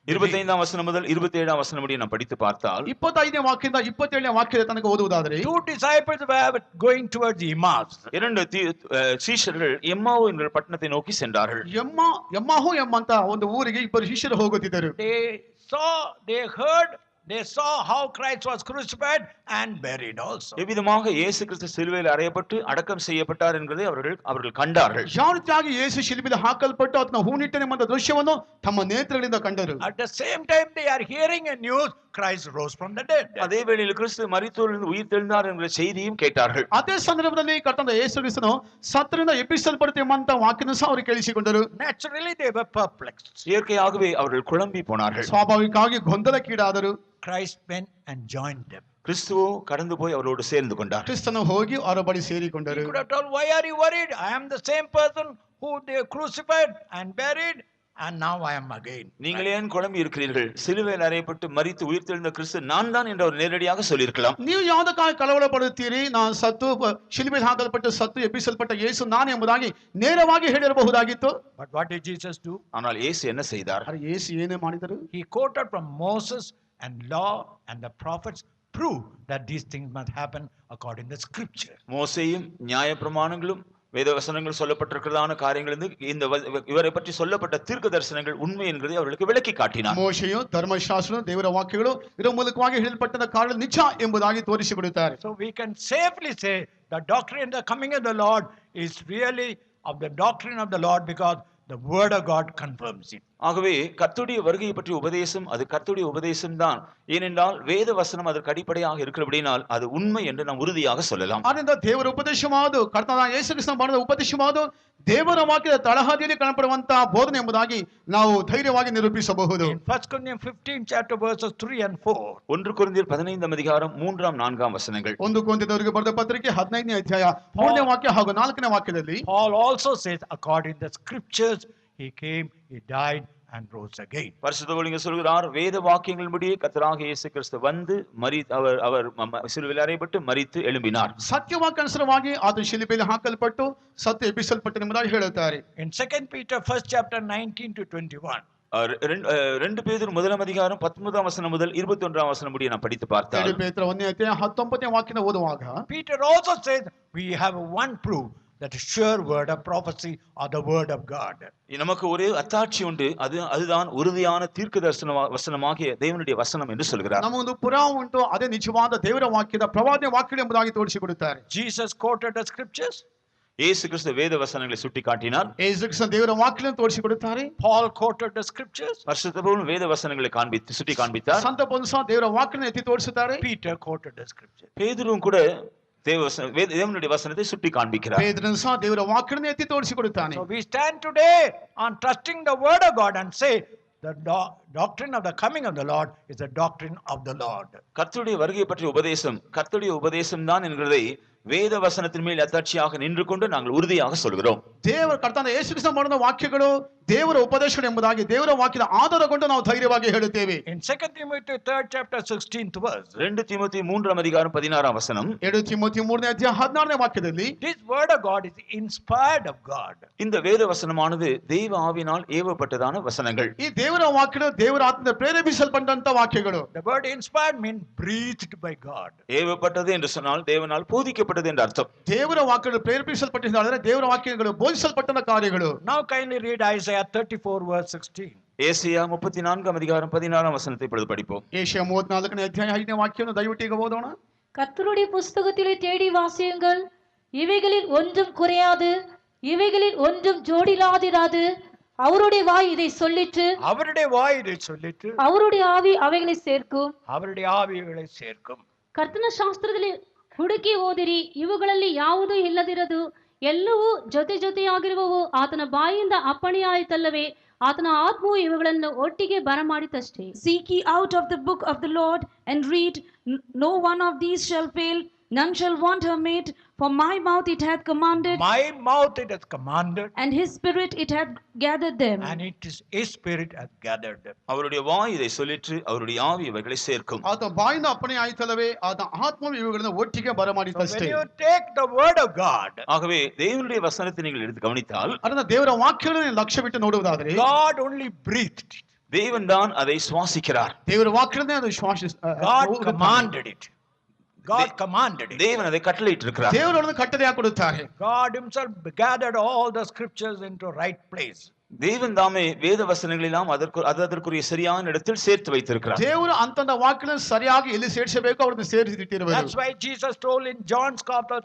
25ஆம் வசனம் முதல் 27ஆம் வசனம் முடிய நாம் படித்து பார்த்தால் 25ನೇ ವಾಕ್ಯದಿಂದ 27ನೇ ವಾಕ್ಯದ ತನಕ ಓದುವುದಾದರೆ two disciples were going towards Emmaus. இரண்டு சீஷர்கள் எம்மாவு என்ற பட்டணத்தை நோக்கி சென்றார்கள். ಎಮ್ಮಾಹು ಎಂಬಂತ ಒಂದು ಊರಿಗೆ ಇಬ್ಬರು ಶಿಷ್ಯರು ಹೋಗುತ್ತಿದ್ದರು. They saw how Christ was crucified and buried also. எவ்விதமாக இயேசு கிறிஸ்து சிலுவையில் அறையப்பட்டு அடக்கம் செய்யப்பட்டார் என்பதை அவர்கள் கண்டார்கள். ಯಾವ ರೀತಿಯಾಗಿ ಯೇಸು ಶಿಲುಬೆಗೆ ಹಾಕಲ್ಪಟ್ಟು ಆತನ ಹೂಣಿಟ್ಟನೆಂಬ ದೃಶ್ಯವನ್ನು ತಮ್ಮ ನೇತ್ರಗಳಿಂದ ಕಂಡರು. At the same time they are hearing a news Christ rose from the dead. அதே வேளையில் கிறிஸ்து மரித்தோரிலிருந்து உயிர் தெழுந்தார் என்கிற செய்தியும் கேட்டார்கள். ಅದೇ ಸಂದರ್ಭದಲ್ಲಿ ಕರ್ತನಾದ ಯೇಸು ಕ್ರಿಸ್ತನು ಸತ್ತರಿಂದ ಎಬ್ಬಿಸಲ್ಪಡುತ್ತೆಂಬಂತ ವಾಕ್ಯವನ್ನು ಸಹ ಅವರು ಕೇಳಿಸಿಕೊಂಡರು. Naturally they were perplexed. இயற்கையாகவே அவர்கள் குழம்பி போனார்கள். ಸ್ವಾಭಾವಿಕವಾಗಿ ಗೊಂದಲಕ್ಕೀಡಾದರು. Christ went and joined them. கிறிஸ்துவோ கடந்து போய் அவரோடு சேர்ந்து கொண்டார். ಕ್ರಿಸ್ತನು ಹೋಗಿ ಅವರ ಬಳಿ ಸೇರಿಕೊಂಡರು. He could have told, why are you worried? I am the same person who they crucified and buried, and now I am again. நீங்கள் ஏன் குழம்பி இருக்கிறீர்கள்? சிலுவையில் அறையப்பட்டு மரித்து உயிர் தெழுந்த கிறிஸ்து நான் தான் என்று அவர் நேரடியாக சொல்லியிருக்கலாம். ನೀವು ಯಾವುದಕ್ಕಾಗಿ ಕಳವಳ ಪಡುತ್ತೀರಿ? ನಾನು ಸತ್ತು ಶಿಲುಬೆಗೆ ಹಾಕಲ್ಪಟ್ಟು ಸತ್ತು ಎಬ್ಬಿಸಲ್ಪಟ್ಟ ಯೇಸು ನಾನು ಎಂಬುದಾಗಿ ನೇರವಾಗಿ ಹೇಳಿರಬಹುದಾಗಿತ್ತು. But what did Jesus do? ஆனால் இயேசு என்ன செய்தார்? ಆದರೆ ಯೇಸು ಏನೇ ಮಾಡಿದರು? He quoted from Moses and law and the prophets prove that these things must happen according to the scripture. மோசேயும் நியாயப்பிரமாணங்களும் வேதவசனங்கள் சொல்லப்பட்டிருக்கிறதான காரியங்கள் இந்த இவரை பற்றி சொல்லப்பட்ட தீர்க்க தரிசனங்கள் உண்மை என்கிறதை அவர்களுக்கு விளக்கி காட்டினார். ಮೋಶೆಯು ಧರ್ಮಶಾಸ್ತ್ರ ದೇವರ ವಾಕ್ಯಗಳು ಇದರ ಮೂಲಕವಾಗಿ ಹೇಳಲ್ಪಟ್ಟ ಕಾರ್ಯ ನಿಜ ಎಂಬುದಾಗಿ ತೋರಿಸಿಕೊಡುತ್ತಾರೆ. So we can safely say the doctrine, the coming of the Lord is really of the doctrine of the Lord because the word of God confirms it. ஆகவே கர்த்தருடைய வருகை பற்றிய உபதேசம் அது கர்த்தருடைய உபதேசம் தான். ஏனென்றால் வேத வசனம் அதற்கு அடிப்படையாக இருக்கிறபடினால் அது உண்மை என்று நாம் உறுதியாக சொல்லலாம். ಆದ್ದರಿಂದ ದೇವರ ಉಪದೇಶವಾದ ಕರ್ತನಾದ ಯೇಸು ಕ್ರಿಸ್ತನ ಮಾಡಿದ ಉಪದೇಶವಾದ ದೇವರ ವಾಕ್ಯದ ತಳಹದಿಯಲ್ಲಿ ಕಾಣಪಡುವಂತಹ ಬೋಧನೆ ಎಂಬುದಾಗಿ ನಾವು ಧೈರ್ಯವಾಗಿ ನಿರೂಪಿಸಬಹುದು. In 1 Corinthians 15 chapter verses 3 and 4. 1 கொரிந்தியர் 15ஆம் அதிகாரம் 3 4 ವಚನಗಳು. 1 ಕೊರಿಂಥದವರಿಗೆ ಬರೆದ ಪತ್ರಿಕೆ 15ನೇ ಅಧ್ಯಾಯ 3ನೇ ವಾಕ್ಯ ಹಾಗೂ 4ನೇ ವಾಕ್ಯದಲ್ಲಿ Paul also says according to the scriptures he came, he died and rose again. பரிசுத்த பவுல் இங்கே சொல்கிறார், வேத வாக்கியங்களின்படியே கர்த்தராகிய இயேசு கிறிஸ்து வந்து அவர் சிலுவையில் அறையப்பட்டு மரித்து எழும்பினார். ಸತ್ಯವಾಕ್ಯಾನುಸಾರವಾಗಿ ಆತನು ಶಿಲುಬೆಯಲ್ಲಿ ಹಾಕಲ್ಪಟ್ಟು ಸತ್ತು ಎಬ್ಬಿಸಲ್ಪಟ್ಟನೆಂಬುದಾಗಿ ಹೇಳುತ್ತಾರೆ. In 2 Peter 1st chapter 19 to 21. 2 பேதுரு 1ஆம் அதிகாரம் 19ஆம் வசனம் முதல் 21ஆம் வசனம் முடிய நாம் படித்து பார்த்தால் 2 ಪೇತ್ರ 1ನೇ ಅಧ್ಯಾಯ 19ನೇ ವಾಕ್ಯನ ಓದುವಾಗ Peter also says we have one proof that sure word of prophecy or the word of God. நமக்கு ஒரே அத்தாட்சி உண்டு, அதுதான் உறுதியான தீர்க்க தரிசன வசனமாகிய தேவனுடைய வசனம் என்று சொல்கிறார். ನಮಗೊಂದು ಪುರಾವೆ ಉಂಟು, ಅದೇ ನಿಜವಾದ ದೇವರ ವಾಕ್ಯದ ಪ್ರವಾದನೆ ವಾಕ್ಯ ಎಂಬುದಾಗಿ ತೋರಿಸಿಕೊಡುತ್ತಾರೆ. Jesus quoted the scriptures. இயேசு கிறிஸ்து வேத வசனங்களை சுட்டி காட்டினார். ಯೇಸು ಕ್ರಿಸ್ತ ದೇವರ ವಾಕ್ಯವನ್ನು ತೋರಿಸಿಕೊಡುತ್ತಾರೆ. Paul quoted the scriptures. பரிசுத்த பவுல் வேத வசனங்களை சுட்டி காண்பித்தார். ಸಂತ ಪೌಲನು ಸಹ ದೇವರ ವಾಕ್ಯವನ್ನು ಎತ್ತಿ ತೋರಿಸುತ್ತಾರೆ. Peter quoted the scriptures. பேதுருவும் கூட தேவனுடைய வசனத்தை சுட்டி காண்பிக்கிறார். ಪೇತ್ರನು ಸಹ ದೇವರ ವಾಕ್ಯವನ್ನು ಎತ್ತಿ ತೋರಿಸಿಕೊಡುತ್ತಾನೆ. So we stand today on trusting the word of God and say the doctrine of the coming of the Lord is the doctrine of the Lord. கர்த்தருடைய வருகை பற்றிய உபதேசம் கர்த்தருடைய உபதேசம் தான் என்கிறதை வேத வசனத்தின் மேல் அத்தாட்சியாக நின்று கொண்டு நாங்கள் உறுதியாக சொல்கிறோம். ದೇವರ ಕರ್ತನ ಯೇಸು ಕ್ರಿಸ್ತ ಮಾಡಿದ ವಾಕ್ಯಗಳು ದೇವರ ಉಪದೇಶಗಳು ಎಂಬುದಾಗಿ ದೇವರ ವಾಕ್ಯದ ಆಧಾರಗೊಂಡು ನಾವು ಧೈರ್ಯವಾಗಿ ಹೇಳುತ್ತೇವೆ. In 2 Timothy 3rd chapter 16th verse, 2 தீமோத்தேயு 3ஆம் அதிகாரம் 16ஆம் வசனம், 2 ತಿಮೋಥಿ 3ನೇ ಅಧ್ಯಾಯ 16ನೇ ವಾಕ್ಯದಲ್ಲಿ this word of God is inspired of God. இந்த வேத வசனமானது தேவ ஆவியினால் ஏவப்பட்டதான வசனங்கள். ಈ ದೇವರ ವಾಕ್ಯಗಳು ದೇವರ ಆತ್ಮದಿಂದ ಪ್ರೇರೇಪಿಸಲ್ಪಟ್ಟಂತ ವಾಕ್ಯಗಳು. The word inspired means breathed by God. ஏவப்பட்டது என்று சொன்னால் தேவனால் போதிக்கப்பட்டது என்று அர்த்தம். ದೇವರ ವಾಕ್ಯಗಳು ಪ್ರೇರೇಪಿಸಲ್ಪಟ್ಟಿದ್ದಾರೆ, ದೇವರ ವಾಕ್ಯಗಳು ಬೋಧಿಸಲ್ಪಟ್ಟಂತ ಕಾರ್ಯಗಳು. Now kindly read Isaiah 34 verse 16. ஏசாயா 34ஆம் அதிகாரம் 16ஆம் வசனத்தை இப்பொழுது படிப்போம். ಏಷಯ 34ನೇ ಅಧ್ಯಾಯ 5ನೇ ವಾಕ್ಯವನ್ನು ದಯವಿಟ್ಟು ಈಗ ಓದೋಣ. கர்த்தருடைய புஸ்தகத்திலே தேடி வாசியுங்கள், இவைகளில் ஒன்றும் குறையாது, இவைகளில் ஒன்றும் ஜோடிலாதிராது. அவருடைய வாய் இதை சொல்லிற்று, அவருடைய வாய் இதை சொல்லிற்று, அவருடைய ஆவி அவைகளை சேர்க்கும். அவருடைய ஆவிகளை சேர்க்கும். ಕರ್ತನ ಶಾಸ್ತ್ರದಲ್ಲಿ ಹುಡುಕಿ ಓದಿರಿ, ಇವುಗಳಲ್ಲಿ ಯಾವುದೂ ಇಲ್ಲದಿರದು, ಎಲ್ಲವೂ ಜೊತೆ ಜೊತೆಯಾಗಿರುವವು. ಆತನ ಬಾಯಿಂದ ಅಪ್ಪಣೆಯಾಯಿತಲ್ಲವೇ, ಆತನ ಆತ್ಮವು ಇವುಗಳನ್ನು ಒಟ್ಟಿಗೆ ಬರಮಾಡಿತಷ್ಟೇ. Seek ye out of the book of the Lord and read, no one of these shall fail, none shall want her mate, for my mouth it hath commanded, My mouth it has commanded, and his spirit it hath gathered them. and it is his spirit hath gathered them. அவருடைய வாய் இதை சொல்லிற்று, அவருடைய ஆவி இவைகளை சேர்க்கும். ಆತ ಬಾಯಿಂದ ಅಪ್ಪಣೆ ಆಯ್ತಲ್ಲವೇ, ಆತ ಆತ್ಮವು ಇವುಗಳನ್ನು ಒಟ್ಟಿಗೆ So ಬರಮಾಡಿತಷ್ಟೇ. when you take the word of God, ஆகவே தேவனுடைய வசனத்தை நீங்கள் எடுத்து கவனித்தால், ಅದನ್ನ ದೇವರ ವಾಕ್ಯಗಳನ್ನು ಲಕ್ಷ್ಯ ಬಿಟ್ಟು ನೋಡುವುದಾದರೆ God only breathed it. தேவன் தான் அதை சுவாசிக்கிறார். ದೇವರ ವಾಕ್ಯಗಳನ್ನೇ ಅದು God commanded it. God commanded it. தேவன் அதை கட்டளையிட்டு இருக்கிறார். ದೇವರನ್ನು ಕಟ್ಟಲೆಯಾಗಿ ಕೊಡುತ್ತಾರೆ. God himself gathered all the scriptures into right place. தேவன் தாமே வேத வசனங்கள் எல்லாம் அதற்குரிய சரியான இடத்தில் சேர்த்து வைத்திருக்கிறார். ದೇವರು ಅಂತಂದ ವಾಕ್ಯಗಳನ್ನು ಸರಿಯಾಗಿ ಎಲ್ಲಿ ಸೇರಿಸಬೇಕು ಅವರನ್ನು ಸೇರಿಸಿಟ್ಟಿರುವರು. That's why Jesus told in John's Gospel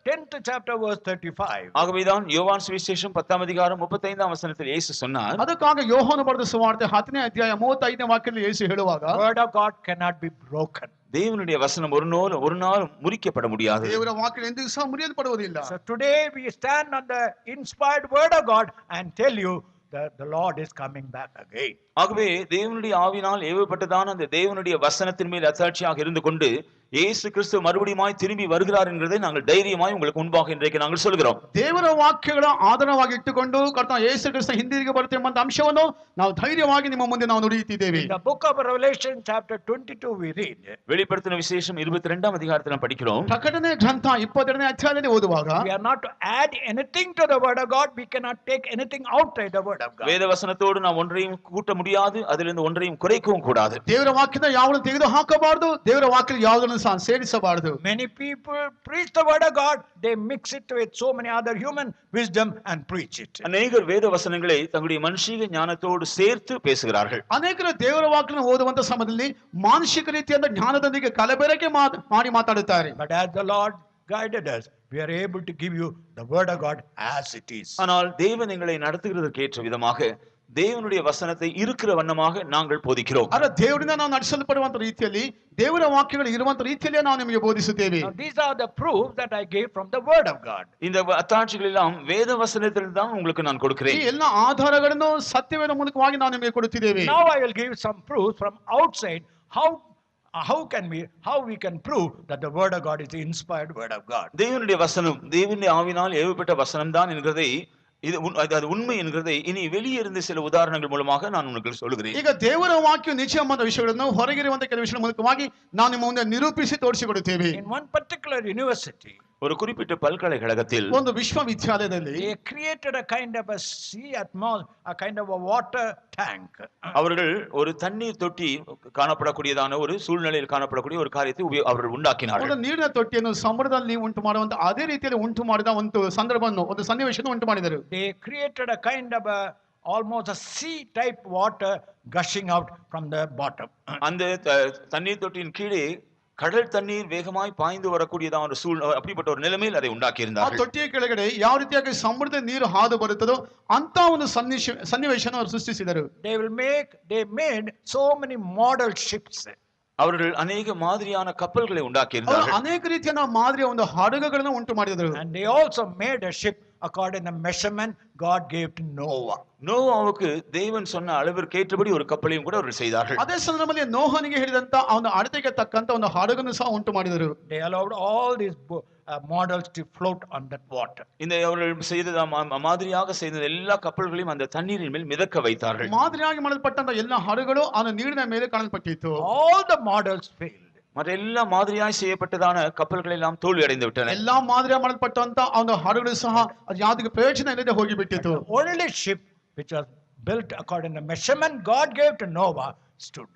10th chapter verse 35. ஆகவேதான் யோவான் சுவிசேஷம் 10ஆம் அதிகாரம் 35ஆம் வசனத்தில் இயேசு சொன்னார், ಅದಕ್ಕಾಗಿ ಯೋಹಾನ ಬರೆದ ಸುವಾರ್ತೆ 10ನೇ ಅಧ್ಯಾಯ 35ನೇ ವಾಕ್ಯದಲ್ಲಿ ಯೇಸು ಹೇಳುವಾಗ, Word of God cannot be broken. தேவனுடைய வசனம் ஒரு நாள் முறிக்கப்பட முடியாது. ದೇವರ ವಾಕ್ಯ ಎಂದಿಗೂ ಸಹ ಮುರಿಯಲ್ಪಡುವುದಿಲ್ಲ. So today we stand on the inspired word of God and tell you that the Lord is coming back again. ஆகவே தேவனுடைய ஆவினால் ஏவப்பட்டதான அந்த தேவனுடைய வசனத்தின் மேல் அத்தாட்சியாக இருந்து கொண்டு இயேசு கிறிஸ்து மறுபடியுமாய் திரும்பி வருகிறார் என்கிறதை நாங்கள் தைரியமாய் உங்களுக்கு முன்பாக இன்றைக்கு நாங்கள் சொல்கிறோம். ದೇವರ ವಾಕ್ಯಗಳ ಆಧಾರವಾಗಿ ಇಟ್ಟುಕೊಂಡು ಕರ್ತನ ಯೇಸು ಕ್ರಿಸ್ತ ಹಿಂದಿರುಗಿ ಬರುತ್ತೇವೆ ಎಂಬ ಅಂಶವನ್ನು ನಾವು ಧೈರ್ಯವಾಗಿ ನಿಮ್ಮ ಮುಂದೆ ನಾವು ನುಡಿಯುತ್ತಿದ್ದೇವೆ. In the book of Revelation chapter 22 we read, வெளிப்படுத்தின விசேஷம் 22ஆம் அதிகாரத்தில் நாம் படிக்கிறோம். ಪ್ರಕಟಣೆ ಗ್ರಂಥ 22ನೇ ಅಧ್ಯಾಯದಲ್ಲಿ ಓದುವಾಗ, we are not to add anything to the word of God, we cannot take anything outside the word of God. வேத வசனத்தோடு நாம் ஒன்றையும் கூட்ட முடியாது, அதிலிருந்து ஒன்றையும் குறைக்கவும் கூடாது. ದೇವರ ವಾಕ್ಯದ ಯಾವುದನ್ನು ತೆಗೆದು ಹಾಕಬಾರದು, ದೇವರ ವಾಕ್ಯದ ಯಾವುದನ್ನು ಸಹ ಸೇರಿಸಬಾರದು. Many people preach the word of God, they mix it with so many other human wisdom and preach it. அநேகர் வேத வசனங்களை தங்களுடைய மனுஷீக ஞானத்தோடு சேர்த்து பேசுகிறார்கள். ಅನೇಕರು ದೇವರ ವಾಕ್ಯವನ್ನು ಓದುವಂತ ಸಮಯದಲ್ಲಿ ಮಾನಸಿಕ ರೀತಿಯಾದ ಜ್ಞಾನದೊಂದಿಗೆ ಕಲಬೆರಕೆ ಮಾಡಿ ಮಾತಾಡುತ್ತಾರೆ. But as the Lord guided us, we are able to give you the word of God as it is. ஆனால் தேவன் எங்களை நடத்துகிறதற்கு ஏற்ற விதமாக தேவனுடைய வசனத்தை இருக்கிற வண்ணமாக நாங்கள் போதிக்கிறோம். ಆದರೆ ದೇವರಿಂದ ನಾವು ನಡೆಸಲ್ಪಡುವಂತ ರೀತಿಯಲ್ಲಿ ದೇವರ ವಾಕ್ಯಗಳು ಇರುವಂತ ರೀತಿಯಲ್ಲೇ ನಾವು ನಿಮಗೆ ಬೋಧಿಸುತ್ತೇವೆ. Now these are the proofs that I gave from the word of God. இந்த அத்தாட்சிகள் எல்லாம் வேத வசனத்தில் தான் உங்களுக்கு நான் ಈ கொடுக்கிறேன். ಎಲ್ಲ ಆಧಾರಗಳನ್ನು ಸತ್ಯವೇದ ಮೂಲಕವಾಗಿ ನಾವು ನಿಮಗೆ ಕೊಡುತ್ತಿದ್ದೇವೆ. Now I will give some proofs from outside how we can prove that the word of God is the inspired word of God. தேவனுடைய வசனம் தேவனுடைய ஆவினால் ஏவப்பட்ட வசனம் தான் என்கிறதை அது உண்மை என்கிறதை இனி வெளியே இருந்து சில உதாரணங்கள் மூலமாக நான் உங்களுக்கு சொல்லுகிறேன். ಈಗ ದೇವರ ವಾಕ್ಯ ನಿಜ ಎಂಬ ವಿಷಯಗಳನ್ನು ಹೊರಗಿರುವಂತ ಕೆಲವು ವಿಷಯಗಳ ಮೂಲಕವಾಗಿ ನಾವು ನಿಮ್ಮ ಮುಂದೆ ನಿರೂಪಿಸಿ ತೋರಿಸಿಕೊಡುತ್ತೇವೆ. In one particular university, ஒரு குறிப்பிட்ட பல்கலைக்கழகத்தில் ಒಂದು ವಿಶ್ವವಿದ್ಯಾಲಯದಲ್ಲಿ they created a kind of a sea atmosphere, a kind of a water tank. அவர்கள் ஒரு தண்ணீர் தொட்டி காணப்படக்கூடியதான ஒரு சூழ்நிலையில் காணப்படக்கூடிய ஒரு காரியத்தை அவர்கள் உண்டாக்கினார்கள். ಒಂದು ನೀರಿನ ತೊಟ್ಟಿಯನ್ನು ಸಮುದ್ರದಲ್ಲಿ ಉಂಟು ಮಾಡುವಂತ ಅದೇ ರೀತಿಯಲ್ಲಿ ಉಂಟು ಮಾಡಿದ ಒಂದು ಸಂದರ್ಭವನ್ನು ಒಂದು ಸನ್ನಿವೇಶವನ್ನು ಉಂಟು ಮಾಡಿದರು. They created a kind of a almost a sea type water gushing out from the bottom. அந்த தண்ணீர் தொட்டியின் கீழே கடல் தண்ணீர் வேகமாய் பாய்ந்து வரக்கூடியதான ஒரு அப்படிப்பட்ட ஒரு நிலைமையில் அதை உண்டாக்கி ಆ இருந்தார்கள். ತೊಟ್ಟಿಯ ಕೆಳಗಡೆ ಯಾವ ರೀತಿಯಾಗಿ ಸಮುದ್ರದ ನೀರು ಹಾದು ಬರುತ್ತದೋ ಅಂತ ಒಂದು ಸನ್ನಿವೇಶನ ಅವರು ಸೃಷ್ಟಿಸಿದರು. They made so many model ships. அவர்கள் அநேக மாதிரியான கப்பல்களை உண்டாக்கி இருந்தார்கள். ಅನೇಕ ರೀತಿಯ ಮಾದರಿಯ ಒಂದು ಹಡಗುಗಳನ್ನು ಉಂಟು ಮಾಡಿದರು. And they also made a ship according to the measurement God gave to Noah. நோவாவுக்கு தேவன் சொன்ன அளவிற்கு ஏற்றபடி ஒரு கப்பலையும் கூட அவர்கள் செய்தார்கள். ಅದೇ ಸಂದರ್ಭದಲ್ಲಿ ನೋಹನಿಗೆ ಹೇಳಿದಂತ ಅವನ ಅಳತೆಗೆ ತಕ್ಕಂತ ಒಂದು ಹಡಗನ್ನು ಸಹ ಉಂಟು ಮಾಡಿದರು. They allowed all these models to float on that water. இந்த அவர்கள் செய்த மாதிரியாக செய்த எல்லா கப்பல்களையும் அந்த தண்ணீரின் மேல் மிதக்க வைத்தார்கள். ಮಾದರಿಯಾಗಿ ಮಾಡಲ್ಪಟ್ಟಂತ ಎಲ್ಲ ಹಡಗುಗಳು ಆ ನೀರಿನ ಮೇಲೆ ಕಾಣಲ್ಪಟ್ಟಿತ್ತು. All the models failed. மற்ற எல்லா மாதிரியாய் செய்யப்பட்டதான கப்பல்கள் எல்லாம் தோல்வி அடைந்து விட்டன. ಎಲ್ಲಾ ಮಾದರಿಯಾಗಿ ಮಾಡಲ್ಪಟ್ಟಂತ ಒಂದು ಹಡಗುಗಳು ಸಹ ಅದು ಯಾವುದಕ್ಕೆ ಪ್ರಯೋಜನ ಇಲ್ಲದೆ ಹೋಗಿಬಿಟ್ಟಿತು. Only ship which was built according to the measurement God gave to Noah stood.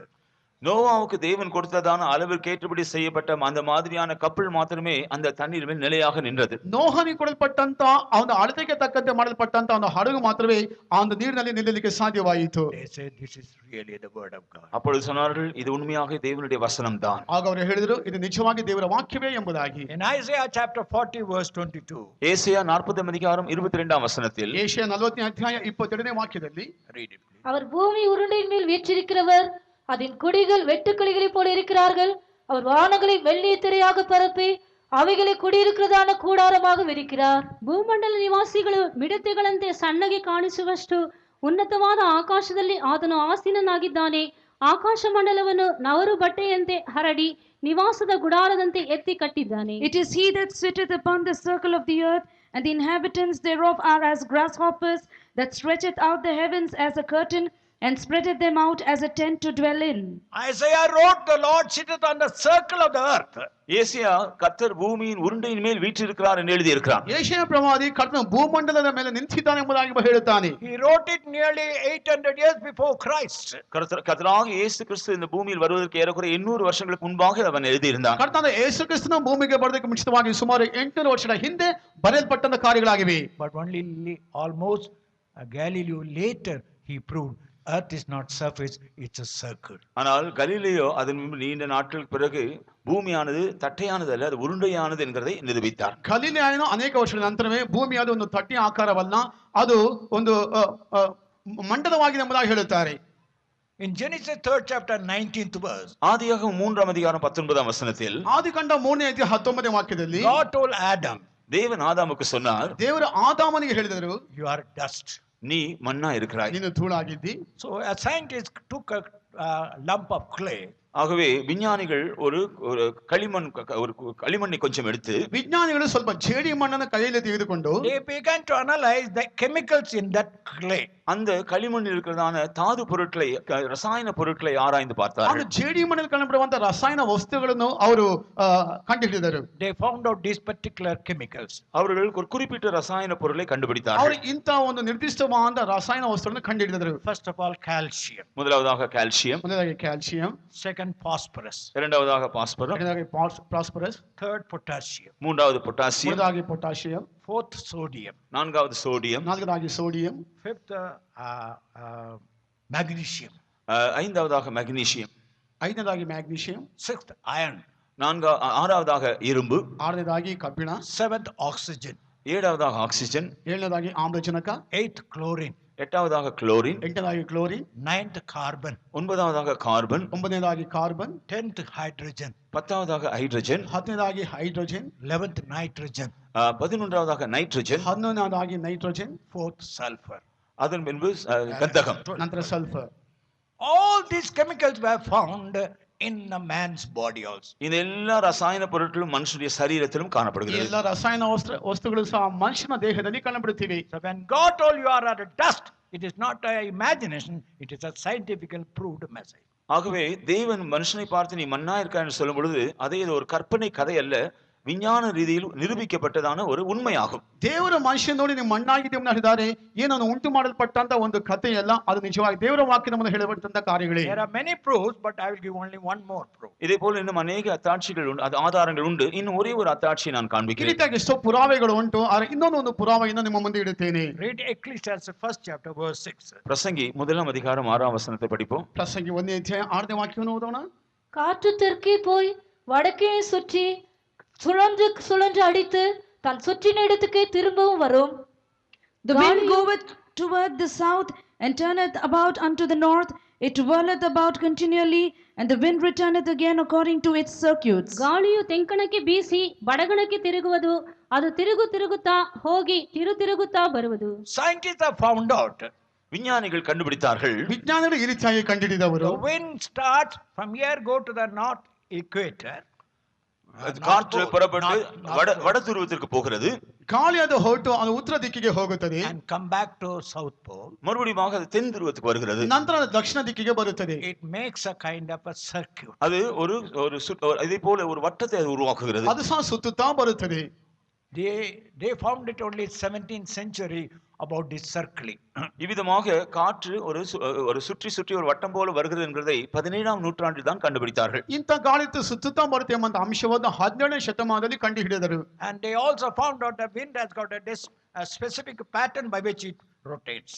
நோவாவுக்கு தேவன் கொடுத்ததான அளவிற்கு ஏற்றபடி செய்யப்பட்ட அந்த மாதிரியான கப்பல் மாத்திரமே அந்த தண்ணீர் மேல் நிலையாக நின்றது. ನೋಹನಿಗೆ ಕೊಡಲ್ಪಟ್ಟಂತ ಒಂದು ಅಳತೆಗೆ ತಕ್ಕಂತೆ ಮಾಡಲ್ಪಟ್ಟಂತ ಒಂದು ಹಡಗು ಮಾತ್ರವೇ ಆ ಒಂದು ನೀರಿನಲ್ಲಿ ನಿಲ್ಲಲಿಕ್ಕೆ ಸಾಧ್ಯವಾಯಿತು. They said this is really the word of God. அப்பொழுது சொன்னார்கள் இது உண்மையாக தேவனுடைய வசனம் தான். ಆಗ ಅವರು ಹೇಳಿದರು ಇದು ನಿಜವಾಗಿ ದೇವರ ವಾಕ್ಯವೇ ಎಂಬುದಾಗಿ. In Isaiah chapter 40 verse 22. ஏசாயா 40 அதிகாரம் 22ஆம் வசனத்தில் ಏಷಯ 40ನೇ ಅಧ್ಯಾಯ 22ನೇ ವಾಕ್ಯದಲ್ಲಿ Read it please. அவர் பூமி உருண்டையின் மேல் வீற்றிருக்கிறவர், அதன் குடிகள் வெட்டுக்கிளிகளைப் போல இருக்கிறார்கள். அவர் வானங்களை வெள்ளிய திரையாக பரப்பி ಅವುಗಳೇ ಕುಡಿಯಿರುವುದಾದ ಕೂಡಾರமாக ವಿರಿಕ್கிறார். ಭೂಮಂಡಲ ನಿವಾಸಿಗಳು ಮಿಡತೆಗಳಂತೆ ಸಣ್ಣಗೆ ಕಾಣಿಸುವಷ್ಟು ಉನ್ನತವಾದ ಆಕಾಶದಲ್ಲಿ ಆತನು ಆಸೀನನಾಗಿದ್ದಾನೆ. ಆಕಾಶ ಮಂಡಲವನ್ನು ನವರು ಬಟ್ಟೆಯಂತೆ ಹರಡಿ ನಿವಾಸದ ಗುಡಾರದಂತೆ ಎತ್ತಿ ಕಟ್ಟಿದ್ದಾನೆ. It is he that sitteth upon the circle of the earth, and the inhabitants thereof are as grasshoppers, that stretcheth out the heavens as a curtain, and spreadeth them out as a tent to dwell in. Isaiah wrote, the Lord sitteth on the circle of the earth. ஏசாயா கர்த்தர் பூமியின் உருண்டையின் மேல் வீற்றிருக்கிறார் என்று எழுதி இருக்கிறார். ಏಷಯ ಪ್ರವಾದಿ ಕರ್ತನು ಭೂಮಂಡಲದ ಮೇಲೆ ನಿಂತಿದ್ದಾನೆ ಎಂಬುದಾಗಿ ಹೇಳುತ್ತಾನೆ. He wrote it nearly 800 years before Christ. கர்த்தராக இயேசு கிறிஸ்து இந்த பூமியில் வருவதற்கு ஏறக்குறைய 800 வருஷங்களுக்கு முன்பாக அவன் எழுதி இருந்தான். ಕರ್ತನಾದ ಯೇಸು ಕ್ರಿಸ್ತನು ಭೂಮಿಗೆ ಬರೋದಕ್ಕೆ ಮುಂಚಿತವಾಗಿ ಸುಮಾರು 800 ವರ್ಷಗಳ ಹಿಂದೆ ಬರೆಯಲ್ಪಟ್ಟಂತ ಕಾರ್ಯಗಳಾಗಿವೆ. But only almost Galileo later he proved earth is not surface, it's a circle. ஆனால் கலிலியோ அதன் நீண்ட நாட்களுக்கு பிறகு பூமியானது தட்டையானது அல்ல, அது உருண்டையானது என்கிறதை நிரூபித்தார். ಗಲಿಲಿಯಾಯನು ಅನೇಕ ವರ್ಷಗಳ ನಂತರವೇ ಭೂಮಿಯಾದ ಒಂದು ತಟ್ಟೆಯ ಆಕಾರವಲ್ಲ, ಅದು ಒಂದು ಮಂಡಲವಾಗಿದೆ ಎಂಬುದಾಗಿ ಹೇಳುತ್ತಾರೆ. In Genesis 3rd chapter 19th verse, ஆதியாகமம் 3ஆம் அதிகாரம் 19ஆம் வசனத்தில் ಆದಿಕಾಂಡ 3ನೇ ಅಧ್ಯಾಯ 19ನೇ ವಾಕ್ಯದಲ್ಲಿ God told Adam, தேவன் ஆதாமுக்கு சொன்னார், ದೇವರು ಆದಾಮನಿಗೆ ಹೇಳಿದರು, you are dust. நீ மண்ணா இருக்கிறாய். ನೀನು ಧೂಳಾಗಿದ್ದಿ. So a scientist took a lump of clay. ஆகவே விஞ்ஞானிகள் ஒரு களிமண்ணை கொஞ்சம் எடுத்து ವಿಜ್ಞಾನಿಗಳು ಸ್ವಲ್ಪ ಜೇಡಿ ಮಣ್ಣನ್ನು ಕೈಯಲ್ಲಿ ತೆಗೆದುಕೊಂಡು They began to analyze the chemicals in that clay. அந்த களிமண்ணில் இருக்கிறதான தாது பொருட்களை ரசாயன பொருட்களை ஆராய்ந்து பார்த்தார்கள். ಅವರು ಜೇಡಿ ಮಣ್ಣಲ್ಲಿ ಕಂಡುಬರುವಂತ ರಸಾಯನ ವಸ್ತುಗಳನ್ನು ಅವರು ಕಂಡುಹಿಡಿದರು. They found out these particular chemicals. அவர்கள் ஒரு குறிப்பிட்ட ரசாயன பொருளை கண்டுபிடித்தார்கள். ಅವರು ಇಂತ ಒಂದು ನಿರ್ದಿಷ್ಟವಾದ ರಸಾಯನ ವಸ್ತುಗಳನ್ನು ಕಂಡುಹಿಡಿದರು. First of all, calcium. முதலாவதாக கால்சியம், ಮೊದಲಾಗಿ ಕ್ಯಾಲ್ಸಿಯಂ, Second, phosphorus. இரண்டாவதாக பாஸ்பரஸ், ಎರಡನೇದಾಗಿ ಫಾಸ್ಫರಸ್, Third, potassium. மூன்றாவது பொட்டாசியம், ಮೂರನೇದಾಗಿ ಪೊಟ್ಯಾಷಿಯಂ, Fourth, sodium. நான்காவது சோடியம், ನಾಲ್ಕನೇದಾಗಿ ಸೋಡಿಯಂ, Fifth, magnesium. ஐந்தாவதாக மெக்னீசியம், ಐದನೇದಾಗಿ ಮ್ಯಾಗ್ನೀಷಿಯಂ, Sixth, iron. ஆறாவதாக இரும்பு, ಆರನೇದಾಗಿ ಕಬ್ಬಿಣ, Seventh, oxygen. ஏழாவதாக ஆக்சிஜன், ಏಳನೇದಾಗಿ ಆಮ್ಲಜನಕ, Eighth, chlorine. எட்டாவதாக குளோரின், ಎಂಟನೇದಾಗಿ ಕ್ಲೋರಿನ್, Ninth, carbon. ஒன்பதாவதாக கார்பன், ಒಂಬತ್ತನೇದಾಗಿ ಕಾರ್ಬನ್, 10th, hydrogen. பத்தாவதாக ஹைட்ரஜன், ಹತ್ತನೇದಾಗಿ ಹೈಡ್ರೋಜನ್, 11th, nitrogen. 11வது நைட்ரஜன், 11ನೇದಾಗಿ ನೈಟ್ರೋಜನ್, 4th, sulfur. அதன் பின்பு கந்தகம். ನಂತರ sulphur. All these chemicals were found in a man's body also. இந்த எல்லா ரசாயன பொருட்களும் மனுஷனுடைய சரீரத்திலும் ಈ காணப்படுகிறது. ಎಲ್ಲ ರಸಾಯನ ವಸ್ತುಗಳು ಸಹ ಮನುಷ್ಯನ ದೇಹದಲ್ಲಿ ಕಂಡುಬಿಡುತ್ತಿವೆ. So when God told you are a dust, it is not an imagination, it is a scientifically proved message. ஆகவே தேவன் மனுஷனை பார்த்து நீ மண்ணா இருக்க என்று சொல்லும் பொழுது அதே இது ஒரு கற்பனை கதை அல்ல, ವಿಜ್ಞಾನ ರೀತಿಯಲ್ಲಿ ನಿರೂಪಿಸಲ್ಪಟ್ಟದಾன ஒரு ಉண்மைಯಾகும். ದೇವರ ಮನುಷ್ಯನ ನೋಡಿ ನೀವು ಮಣ್ಣಾಗಿದ್ದೀವಿ ಅಂತ ಹೇಳಿದ್ದಾರೆ, ಏನನ್ನು ಉಂಟು ಮಾಡಲ್ಪಟ್ಟಂತ ಒಂದು ಕಥೆಯಲ್ಲ, ಅದು ನಿಜವಾಗಿ ದೇವರ ವಾಕ್ಯದ ಮೂಲಕ ಹೇಳಲ್ಪಟ್ಟಂತ ಕಾರ್ಯಗಳೇ. There are many proofs, but I will give only one more proof. இதே போல இன்னும் ಅನೇಕ ಅತ್ತಾட்சிகள் ಉಂಟು, ಅದು ಆಧಾರಗಳು ಉಂಟು. ಇನ್ನು ಒರೇ ಒಂದು ಅತ್ತಾட்சி ನಾನು ಈ ಕಾಣ್ಬೇಕಿದೆ. ರೀತಿಯಾಗಿ ಎಷ್ಟೋ ಪುರಾವೆಗಳು ಉಂಟು, ಆದರೆ ಇನ್ನೊಂದು ಪುರಾವೆಯನ್ನು ನಿಮ್ಮ ಮುಂದೆ ಇಡುತ್ತೇನೆ. Read Ecclesiastes 1st chapter verse 6. பிரசங்கி 1ஆம் அதிகாரம் 6ஆம் வசனத்தை படிப்போம். ಪ್ರಸಂಗಿ 1ನೇ ಅಧ್ಯಾಯ 6ನೇ ವಾಕ್ಯವನ್ನು ಓದೋಣ. காற்று தெற்கே போய் வடக்கே சுற்றி சுழன்று சுழன்று அடித்து தன் சுற்றின இடத்துக்கே திரும்பவும் வரும். The wind goeth toward the south and turneth about unto the north. It whirleth about continually, and the wind returneth again according to its circuits. ಗಾಳಿಯು ತೆಂಕಣಕ್ಕೆ ಬೀಸಿ ಬಡಗಣಕ್ಕೆ ತಿರುಗುವುದು, ಅದು ತಿರುಗುತ್ತಾ ಹೋಗಿ ತಿರುಗುತ್ತಾ ಬರುವುದು. Scientists have found out. விஞ்ஞானிகள் கண்டுபிடித்தார்கள். ವಿಜ್ಞಾನಿಗಳು ಈ ರೀತಿಯಾಗಿ ಕಂಡುಹಿಡಿದವರು. The wind starts from here, go to the north equator. காற்று north pole, புறப்பட்டு north pole, வட துருவத்திற்கு போகிறது. ಗಾಳಿ ಅದು ಹೊರಟು ಅದು ಉತ್ತರ ದಿಕ್ಕಿಗೆ ಹೋಗುತ್ತದೆ, and come back to south pole. மறுபடியும் அது தென் துருவத்துக்கு வருகிறது. ನಂತರ ಅದು ದಕ್ಷಿಣ ದಿಕ್ಕಿಗೆ ಬರುತ್ತದೆ. It makes a kind of a circuit. அது ஒரு இதே போல ஒரு வட்டத்தை அது உருவாக்குகிறது. ಅದು ಸಹ ಸುತ್ತುತ್ತಾ ಬರುತ್ತದೆ. They found it only 17th century about this circling. இவ்விதமாக காற்று ஒரு சுற்றி சுற்றி ஒரு வட்டம் போல வருகிறது என்கிறதை 17ஆம் நூற்றாண்டில் தான் கண்டுபிடித்தார்கள். ಇಂಥ ಗಾಳಿ ಸುತ್ತುತ್ತಾ ಬರುತ್ತೆ ಎಂಬ ಅಂಶವನ್ನು 17ನೇ ಶತಮಾನದಲ್ಲಿ ಕಂಡುಹಿಡಿದರು. And they also found out the wind has got a specific pattern by which it rotates.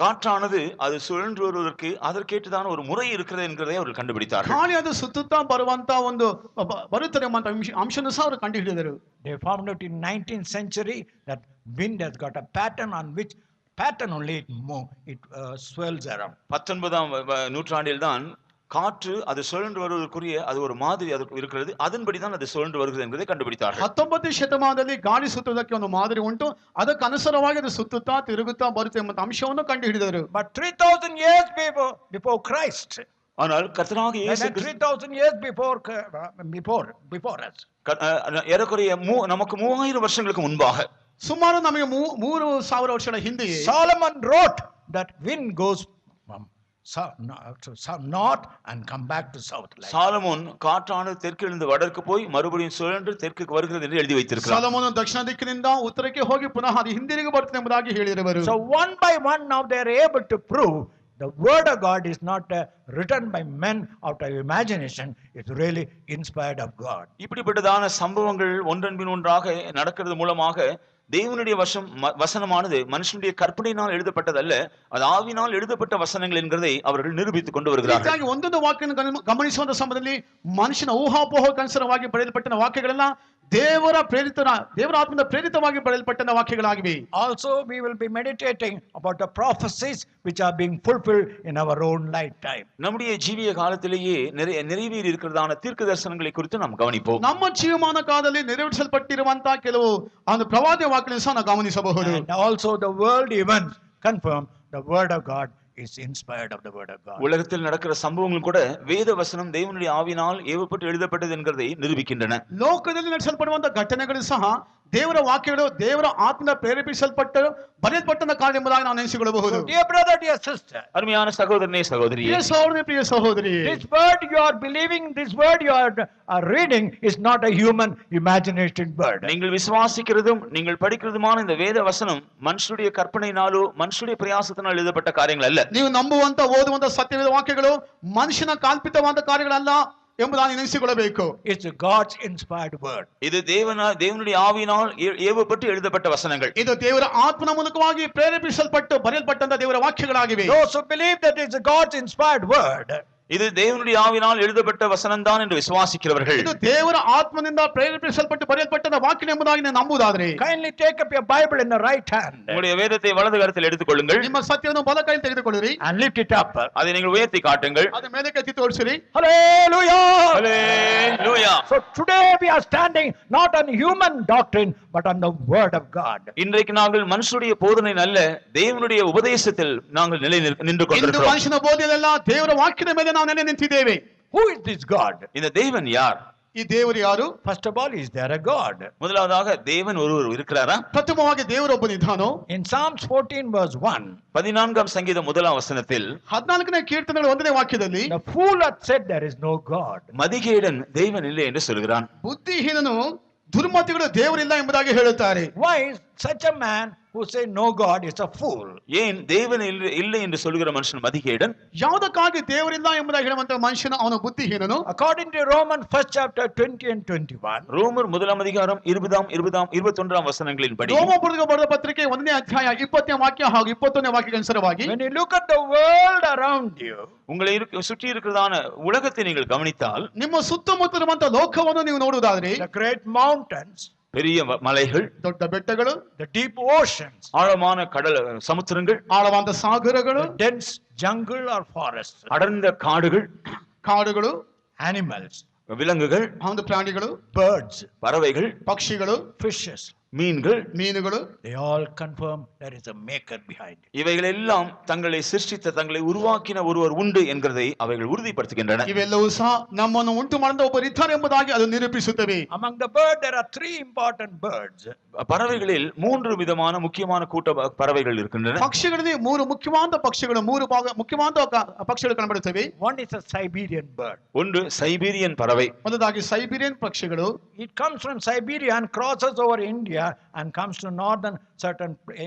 காற்றானது அது சுழன்று வருவதற்கு அதற்கேற்றதான ஒரு முறை இருக்கிறது என்கிறதை அவர்கள் கண்டுபிடித்தார்கள். ಗಾಳಿ ಅದು ಸುತ್ತುತ್ತಾ ಬರುವಂತ ಒಂದು ಬರುತ್ತದೆ ಎಂಬ ಅಂಶವನ್ನು ಸಹ ಅವರು ಕಂಡುಹಿಡಿದರು. They found out in 19th century that wind has got a pattern on which pattern only it swirls around. 19ஆம் நூற்றாண்டில் தான் காற்று அது சுழன்று வருவதற்குரிய அது ஒரு மாதிரி அது இருக்கிறது, அதன்படி தான் அது சுழன்று வருகிறது என்பதை கண்டுபிடித்தார்கள். 19ನೇ ಶತಮಾನದಲ್ಲಿ ಗಾಳಿ ಸುತ್ತುವುದಕ್ಕೆ ಒಂದು ಮಾದರಿ ಉಂಟು, ಅದಕ್ಕೆ ಅನುಸಾರವಾಗಿ ಅದು ಸುತ್ತುತ್ತಾ ತಿರುಗುತ್ತಾ ಬರುತ್ತೆ ಎಂಬ ಅಂಶವನ್ನು ಕಂಡುಹಿಡಿದರು. But 3000 years before Christ, ஆனால் கர்த்தராகிய இயேசு 3000 years before us, ஏறக்குறைய நமக்கு 3000 வருஷங்களுக்கு முன்பாக, ಸುಮಾರು ನಮಗೆ 3000 ವರ್ಷಗಳ ಹಿಂದೆಯೇ Solomon wrote that wind goes from north and come back to south. Solomon காற்றானது தெற்கிலிருந்து வடக்கு போய் மறுபடியும் சுழன்று தெற்குக்கு வருகிறது என்று எழுதி வைத்திருக்கிறார். ಸಾಲಮೋನನು ದಕ್ಷಿಣ ದಿಕ್ಕಿನಿಂದ ಉತ್ತರಕ್ಕೆ ಹೋಗಿ ಪುನಃ ಅದು ಹಿಂದಿರುಗಿ ಬರುತ್ತದೆ ಎಂಬುದಾಗಿ ಹೇಳಿರುವರು. So one by one now they are able to prove the word of God is not written by men out of imagination, it's really inspired of God. இப்படிப்பட்டதான சம்பவங்கள் ஒன்றன் பின் ஒன்றாக நடக்கிறது மூலமாக தேவனுடைய வசனமானது மனுஷனுடைய கற்பனையினால் எழுதப்பட்டதல்ல, அது ஆவியினால் எழுதப்பட்ட வசனங்கள் என்கிறதை அவர்கள் நிரூபித்துக் கொண்டு வருகிறார்கள். ಒಂದೊಂದು ವಾಕ್ಯವನ್ನು ಗಮನಿಸುವಂತ ಸಮಯದಲ್ಲಿ ಮನುಷ್ಯನ ಊಹಾಪೋಹಕ್ಕೆ ಅನುಸಾರವಾಗಿ ಬರೆಯಲ್ಪಟ್ಟ ವಾಕ್ಯಗಳೆಲ್ಲ ದೇವರ ಆತ್ಮದ ಪ್ರೇರಿತವಾಗಿ ಬರೆಯಲ್ಪಟ್ಟ ವಾಕ್ಯಗಳಾಗಿವೆ. Also we will be meditating about the prophecies which are being fulfilled in our own lifetime. நம்முடைய ஜீவிய காலத்திலேயே நிறைவேறி இருக்கிறதான தீர்க்க தரிசனங்களை குறித்து நாம் கவனிப்போம். ನಮ್ಮ ಜೀವಮಾನ ಕಾಲದಲ್ಲಿ ನೆರವೇರಿಸಲ್ಪಟ್ಟಿರುವಂತಹ ಕೆಲವು ಒಂದು ಪ್ರವಾದಿ ವಾಕ್ಯಗಳನ್ನು ಸಹ ನಾವು ಗಮನಿಸಬಹುದು. And also the world events confirm the word of God is inspired of the word of God. உலகத்தில் நடக்கிற சம்பவங்கள் கூட வேத வசனம் தேவனுடைய ஆவியினால் ஏவப்பட்டு எழுதப்பட்டது என்கிறதை நிரூபிக்கின்றன. ಲೋಕದಲ್ಲಿ ನಡೆಸಲ್ಪಡುವಂತಹ ಘಟನೆಗಳು ಸಹ ದೇವರ ವಾಕ್ಯಗಳು ದೇವರ ಆತ್ಮದ ಪ್ರೇರೇಪಿಸಲ್ಪಟ್ಟು ಬರೆಯಲ್ಪಟ್ಟ ಕಾರಣ ಎಂಬುದಾಗಿ ನಾವು ನೆನೆಸಿಕೊಳ್ಳಬಹುದು. Dear brother, dear sister, அருமையான சகோதரனே சகோதரியே, ಪ್ರಿಯ ಸಹೋದರನೇ ಪ್ರಿಯ ಸಹೋದರಿ, this word you are believing, this word you are reading is not a human imagination word. நீங்கள் விசுவாசிக்கிறதும் நீங்கள் படிக்கிறதுமான இந்த வேத வசனம் மனுஷனுடைய கற்பனையினாலோ மனுஷனுடைய பிரயாசத்தினால் எழுதப்பட்ட காரியங்கள் அல்ல. ನೀವು ನಂಬುವಂತ ಓದುವಂತ ಸತ್ಯವೇದ ವಾಕ್ಯಗಳು ಮನುಷ್ಯನ ಕಾಲ್ಪಿತವಾದ ಕಾರ್ಯಗಳಲ್ಲ ಎಂಬುದಾಗಿ ನೆನೆಸಿಕೊಳ್ಳಬೇಕು. It's God's inspired word. இது தேவனுடைய ஆவியினால் ஏவப்பட்டு எழுதப்பட்ட வசனங்கள். ಇದು ದೇವರ ಆತ್ಮನ ಮೂಲಕವಾಗಿ ಪ್ರೇರೇಪಿಸಲ್ಪಟ್ಟು ಬರೆಯಲ್ಪಟ್ಟಂತ ದೇವರ ವಾಕ್ಯಗಳಾಗಿವೆ. Those who believe that it's God's inspired word, இது தேவனுடைய ஆவியினால் எழுதப்பட்ட வசனம் தான் என்று விசுவாசிக்கிறவர்கள், ಇದು ದೇವರ ಆತ್ಮನಿಂದ ಪ್ರೇರೇಪಿಸಲ್ಪಟ್ಟು ಬರೆಯಲ್ಪಟ್ಟ ವಾಕ್ಯ ಎಂಬುದಾಗಿ ನಂಬುವುದಾದರೆ kindly take up your Bible in the right hand உங்களுடைய வேதத்தை வலது கரத்தில் எடுத்துக்கொள்ளுங்கள், ನಿಮ್ಮ ಸತ್ಯವನ್ನು ಬಲ ಕೈಯಲ್ಲಿ ತೆಗೆದುಕೊಳ್ಳಿರಿ, and lift it up. அதை நீங்கள் உயர்த்தி காட்டுங்கள். ಅದರ ಮೇಲೆ ಎತ್ತಿ ತೋರಿಸಿರಿ. Hallelujah! Hallelujah! So today we are standing not on human doctrine but on the word of God. இன்றைக்கு நாங்கள் மனுஷனுடைய போதனை அல்ல, தேவனுடைய உபதேசத்தில் நாங்கள் நின்று ಇಂದು கொண்டிருக்கிறோம். ಮನುಷ್ಯನ ಬೋಧನೆಯಲ್ಲ, ದೇವರ ವಾಕ್ಯದ ಮೇಲೆ ನಾವು ನೆಲೆ ನಿಂತಿದ್ದೇವೆ. Who is this God? இந்த தேவன் யார்? ಈ ದೇವರು ಯಾರು? First of all, is there a God? முதலாவதாக தேவன் ஒருவர் இருக்கிறாரா? ಪ್ರಥಮವಾಗಿ ದೇವರೊಬ್ಬನಿದ್ದಾನೋ? In Psalms 14 verse 1, 14ஆம் சங்கீதம் 1ஆம் வசனத்தில் 14ನೇ ಕೀರ್ತನೆಗಳ 1ನೇ ವಾಕ್ಯದಲ್ಲಿ the fool hath said there is no God. மதிகேடன் தேவன் இல்லை என்று சொல்கிறான். ಬುದ್ಧಿಹೀನನು ದುರ್ಮತಿಗಳು ದೇವರಿಲ್ಲ ಎಂಬುದಾಗಿ ಹೇಳುತ್ತಾರೆ. Why is such a man who say no God is a fool? ஏன் தேவன் இல்லை என்று சொல்கிற மனுஷன் மதிகேடன்? ಯಾವುದಕ್ಕಾಗಿ ದೇವರಿಲ್ಲ ಎಂಬುದಾಗಿ ಹೇಳುವಂತ ಮನುಷ್ಯನ ಅವನ ಬುದ್ಧಿಹೀನನು? According to Romans 1st chapter 20 and 21, ரோமர் 1ஆம் அதிகாரம் 20, 21ஆம் வசனங்களின்படி, ರೋಮಪುರಕ್ಕೆ ಬರೆದ ಪತ್ರಿಕೆ 1ನೇ ಅಧ್ಯಾಯ 20ನೇ ವಾಕ್ಯ ಹಾಗೂ 21ನೇ ವಾಕ್ಯಕ್ಕೆ ಅನುಸಾರವಾಗಿ, when you look at the world around you, உங்களை சுற்றி இருக்கிறதான உலகத்தை நீங்கள் கவனித்தால், ನಿಮ್ಮ ಸುತ್ತಮುತ್ತಲಿರುವಂತ ಲೋಕವನ್ನು ನೀವು ನೋಡುವುದಾದರೆ, the great mountains, பெரிய மலைகள், ದೊಡ್ಡ ಬೆಟ್ಟಗಳು, the deep oceans, ஆழமான கடல் சமுத்திரங்கள், ಆಳವಾದ ಸಾಗರಗಳು, the dense jungle or forests, அடர்ந்த காடுகள், ಕಾಡುಗಳು, animals, விலங்குகள், ಒಂದು ಪ್ರಾಣಿಗಳು, birds, பறவைகள், ಪಕ್ಷಿಗಳು, fishes, மீன்கள், ಮೀನುಗಳು they all confirm there is a maker behind it. இவைகள் எல்லாம் தங்களை சிருஷ்டித்த, தங்களை உருவாக்கின ஒருவர் உண்டு என்கிறதை அவைகள் உறுதிப்படுத்துகின்றன. ಇವೆಲ್ಲವೂ ಸಹ ನಮ್ಮನ್ನು ಉಂಟು ಮಾಡಿದ ಒಬ್ಬರು ಇದ್ದಾರೆ ಎಂಬುದಾಗಿ ಅದು ನಿರೂಪಿಸುತ್ತವೆ. Among the birds, there are three important birds. பறவைகளில் 3 விதமான முக்கியமான கூட்ட பறவைகள் இருக்கின்றன. ಪಕ್ಷಿಗಳಲ್ಲಿ 3 ಮುಖ್ಯವಾದ ಪಕ್ಷಿಗಳು, 3 ಮುಖ್ಯವಾದ ಪಕ್ಷಿಗಳು ಕಂಡುಬರುತ್ತವೆ. One is a Siberian bird. ஒன்று சைபீரியன் பறவை. ಮೊದಲಾಗಿ ಸೈಬೀರಿಯನ್ ಪಕ್ಷಿಗಳು. It comes from Siberia and crosses over India and comes to northern certain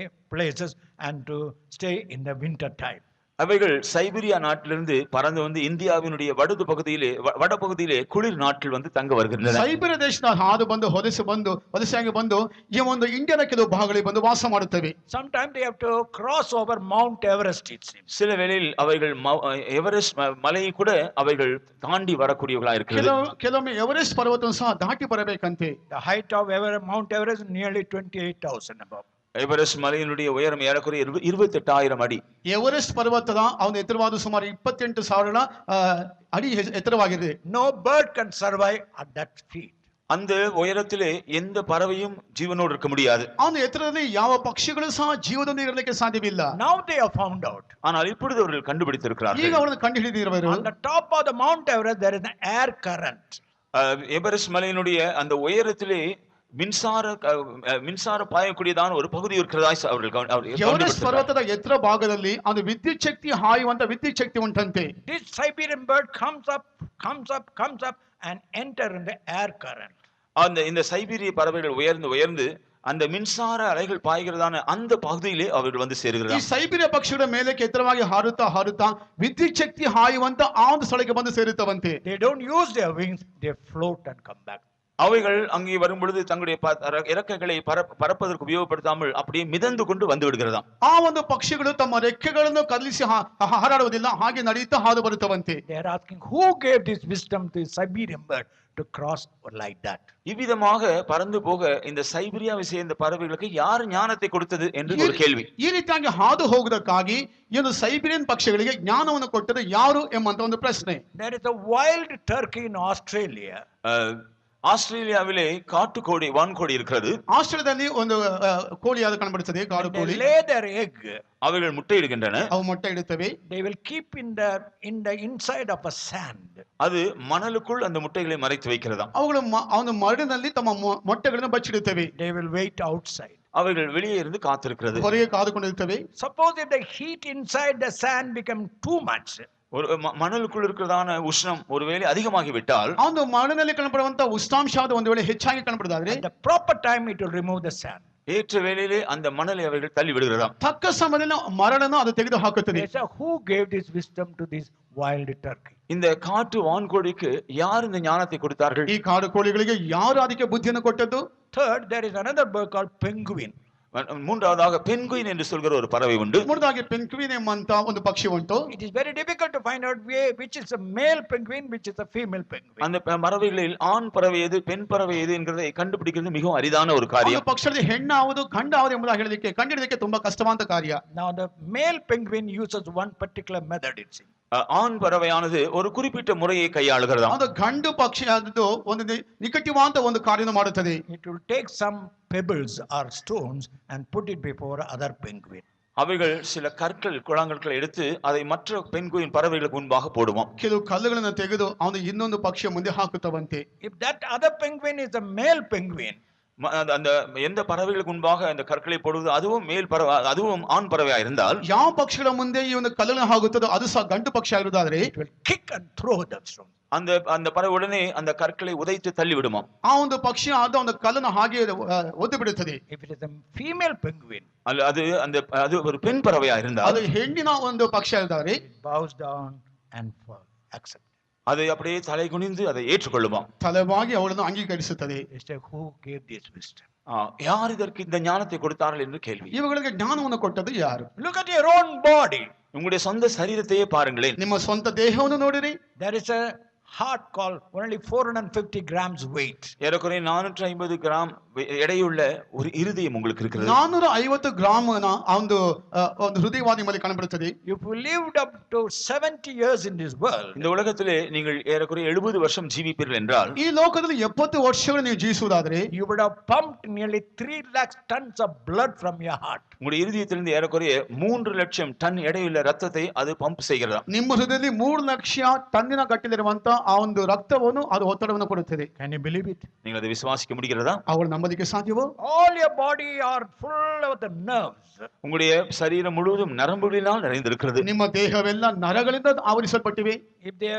places and to stay in the winter time. அவைகள் சைபீரியா நாட்டிலிருந்து பறந்து வந்து இந்தியாவினுடைய வடபகுதியிலே குளிர் நாட்டில் வந்து தங்க வருகின்றன. ಸೈಬೀರಿಯಾ ದೇಶದ ಹಾದು ಬಂದು ಹೊದಸಾಗಿ ಬಂದು ಈ ಒಂದು ಇಂಡಿಯಾದ ಕೆಲವು ಭಾಗಗಳಿಗೆ ಬಂದು ವಾಸ ಮಾಡುತ್ತವೆ. Sometimes they have to cross over Mount Everest, it seems. சில வேளையில் அவைகள் எவரெஸ்ட் மலையை கூட அவைகள் தாண்டி வரக்கூடியவர்களா இருக்கிறது. ಕೆಲವೊಮ್ಮೆ ಎವರೆಸ್ಟ್ ಪರ್ವತವನ್ನು ಸಹ ದಾಟಿ ಬರಬೇಕಂತೆ. The height of Mount Everest is nearly 28,000 above. Everest மலையினுடைய உயரம் ஏறக்குறைய 28,000 அடி. ಎವರೆಸ್ಟ್ ಪರ್ವತದ ಅವನ ಎತ್ತರವಾದ ಸುಮಾರು 28,000 ಅಡಿ ಎತ್ತರವಾಗಿದೆ. No bird can survive at that feet. அந்த உயரத்திலே எந்த பறவையும் ஜீவனோடு இருக்க முடியாது. ಅವನ ಎತ್ತರದಲ್ಲಿ ಯಾವ ಪಕ್ಷಿಗಳು ಸಹ ಜೀವನದಲ್ಲಿ ಇರಲಿಕ್ಕೆ ಸಾಧ್ಯವಿಲ್ಲ. Now they have found out. ஆனால் இப்பொழுது அவர்கள் கண்டுபிடித்திருக்கிறார்கள். ಈಗ ಅವರನ್ನು ಕಂಡುಹಿಡಿದಿರುವರು. On the top of the Mount Everest there is an air current. Everest மலையினுடைய அந்த உயரத்திலே மின்சார பாயக்கூடியதான ஒரு பகுதி இருக்கிறதா அவர்கள் ಎವರೆಸ್ಟ್ ಪರ್ವತದ ಎತ್ತರ ಭಾಗದಲ್ಲಿ ಒಂದು ವಿದ್ಯುತ್ ಶಕ್ತಿ ಹಾಯುವಂತ ವಿದ್ಯುತ್ ಶಕ್ತಿ ಉಂಟಂತೆ. This Siberian bird comes up and enter in the air current. இந்த சைபீரிய பறவைகள் உயர்ந்து அந்த மின்சார அலைகள் பாய்கிறதான அந்த பகுதியிலே அவர்கள் வந்து சேருகிறார்கள். ಈ ಸೈಬೀರಿಯಾ ಪಕ್ಷಿಗಳ ಮೇಲೆ ಎತ್ತರವಾಗಿ ಹಾರುತ್ತಾ ವಿದ್ಯುತ್ ಶಕ್ತಿ ಹಾಯುವಂತ ಆ ಒಂದು ಸ್ಥಳಕ್ಕೆ ಬಂದು ಸೇರುತ್ತವಂತೆ. They don't use their wings, they float and come back. அவைகள் அங்கே வரும் பொழுது தங்களுடைய இறக்கைகளை பறப்பதற்கு உபயோகப்படுத்தாமல் அப்படியே மிதந்து கொண்டு வந்து விடுகிறதாம். ಆ ಒಂದು ಪಕ್ಷಿಗಳು ತಮ್ಮ ರೆಕ್ಕೆಗಳನ್ನು ಕದಲಿಸಿ ಹಾರಾಡುವುದಿಲ್ಲ, ಹಾಗೆ ನಡೆಯುತ್ತಾ ಹಾದು ಬರುತ್ತವಂತೆ. They are asking who gave this wisdom to Siberian bird to cross like that. இவ்விதமாக பறந்து போக இந்த சைபீரியாவை சேர்ந்த பறவைகளுக்கு யார் ஞானத்தை கொடுத்தது என்று ஒரு கேள்வி. ಈ ರೀತಿಯಾಗಿ ಹಾದು ಹೋಗುವುದಕ್ಕಾಗಿ ಈ ಒಂದು ಸೈಬೀರಿಯನ್ ಪಕ್ಷಿಗಳಿಗೆ ಜ್ಞಾನವನ್ನು ಕೊಟ್ಟது ಯಾರು ಎಂಬಂತ ಒಂದು ಪ್ರಶ್ನೆ. There is a wild turkey in Australia. ஆஸ்திரேலியாவிலே காட்டுக்கோழி, வான்கோழி இருக்கிறது. ஆஸ்திரேலியாದಲ್ಲಿ ಒಂದು ಕೋಳಿಯಾದ ಕಂಡುಬರುತ್ತದೆ, ಕಾಡು ಕೋಳಿ. They lay their egg. அவைகள் முட்டையிடுகின்றன. ಅವು ಮೊಟ್ಟೆ ಇಡುತ್ತವೆ. They will keep in the inside of a sand. அது மணலுக்குள் அந்த முட்டைகளை மறைத்து வைக்கிறதாம். ಅವುಗಳು ಅವನ ಮರಳಿನಲ್ಲಿ ತಮ್ಮ ಮೊಟ್ಟೆಗಳನ್ನು ಬಚ್ಚಿಡುತ್ತವೆ. They will wait outside. அவைகள் வெளியே இருந்து காத்திருக்கிறது. ಹೊರಗೆ ಕಾದುಕೊಂಡಿರುತ್ತವೆ. Suppose if the heat inside the sand become too much. ஒரு மணலுக்குள் இருக்கிறதான உஷ்ணம் ஒருவேளை அதிகமாகி விட்டால், அந்த மணலிನಲ್ಲಿ ಕಂಡುಬರುವಂತ ಉಷ್ಣಾಂಶದ ಒಂದು ವೇಳೆ ಹೆಚ್ಚಾಗಿ ಕಂಡುಬರುವುದಾದರೆ, at the proper time it will remove the sand. ஏற்ற வேளையிலே அந்த மணலை அவைகள் தள்ளி விடுகிறதாம். ತಕ್ಕ ಸಮಯದಲ್ಲಿ ಮರಳನ್ನು ಅದು ತೆಗೆದು ಹಾಕುತ್ತದೆ. Who gave this wisdom to this wild turkey? இந்த காட்டு வான்கோழிக்கு யார் இந்த ஞானத்தை கொடுத்தார்கள்? ಈ ಕಾಡು ಕೋಳಿಗಳಿಗೆ ಯಾರು ಅದಕ್ಕೆ ಬುದ್ಧಿಯನ್ನು ಕೊಟ್ಟದ್ದು? Third, there is another bird called penguin. மூன்றாவதாக பென்குயின் என்று சொல்கிற ஒரு பறவை உண்டு. ಮೂರನೇದಾಗಿ ಪೆಂಗ್ವಿನ್ ಎಂಬಂತ ಒಂದು ಪಕ್ಷಿ ಉಂಟು. It is very difficult to find out which is a male penguin, which is a female penguin. அந்த பறவைகளில் ஆண் பறவை எது, பெண் பறவை எது என்கிறதை கண்டுபிடிக்கிறது மிகவும் அரிதான ஒரு காரியம். ಪಕ್ಷದಲ್ಲಿ ಹೆಣ್ಣು ಯಾವುದು ಗಂಡು ಯಾವುದು ಎಂಬುದಾಗಿ ಹೇಳಲಿಕ್ಕೆ ಕಂಡುಹಿಡಿಯಲಿಕ್ಕೆ ತುಂಬಾ ಕಷ್ಟವಾದ ಕಾರ್ಯ. Now the male penguin uses one particular method, it seems. ஆண் பறவையானது ஒரு குறிப்பிட்ட முறையை கையாளுகிறது. ಅದು ಗಂಡು ಪಕ್ಷಿ ಆದದ್ದು ಒಂದು ನಿಕಟವಾದ ಒಂದು ಕಾರ್ಯವನ್ನು ಮಾಡುತ್ತದೆ. It will take some pebbles or stones and put it before other penguin. அவைகள் சில கற்கள், குழாங்கற்களை எடுத்து அதை மற்ற பெண்குயின் பறவைகளுக்கு முன்பாக போடுவோம். ಕೆಲವು ಕಲ್ಲುಗಳನ್ನು ತೆಗೆದು ಅವನು ಇನ್ನೊಂದು ಪಕ್ಷಿಯ ಮುಂದೆ ಹಾಕುತ್ತವಂತೆ. If that other penguin is a male penguin, அந்த எந்த பறவைகளுக்கு முன்பாக அந்த கற்களை போடுவது அதுவும் மேல் பறவை, அதுவும் ஆண் பறவையா இருந்தால், ಯಾವ ಪಕ್ಷಿಗಳ ಮುಂದೆ ಈ ಒಂದು ಕಲ್ಲನ್ನು ಹಾಕುತ್ತದೋ ಅದು ಸಹ ಗಂಡು ಪಕ್ಷಿ ಆಗಿರುವುದಾದರೆ, it will kick and throw that stone. அந்த பறவை உடனே அந்த கற்களை உதைத்து தள்ளி விடுமா. ಆ ಒಂದು ಪಕ್ಷಿ ಆದ ಒಂದು ಕಲ್ಲನ್ನು ಹಾಗೆ ಒದ್ದು ಬಿಡುತ್ತದೆ. If it is a female penguin, அது ஒரு பெண் பறவையா இருந்தால், ಅದು ಹೆಣ್ಣಿನ ಒಂದು ಪಕ್ಷಿ ಆಗಿದ್ದಾರೆ, it bows down and accepts. அதை அப்படியே தலை குனிந்து அதை ஏற்றுக்கொள்ளுமா. ತಲೆವಾಗಿ ಅವಳನ್ನು ಅಂಗೀಕರಿಸುತ್ತದೆ. Who gave this wisdom? யார் இதற்கு இந்த ஞானத்தை கொடுத்தார்கள் என்று கேள்வி. ಇವುಗಳಿಗೆ ಜ್ಞಾನವನ್ನು ಕೊಟ್ಟದ್ದು ಯಾರು? Look at your own body. உங்களுடைய சொந்த சரீரத்தையே பாருங்களேன். ನಿಮ್ಮ ಸ್ವಂತ ದೇಹವನ್ನು ನೋಡಿರಿ. There is a heart called only 450 grams weight. ஏறக்குறைய 450 கிராம் எடையுள்ள ஒரு இருதயம் உங்களுக்கு இருக்கிறது. 450 ಗ್ರಾಮನ ಒಂದು ಹೃದಯವಾದ ನಿಮ್ಮಲ್ಲಿ ಕಾಣಬರುತ್ತದೆ. If you lived up to 70 years in this world, இந்த உலகத்திலே நீங்கள் ஏறக்குறைய 70 வருஷம் ஜீவிப்பீர்கள் என்றால், ಈ ಲೋಕದಲ್ಲಿ 70 ವರ್ಷಗಳು ನೀವು ಜೀವಿಸುವುದಾದರೆ, you would have pumped nearly 3 lakh tons of blood from your heart. உங்களுடைய இருதயத்திலிருந்து ஏறக்குறைய 3 லட்சம் டன் எடையுள்ள ரத்தத்தை அது பம்ப் செய்கிறதா. ನಿಮ್ಮ ಹೃದಯದಲ್ಲಿ 3 ಲಕ್ಷ ಟನ್ನಿನ ಗಟ್ಟಲಿರುವಂತ ಆ ಒಂದು ರಕ್ತವನ್ನು ಅದು ಒತ್ತಡವನ್ನು ಕೊಡುತ್ತದೆ. Can you believe it? நீங்கள் அதை விசுவாசிக்க முடிகிறதா? ಅವಳು ನಂಬಲಿಕ್ಕೆ ಸಾಧ್ಯವೋ? All your body are full of the nerves. உங்களுடைய சரீரம் முழுவதும் நரம்புகளினால் நிறைந்திருக்கிறது. ನಿಮ್ಮ ದೇಹವೆಲ್ಲ ನರಗಳಿಂದ ಆವರಿಸಲ್ಪಟ್ಟಿವೆ. If they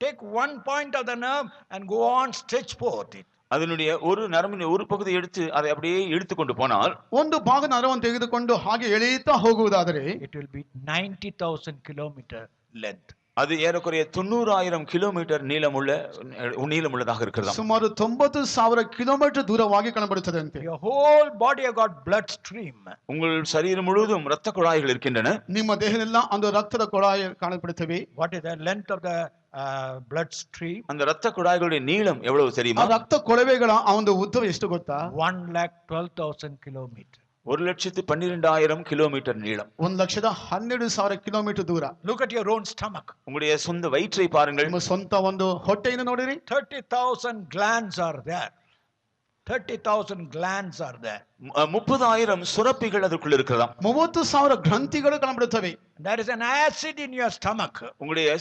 take one point of the nerve and go on stretch forth it, அதனுடைய ஒரு நரம்பின் ஒரு பகுதியை எடுத்து அதை அப்படியே இழுத்து கொண்டு போனால், ಒಂದು ಭಾಗ ನರವನ್ನು ತೆಗೆದುಕೊಂಡು ಹಾಗೆ ಎಳೆಯುತ್ತಾ ಹೋಗುವುದಾದರೆ, it will be 90,000 kilometer length. அது ஏறக்குறைய 90,000 கிலோமீட்டர் நீளமுள்ளதாக இருக்கிறது. ಸುಮಾರು 90,000 ಕಿಲೋಮೀಟರ್ ದೂರವಾಗಿ ಕಾಣಬರುತ್ತದೆ ಅಂತೆ. Your whole body have got blood stream. உங்கள் சரீரம் முழுவதும் இரத்த குழாய்கள் இருக்கின்றன. ನಿಮ್ಮ ದೇಹದೆಲ್ಲ ಒಂದು ರಕ್ತದ ಕೊಳಾಯಿ ಕಾಣப்படுತ್ತವೆ. What is the length of the blood stream? அந்த இரத்த குழாய்களுடைய நீளம் எவ்வளவு தெரியுமா? ಆ ರಕ್ತ ಕೊಳವೆಗಳ ಆ ಒಂದು ಉದ್ದವು ಎಷ್ಟು ಗೊತ್ತಾ? 1,12,000 kilometers. 1,12,000 கிலோமீட்டர் நீளம். 1,12,000 ಕಿಲೋಮೀಟರ್ ದೂರ. Look at your own stomach. உங்களுடைய சொந்த வயிற்றை பாருங்கள். ನಿಮ್ಮ ಸ್ವಂತ ಒಂದು ಹೊಟ್ಟೆಯನ್ನು ನೋಡಿರಿ. 30,000 glands are there. 30,000 glands are there. 30,000 சுரப்பிகள் ಅದಕ್ಕುள்ள இருக்கிறதாம். 30,000 ಗ್ರಂಥಿಗಳು ಕಾಣಬರುತ್ತವೆ. There is an acid in your stomach. உங்களுடைய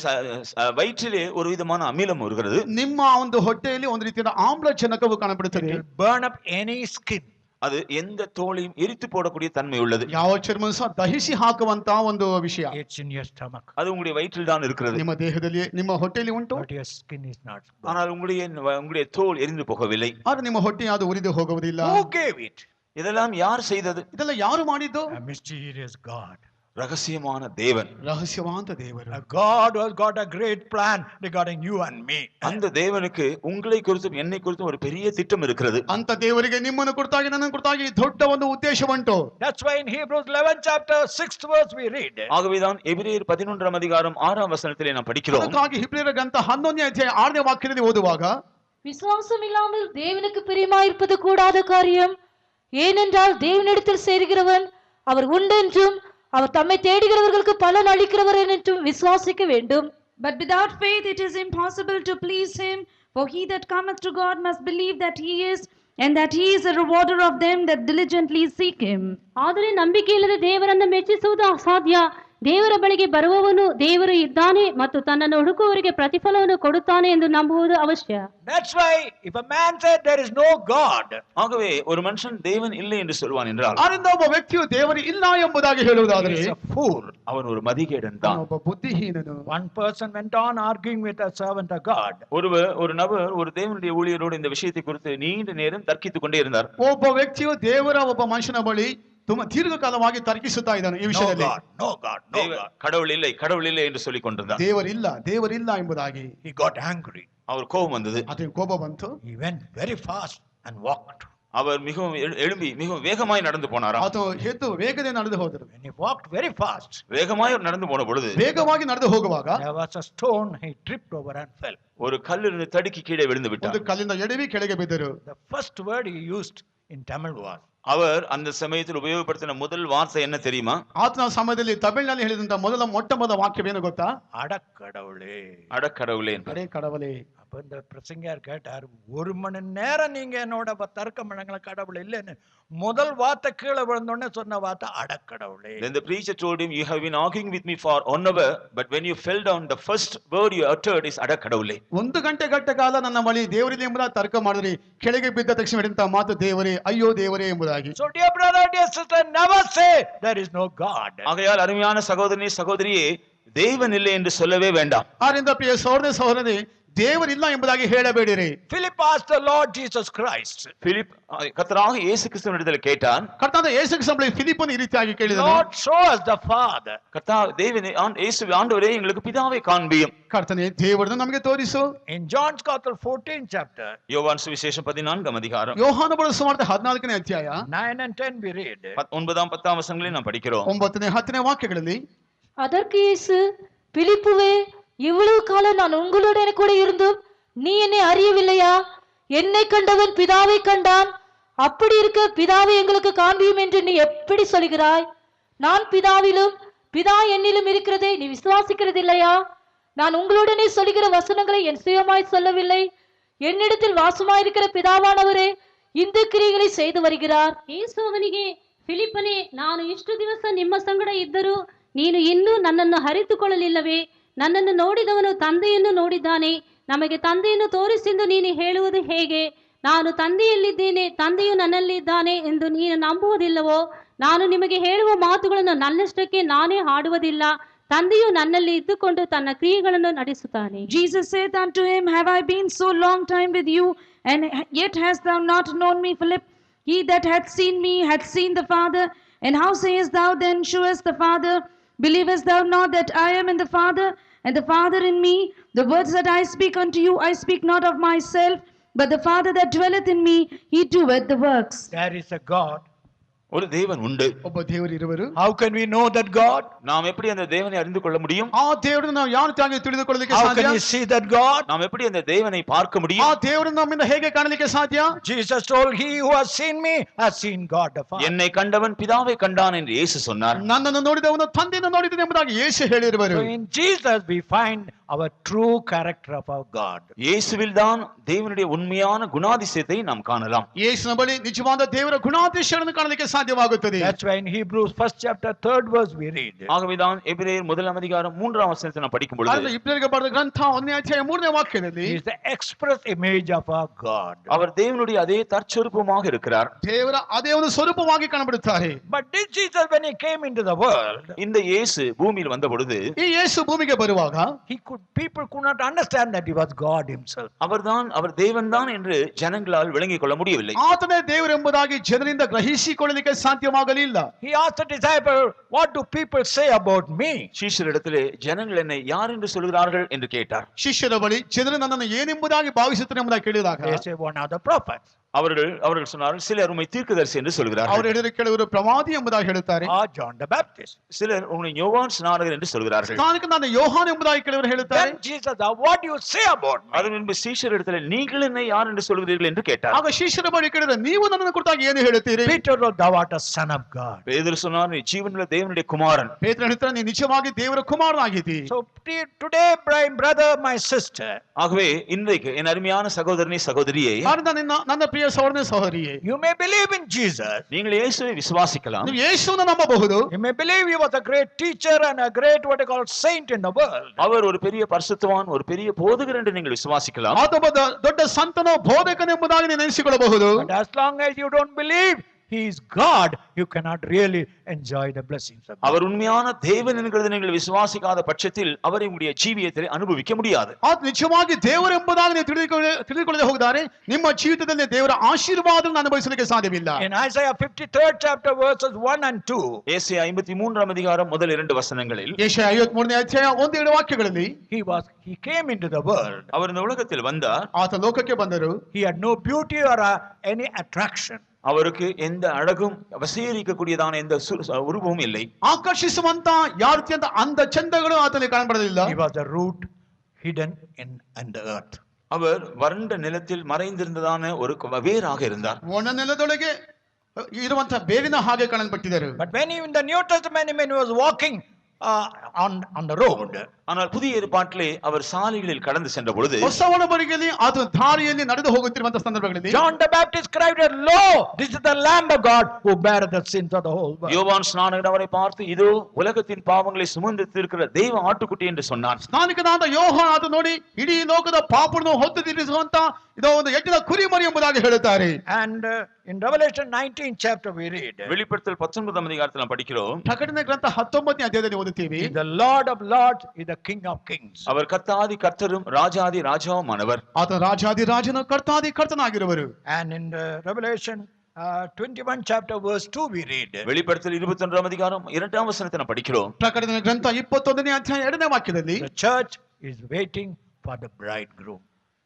வயிற்றிலே ஒரு விதமான அமிலம் வருகிறது. ನಿಮ್ಮ ಒಂದು ಹೊಟ್ಟೆಯಲ್ಲಿ ಒಂದು ರೀತಿಯ ಆಮ್ಲಜನಕವು ಕಾಣಬರುತ್ತದೆ. It will burn up any skin. அது எந்த தோலையும் எரித்து போடக்கூடிய தன்மை உள்ளது. ಯಾವ ಚರ್ಮವನ್ನು ಸಹ ದಹಿಸಿ ಹಾಕುವಂತ ಒಂದು ವಿಷಯ. It's in your stomach. அது உங்களுடைய வயிற்றில் தான் இருக்கிறது. ನಿಮ್ಮ ದೇಹದಲ್ಲಿ ನಿಮ್ಮ ಹೊಟ್ಟೆಯಲ್ಲಿ ಉಂಟು. But your skin is not. ஆனால் உங்களுடைய தோல் எரிந்து போகவில்லை. ಆದರೆ ನಿಮ್ಮ ಹೊಟ್ಟೆ ಅದು ಉರಿದು ಹೋಗುವುದಿಲ್ಲ. Who gave it? இதெல்லாம் யார் செய்தது? ಇದೆಲ್ಲ ಯಾರು ಮಾಡಿದ್ದು? A mysterious God. ரகசியமான தேவன். ರಹಸ್ಯವಾದ ದೇವರು. A God who has got a great plan regarding you and me. அந்த தேவனுக்கு உங்களை குறித்தும் என்னை குறித்தும் ஒரு பெரிய திட்டம் இருக்கிறது. ಅಂತ ದೇವರಿಗೆ ನಿಮ್ಮನ್ನು ಕುರಿತಾಗಿ ನನ್ನನ್ನು ಕುರಿತಾಗಿ ದೊಡ್ಡ ಒಂದು ಉದ್ದೇಶ ಉಂಟು. That's why in Hebrews 11 chapter 6th verse we read. ஆகவேதான் எபிரேயர் 11ஆம் அதிகாரம் 6ஆம் வசனத்திலே நாம் படிக்கிறோம். ಅದಕ್ಕಾಗಿ ಹಿಬ್ರಿಯರ ಗ್ರಂಥ 11ನೇ ಅಧ್ಯಾಯ 6ನೇ ವಾಕ್ಯದಲ್ಲಿ ಓದುವಾಗ, விசுவாசம் இல்லாமல் தேவனுக்கு பிரியமாயிருப்பது கூடாத காரியம். ஏனென்றால் தேவனிடத்தில் சேருகிறவன் அவர் உண்டென்றும் அவர் தம்மை தேடுகிறவர்களுக்கு பலன் அளிக்கிறவர் என்றும் விசுவாசிக்க வேண்டும். But without faith it is impossible to please him, for he that cometh to God must believe that he is, and that he is a rewarder of them that diligently seek him. ಆದರೆ ನಂಬಿಕೆಯಿಲ್ಲದೆ ದೇವರನ್ನು ಮೆಚ್ಚಿಸುವುದು ಅಸಾಧ್ಯ. ದೇವರ ಬಳಿಗೆ ಬರುವವನು ದೇವರು ಇದ್ದಾನೆ ಮತ್ತು ತನ್ನನ್ನು ಹುಡುಕುವವರಿಗೆ ಪ್ರತಿಫಲವನ್ನು ಕೊಡುತ್ತಾನೆ ಎಂದು ನಂಬುವುದು ಅವಶ್ಯ. That's why if a man said there is no God, ஆகவே ஒரு மனுஷன் தேவன் இல்லை என்று சொல்வான் என்றால், ಆದ್ದರಿಂದ ಒಬ್ಬ ವ್ಯಕ್ತಿಯು ದೇವರು ಇಲ್ಲ ಎಂಬುದಾಗಿ ಹೇಳುವುದಾದರೆ he is a fool. அவன் ஒரு மதிகேடன் தான். ಒಬ್ಬ ಬುದ್ಧಿಹೀನನು. One person went on arguing with a servant of God. ஒரு நபர் ஒரு தேவனுடைய ஊழியரோடு இந்த விஷயத்தை குறித்து நீண்ட நேரம் தர்க்கித்துக் கொண்டே இருந்தார். ಒಬ್ಬ ವ್ಯಕ್ತಿಯು ದೇವರ ಒಬ್ಬ ಮನುಷ್ಯನ ಬಳಿ ತುಂಬಾ ದೀರ್ಘಕಾಲವಾಗಿ ತರ್ಕಿಸುತ್ತಾ ಇದ್ದಾನೆ ಈ No ವಿಷಯದಲ್ಲಿ. God, no God, no God. கடவுள் இல்லை என்று சொல்லிக் கொண்டிருந்தார். ದೇವರಿಲ್ಲ ಎಂಬುದಾಗಿ He got angry. அவர் கோபம் வந்தது. ಅದಕ್ಕೆ ಕೋಪ ಬಂತು. He went very fast and walked. அவர் மிகவும் எழும்பி மிகவும் வேகமாய் நடந்து போனாராம். ಆತ ಎದ್ದು ವೇಗದಿಂದ ನಡೆದು ಹೋದರು. When he walked very fast, வேகமாய் நடந்து போன பொழுது ವೇಗವಾಗಿ ನಡೆದು ಹೋಗುವಾಗ there was a stone. He tripped over and fell. ஒரு கல்லிருந்து தடுக்கி கீழே விழுந்து ಒಂದು விட்டார். ಕಲ್ಲಿಂದ ಎಡವಿ ಕೆಳಗೆ ಬಿದ್ದರು. The first word he used in Tamil was, அவர் அந்த சமயத்தில் உபயோகப்படுத்தின முதல் வார்த்தை என்ன தெரியுமா? ಆತನ ಸಮಯದಲ್ಲಿ ತಮಿಳಿನಲ್ಲಿ ಹೇಳಿದಂತ ಮೊಟ್ಟ ಮೊದಲ ವಾಕ್ಯವೇನು ಗೊತ್ತಾ? அடக்கடவுளே. அடக்கடவுளே. ಅಡೇ ಕಡವಲೇ. அப்ப இந்த பிரசங்கியார் கேட்டார், 1 மணி நேரம் நீங்க என்னோட தர்க்கம் பண்ணங்கள கடவுள் இல்லைன்னு முதல் வார்த்தை கீழே விழுந்தோடனே சொன்ன வார்த்தை அடக்கடவுளே. Then the preacher told him, you have been arguing with me for 1 hour, but when you fell down, the first word you uttered is ಅಡಕಡவுளே. 1 ಗಂಟೆ ಕಾಲ ನನ್ನ ಬಳಿ ದೇವರಿದೆ ಎಂಬುದಾಗಿ ತರ್ಕ ಮಾಡಿದ್ರಿ, ಕೆಳಗೆ ಬಿದ್ದ ತಕ್ಷಣ ಹೇಳಿದಂತ ಮಾತು ದೇವರೇ, ಅಯ್ಯೋ ದೇವರೇ ಎಂಬುದಾಗಿ. So dear brother, dear sister, never say there is no God. ஆகையால் அருமையான சகோதரியே, தேவன் இல்லை என்று சொல்லவே வேண்டாம். ಆದ್ದರಿಂದ ಪ್ರಿಯ ಸಹೋದರನೇ, ದೇವರಿಲ್ಲ ಎಂಬುದಾಗಿ ಹೇಳಬೇಡಿರಿ. Philip asked the Lord Jesus Christ. Philip கர்த்தராகிய இயேசு கிறிஸ்துவினிடத்தில் கேட்டான். ಕರ್ತನಾದ ಯೇಸು ಕ್ರಿಸ್ತನು ಫಿಲಿಪ್ಪನು ಈ ರೀತಿಯಾಗಿ ಕೇಳಿದನು, Lord, show us the Father. தேவனே, இயேசு ஆண்டவரே, எங்களுக்கு பிதாவை காண்பியும். ಕರ್ತನೇ, ದೇವರನ್ನು ನಮಗೆ ತೋರಿಸು. In John's Gospel 14th chapter, யோவான் சுவிசேஷம் 14ஆம் அதிகாரம் ಯೋಹಾನ ಬರೆದ ಸುವಾರ್ತೆ 14ನೇ ಅಧ್ಯಾಯ 9 and 10 we read. 9ஆம் 10ஆம் வசனங்களை நாம் படிக்கிறோம். 9ನೇ 10ನೇ ವಾಕ್ಯಗಳಲ್ಲಿ, அதற்கு இயேசு, பிலிப்புவே, இவ்வளவு காலம் நான் உங்களுடன் கூட இருந்தும் நீ என்னை அறியவில்லையா? என்னை கண்டவன் பிதாவை கண்டான். அப்படி இருக்க பிதாவை எங்களுக்கு காண்பியும் என்று நீ எப்படி சொல்கிறாய்? நான் பிதாவிலும் பிதா என்னிலும் இருக்கிறதை நீ விசுவாசிக்கிறது இல்லையா? நான் உங்களுடனே சொல்லுகிற வசனங்களை என் சுயமாய் சொல்லவில்லை. என்னிடத்தில் வாசமாயிருக்கிற பிதாவானவரே இந்த ಕ್ರಿಯೆகளை செய்து வருகிறார். ಯೇಸು ಅವನಿಗೆ, ಫಿಲಿಪ್ಪನೇ, ನಾನು ಇಷ್ಟು ದಿವಸ ನಿಮ್ಮ ಸಂಗಡ ಇದ್ದರೂ ನೀನು ಇನ್ನೂ ನನ್ನನ್ನು ಅರಿತುಕೊಳ್ಳಲಿಲ್ಲವೇ? ನನ್ನನ್ನು ನೋಡಿದವನು ತಂದೆಯನ್ನು ನೋಡಿದ್ದಾನೆ. ನಮಗೆ ತಂದೆಯನ್ನು ತೋರಿಸೆಂದು ನೀನು ಹೇಳುವುದು ಹೇಗೆ? ನಾನು ತಂದೆಯಲ್ಲಿದ್ದೇನೆ, ತಂದೆಯು ನನ್ನಲ್ಲಿದ್ದಾನೆ ಎಂದು ನೀನು ನಂಬುವುದಿಲ್ಲವೋ? ನಾನು ನಿಮಗೆ ಹೇಳುವ ಮಾತುಗಳನ್ನು ನನ್ನಷ್ಟಕ್ಕೆ ನಾನೇ ಆಡುವುದಿಲ್ಲ. ತಂದೆಯು ನನ್ನಲ್ಲಿ ಇದ್ದುಕೊಂಡು ತನ್ನ ಕ್ರಿಯೆಗಳನ್ನು ನಡೆಸುತ್ತಾನೆ. Jesus said unto him, Have I been so long time with you, and yet hast thou not known me, Philip? He that hath seen me hath seen the Father. And how sayest thou then, Shewest the Father? Believest thou not that I am in the Father, and the Father in me? The words that I speak unto you, I speak not of myself, but the Father that dwelleth in me, he doeth the works. There is a God. ஒரு தேவன் உண்டு. ಒಬ್ಬ ದೇವರು ಇರುವರು. How can we know that God? நாம் எப்படி அந்த தேவனை அறிந்து கொள்ள முடியும்? ಆ ದೇವರನ್ನು ನಾವು ಯಾವ ರೀತಿಯಾಗಿ ತಿಳಿದುಕೊಳ್ಳಲಿಕ್ಕೆ How ಸಾಧ್ಯ? can we see that God? நாம் எப்படி அந்த தேவனை பார்க்க ಆ முடியும்? ದೇವರನ್ನು ನಮ್ಮಿಂದ ಹೇಗೆ ಕಾಣಲಿಕ್ಕೆ ಸಾಧ್ಯ? Jesus told, He who has seen me has seen God the Father. என்னை கண்டவன் பிதாவை கண்டான் என்று இயேசு சொன்னார். ನನ್ನನ್ನು ನೋಡಿದವನು ತಂದೆಯನ್ನು ನೋಡಿದನು ಎಂಬುದಾಗಿ ಯೇಸು ಹೇಳಿರುವರು. So in Jesus we find our true character of our God. இயேசுவில் தான் தேவனுடைய உண்மையான குணாதிசயத்தை நாம் காணலாம். ಯೇಸುವಿನ ಬಳಿ ನಿಜವಾದ ದೇವರ ಗುಣಾತಿಶಯಗಳನ್ನು ಕಾಣಲಿಕ್ಕೆ ಸಾಧ್ಯವಾಗುತ್ತದೆ. That's why in Hebrews 1st chapter 3rd verse we read. ஆகவேதான் எபிரேயர் 1 அதிகாரம் 3 வசனத்தை நாம் படிக்கும் பொழுது ಅದನ್ನು ಇಬ್ರಿಯರಿಗೆ ಬರೆದ ಗ್ರಂಥ 1ನೇ ಅಧ್ಯಾಯ 3ನೇ ವಾಕ್ಯದಲ್ಲಿ He is the express image of our God. அவர் தேவனுடைய அதே தற்சொரூபமாக இருக்கிறார். ದೇವರ ಅದೇ ಒಂದು ಸ್ವರೂಪವಾಗಿ ಕಾಣಬಿಡುತ್ತಾರೆ. But this Jesus, when he came into the world, இந்த இயேசு பூமியில் வந்த பொழுது ಈ ಯೇಸು ಭೂಮಿಗೆ ಬರುವಾಗ people could not understand that he was God himself. அவர் தேவன்தான் என்று ஜனங்களால் விளங்கிக் கொள்ள முடியவில்லை. ಆತನೇ ದೇವರು ಎಂಬುದಾಗಿ ಜನರಿಂದ ಗ್ರಹಿಸಿಕೊಳ್ಳಲಿಕ್ಕೆ ಸಾಧ್ಯವಾಗಲಿಲ್ಲ. He asked the disciple, what do people say about me? ಶಿಷ್ಯರಿடத்திலே ஜனங்கள் என்னை யார் என்று சொல்கிறார்கள் என்று கேட்டார். ಶಿಷ್ಯರ ಬಳಿ ಜನರು ನನ್ನನ್ನು ಏನೆಂಬುದಾಗಿ ಭಾವಿಸುತ್ತಾರೆ ಎಂಬುದಾಗಿ ಕೇಳಿದಾಗ They say one of the prophets. அவர்கள் சொன்னார்கள், சிலர் உம்மை தீர்க்கதரிசி என்று ಅವರು சொல்கிறார்கள். ಹೇಳಿದ ಕೆಲವರು ಪ್ರವಾದಿ ಎಂಬುದಾಗಿ ಹೇಳುತ್ತಾರೆ. Or John the Baptist. சிலர் உன்னை யோவான் ஸ்நானகர் என்று சொல்கிறார்கள். ಸ್ಥಾನಿಕ ನಾನು ಯೋಹಾನ ಎಂಬುದಾಗಿ ಕೆಲವರು ಹೇಳುತ್ತಾರೆ. Then Jesus, what do you say about me? அதன் பின்பு சீஷரிடத்திலே நீங்கள் என்னை யார் என்று சொல்கிறீர்கள் என்று கேட்டார். ಆಗ ಶಿಷ್ಯರ ಬಳಿ ಕೇಳಿದ್ರೆ ನೀವು ನನ್ನನ್ನು ಕುರಿತಾಗಿ ಏನು ಹೇಳುತ್ತೀರಿ? Peter wrote, thou art a son of God. பேதுரு சொன்னார், நீ ஜீவனுள்ள தேவனுடைய குமாரன். ಪೇತ್ರನು ಹೇಳ್ತಾನೆ, ನೀನು ನಿಜವಾಗಿ ದೇವರ ಕುಮಾರನಾಗಿದ್ದೀ. So today, my brother, my sister, ஆகவே இன்றைக்கு என் அருமையான சகோதரனே சகோதரியே, ನನ್ನ ಪ್ರಿಯ ಸಹೋದರನೇ ಸಹೋದರಿಯೇ, you may believe in Jesus. நீங்கள் இயேசுவை விசுவாசிக்கலாம். ನೀವು ಯೇಸುವನ್ನು ನಂಬಬಹುದು. You may believe he was a great teacher and a great what they call saint in the world. அவர் ஒரு பெரிய பரிசுத்தவான், ஒரு பெரிய போதகர் என்று நீங்கள் விசுவாசிக்கலாம். ಆತ ದೊಡ್ಡ ಸಂತನೋ ಬೋಧಕನೆಂಬುದಾಗಿ ನೀವು ನೆನೆಸಿಕೊಳ್ಳಬಹುದು. But as long as you don't believe he is God, you cannot really enjoy the blessings of God. அவர் உண்மையான தேவன் என்கிறது நீங்கள் விசுவாசிக்காத பட்சத்தில் அவரை உங்களுடைய ஜீவியத்தில் அனுபவிக்க முடியாது. ಆತ ನಿಜವಾಗಿ ದೇವರೆಂಬುದಾಗಿ ನೀವು ತಿಳಿದುಕೊಳ್ಳದೆ ಹೋಗಿದ್ದಾರೆ, ನಿಮ್ಮ ಜೀವಿತದಲ್ಲಿ ದೇವರ ಆಶೀರ್ವಾದವನ್ನು ಅನುಭವಿಸಲಿಕ್ಕೆ ಸಾಧ್ಯವಿಲ್ಲ. In Isaiah 53rd chapter verses 1 and 2, ஏசாயா 53 அதிகாரம் முதல் 2 வசனங்களில், ಯೆಶಾಯ 53ನೇ ಅಧ್ಯಾಯ 1-2 ವಾಕ್ಯಗಳಲ್ಲಿ he came into the world. அவர் இந்த உலகத்தில் வந்தார். ಆತ ಲೋಕಕ್ಕೆ ಬಂದರು. He had no beauty or any attraction. அவருக்கு எந்த அழகும் வசீகரிக்கக்கூடியதான எந்த உருவமும் இல்லை. ಆಕರ್ಷಿಸುವಂತ ಯಾವ ರೀತಿಯಂತ ಅಂದ ಚಂದಗಳು ಆತನಿಗೆ ಕಾಣಬರಲಿಲ್ಲ. He was a root hidden in the earth. அவர் வறண்ட நிலத்தில் மறைந்திருந்ததான ஒரு வேராக இருந்தார். ಒಣ ನೆಲದೊಳಗೆ ಇರುವಂತ ಬೇರಿನ ಹಾಗೆ ಕಾಣಲ್ಪಟ್ಟಿದ್ದರು. But when he in the New Testament, when he was walking on the road, ஆனால் புதிய ஏற்பாட்டிலே அவர் சாலைகளில் கடந்து சென்ற பொழுது, ಹೊಸ ಒಡಂಬಡಿಕೆಯಲ್ಲಿ ಆತ ದಾರಿಯಲ್ಲಿ ನಡೆದು ಹೋಗುತ್ತಿರುವಂತ ಸಂದರ್ಭಗಳಲ್ಲಿ John the Baptist cried, "Lo, this is the Lamb of God who beareth the sins of the whole world." யோவான் ஸ்நானகர் அவரை பார்த்து, இதோ உலகத்தின் பாவங்களை சுமந்து தீர்க்கிற தெய்வ ஆட்டுக்குட்டி என்று சொன்னான். ಸ್ನಾನಿಕನಾದ ಯೋಹಾನ ಆತ ನೋಡಿ ಇಡೀ ಲೋಕದ ಪಾಪವನ್ನು ಹೊತ್ತು ತೀರಿಸುವಂತ ಇದೋ ಒಂದು ಯಜ್ಞದ ಕುರಿಮರಿ ಎಂಬುದಾಗಿ ಹೇಳುತ್ತಾರೆ. And in Revelation 19 chapter we read, வெளிப்படுத்தல் 19 அதிகாரத்தில் நாம் படிக்கிறோம், ಪ್ರಕಟಣೆ ಗ್ರಂಥ 19ನೇ ಅಧ್ಯಾಯದಲ್ಲಿ ಓದುತ್ತೀವಿ, "He is the Lord of lords, he is the King of kings." அவர் கர்த்தாதி கர்த்தரும் ராஜாதி ராஜாவுமானவர். ಆತ ರಾಜಾದಿ ರಾಜನು ಕರ್ತಾದಿ ಕರ್ತನಾಗಿರುವರು. And in Revelation 21 chapter verse 2 we read, வெளிப்படுத்தல் 21 அதிகாரம் 2 வசனத்தை நாம் படிக்கிறோம், ಪ್ರಕಟಣೆ ಗ್ರಂಥ 21ನೇ ಅಧ್ಯಾಯ 2ನೇ ವಾಕ್ಯದಲ್ಲಿ, the church is waiting for the bridegroom.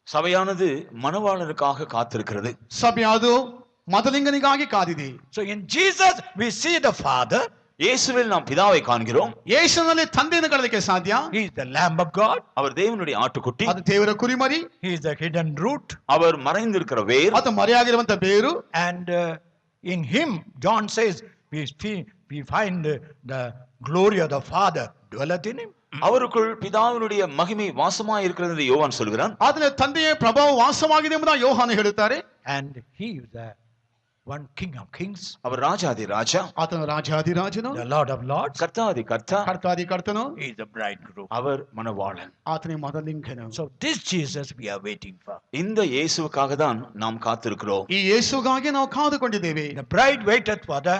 சபையானது மணவாளனுக்காக காத்திருக்கிறது. ಸಭೆಯಾದು ಮೊದಲಿಂಗನಿಗಾಗಿ ಕಾದಿದೆ. So in Jesus we see the Father, இயேசுவில் நாம் பிதாவை காண்கிறோம். ಯೇಸುವಿನಲ್ಲಿ ತಂದೆಯನ್ನು ಕಾಣಲಿಕ್ಕೆ ಸಾಧ್ಯ. He is the Lamb of God. அவர் தேவனுடைய ஆட்டுக்குட்டி. ಅದು ದೇವರ ಕುರಿಮರಿ. He is the hidden root. அவர் மறைந்திருக்கிற வேர். ಅದು ಮರೆಯಾಗಿರುವಂತ ಬೇರು. And in him, John says, we find the glory of the Father dwelleth in him. அவருக்குள் பிதாவினுடைய மகிமை வாசமாய் இருக்கிறது என்று யோவான் சொல்கிறான். ಅದರ ತಂದೆಯ ಪ್ರಭಾವ ವಾಸವಾಗಿದೆ ಎಂಬುದಾಗಿ ಯೋಹಾನ ಹೇಳುತ್ತಾರೆ. And he is the one King of kings. அவர் ராஜாதி ராஜா. ಆತನು ರಾಜಾಧಿರಾಜನು. The Lord of lords. கர்த்தாதி கர்த்தா. ಕರ್ತಾದಿ ಕರ್ತನು. He is the bridegroom. அவர் மணவாளன். ಆತನೇ ಮೊದಲಿಂಗನು. So this Jesus we are waiting for. இந்த இயேசுவுக்காக தான் நாம் காத்திருக்கிறோம். ಈ ಯೇಸುಗಾಗಿ ನಾವು ಕಾದುಕೊಂಡಿದ್ದೇವೆ. The bride waiteth for the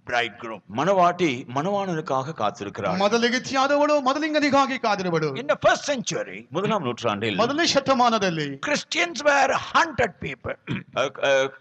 bridegroom. மணவாட்டி மணவாளனுக்காக காத்திருக்கிறார். ಮೊದಲಿಗತಿಯಾದವಳು ಮೊದಲಿಂಗನಿಗಾಗಿ ಕಾದಿರುವಳು. In the first century, முதலாம் நூற்றாண்டில் ಮೊದಲನೇ ಶತಮಾನದಲ್ಲಿ Christians were hunted people.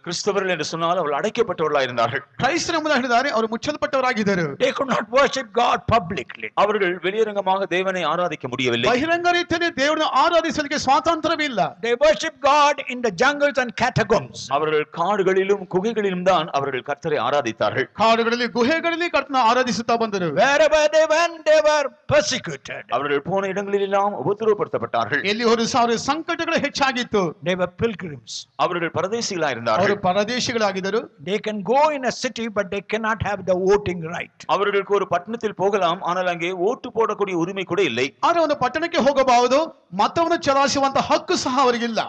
கிறிஸ்தவர்கள் என்று சொன்னால் அவர்கள் அடைக்கப்பட்டவர்களாக இருந்தார்கள். ಕ್ರೈಸ್ತರು ಎಂಬುದಾಗಿ ಹೇಳಿದ್ದಾರೆ, ಅವರು ಮುಚ್ಚಲ್ಪಟ್ಟವರಾಗಿದ್ದರು. They could not worship God publicly. அவர்கள் வெளியரங்கமாக தேவனை ஆராதிக்க முடியவில்லை. ಬಹಿರಂಗ ರೀತಿಯಲ್ಲಿ ದೇವರನ್ನು ಆರಾಧಿಸಲಿಕ್ಕೆ ಸ್ವಾತಂತ್ರ್ಯವಿಲ್ಲ. They worship God in the jungles and catacombs. அவர்கள் காடுகளிலும் குகைகளிலும் தான் அவர்கள் கர்த்தரை ஆராதித்தார்கள். ಕಾಡುಗಳಲ್ಲಿ ಗುಹೆಗಳಲ್ಲಿ ಕರ್ತನ ಆರಾಧಿಸುತ್ತಾ ಬಂದರು. Wherever they went, they were persecuted. அவர்கள் போன இடங்களிலெல்லாம் உபத்திரவப்படுத்தப்பட்டார்கள். ಎಲ್ಲಿ ಹೋದರೂ ಅವರ ಸಂಕಟಗಳು ಹೆಚ್ಚಾಗಿತ್ತು. They were pilgrims. அவர்கள் பரதேசிகளாக ಅವರು இருந்தார்கள். ಪರದೇಶಿಗಳಾಗಿದ್ದರು. They can go in a city, but they cannot have the voting right. அவர்களுக்கு ஒரு பட்டணத்தில் போகலாம், ஆனால் அங்கே ஓட்டு போடக்கூடிய உரிமை கூட இல்லை. ಆದರೆ ಒಂದು ಪಟ್ಟಣಕ್ಕೆ ಹೋಗಬಹುದು, ಮತವನ್ನು ಚಲಾಯಿಸುವಂತ ಹಕ್ಕು ಸಹ ಅವರಿಗಿಲ್ಲ.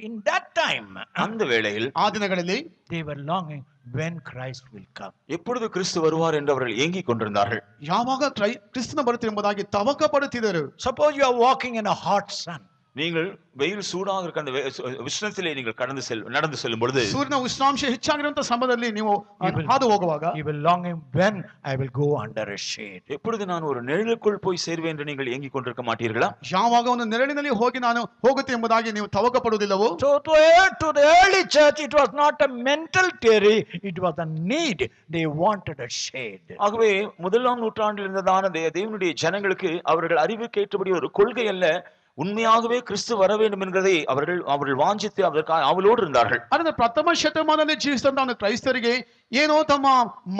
In that time, அந்த வேளையில் ಆ ದಿನಗಳಲ್ಲಿ they were longing when Christ will come. எப்பொழுது கிறிஸ்து வருவார் என்று அவர்கள் ஏங்கிக் கொண்டிருந்தார்கள். ಯಾವಾಗ ಕ್ರಿಸ್ತನ ಬರುತ್ತದೆ ಎಂಬುದಾಗಿ ತವಕ ಪಡುತ್ತಿದ್ದರು. Suppose you are walking in a hot sun. நீங்கள் வெயில் சூடாக இருக்க அந்த உஷ்ணத்திலே நீங்கள் நடந்து செல்லும் பொழுது ಸೂರ್ಯನ ಉಷ್ಣಾಂಶ ಹೆಚ್ಚಾಗಿರುವಂತ ಸಮಯದಲ್ಲಿ ನೀವು ಹಾದು ಹೋಗುವಾಗ You will longing when I will go under a shade. எப்பொழுது நான் ஒரு நிழலுக்குள் போய் சேர்வேன் என்று நீங்கள் ஏங்கிக் கொண்டிருக்க மாட்டீர்களா? ಯಾವಾಗ ಒಂದು ನೆರಳಿನಲ್ಲಿ ಹೋಗಿ ನಾನು ಹೋಗುತ್ತೆ ಎಂಬುದಾಗಿ ನೀವು ತವಕ ಪಡುವುದಿಲ್ಲವೋ? So to the early church, it was not a mental theory, it was a need. They wanted a shade. ஆகவே முதலாம் நூற்றாண்டில் இருந்ததான தேவனுடைய ஜனங்களுக்கு அவர்கள் அறிவுக்கேற்றபடி ஒரு கொள்கை அல்ல, உண்மையாகவே கிறிஸ்து வர வேண்டும் என்கிறதை அவர்கள் வாஞ்சித்து அதற்காக அவளோடு இருந்தார்கள். ಆದರೆ ಪ್ರಥಮ ಶತಮಾನದಲ್ಲಿ ಜೀವಿಸಿದಂತ ಕ್ರೈಸ್ತರಿಗೆ ಏನೋ ತಮ್ಮ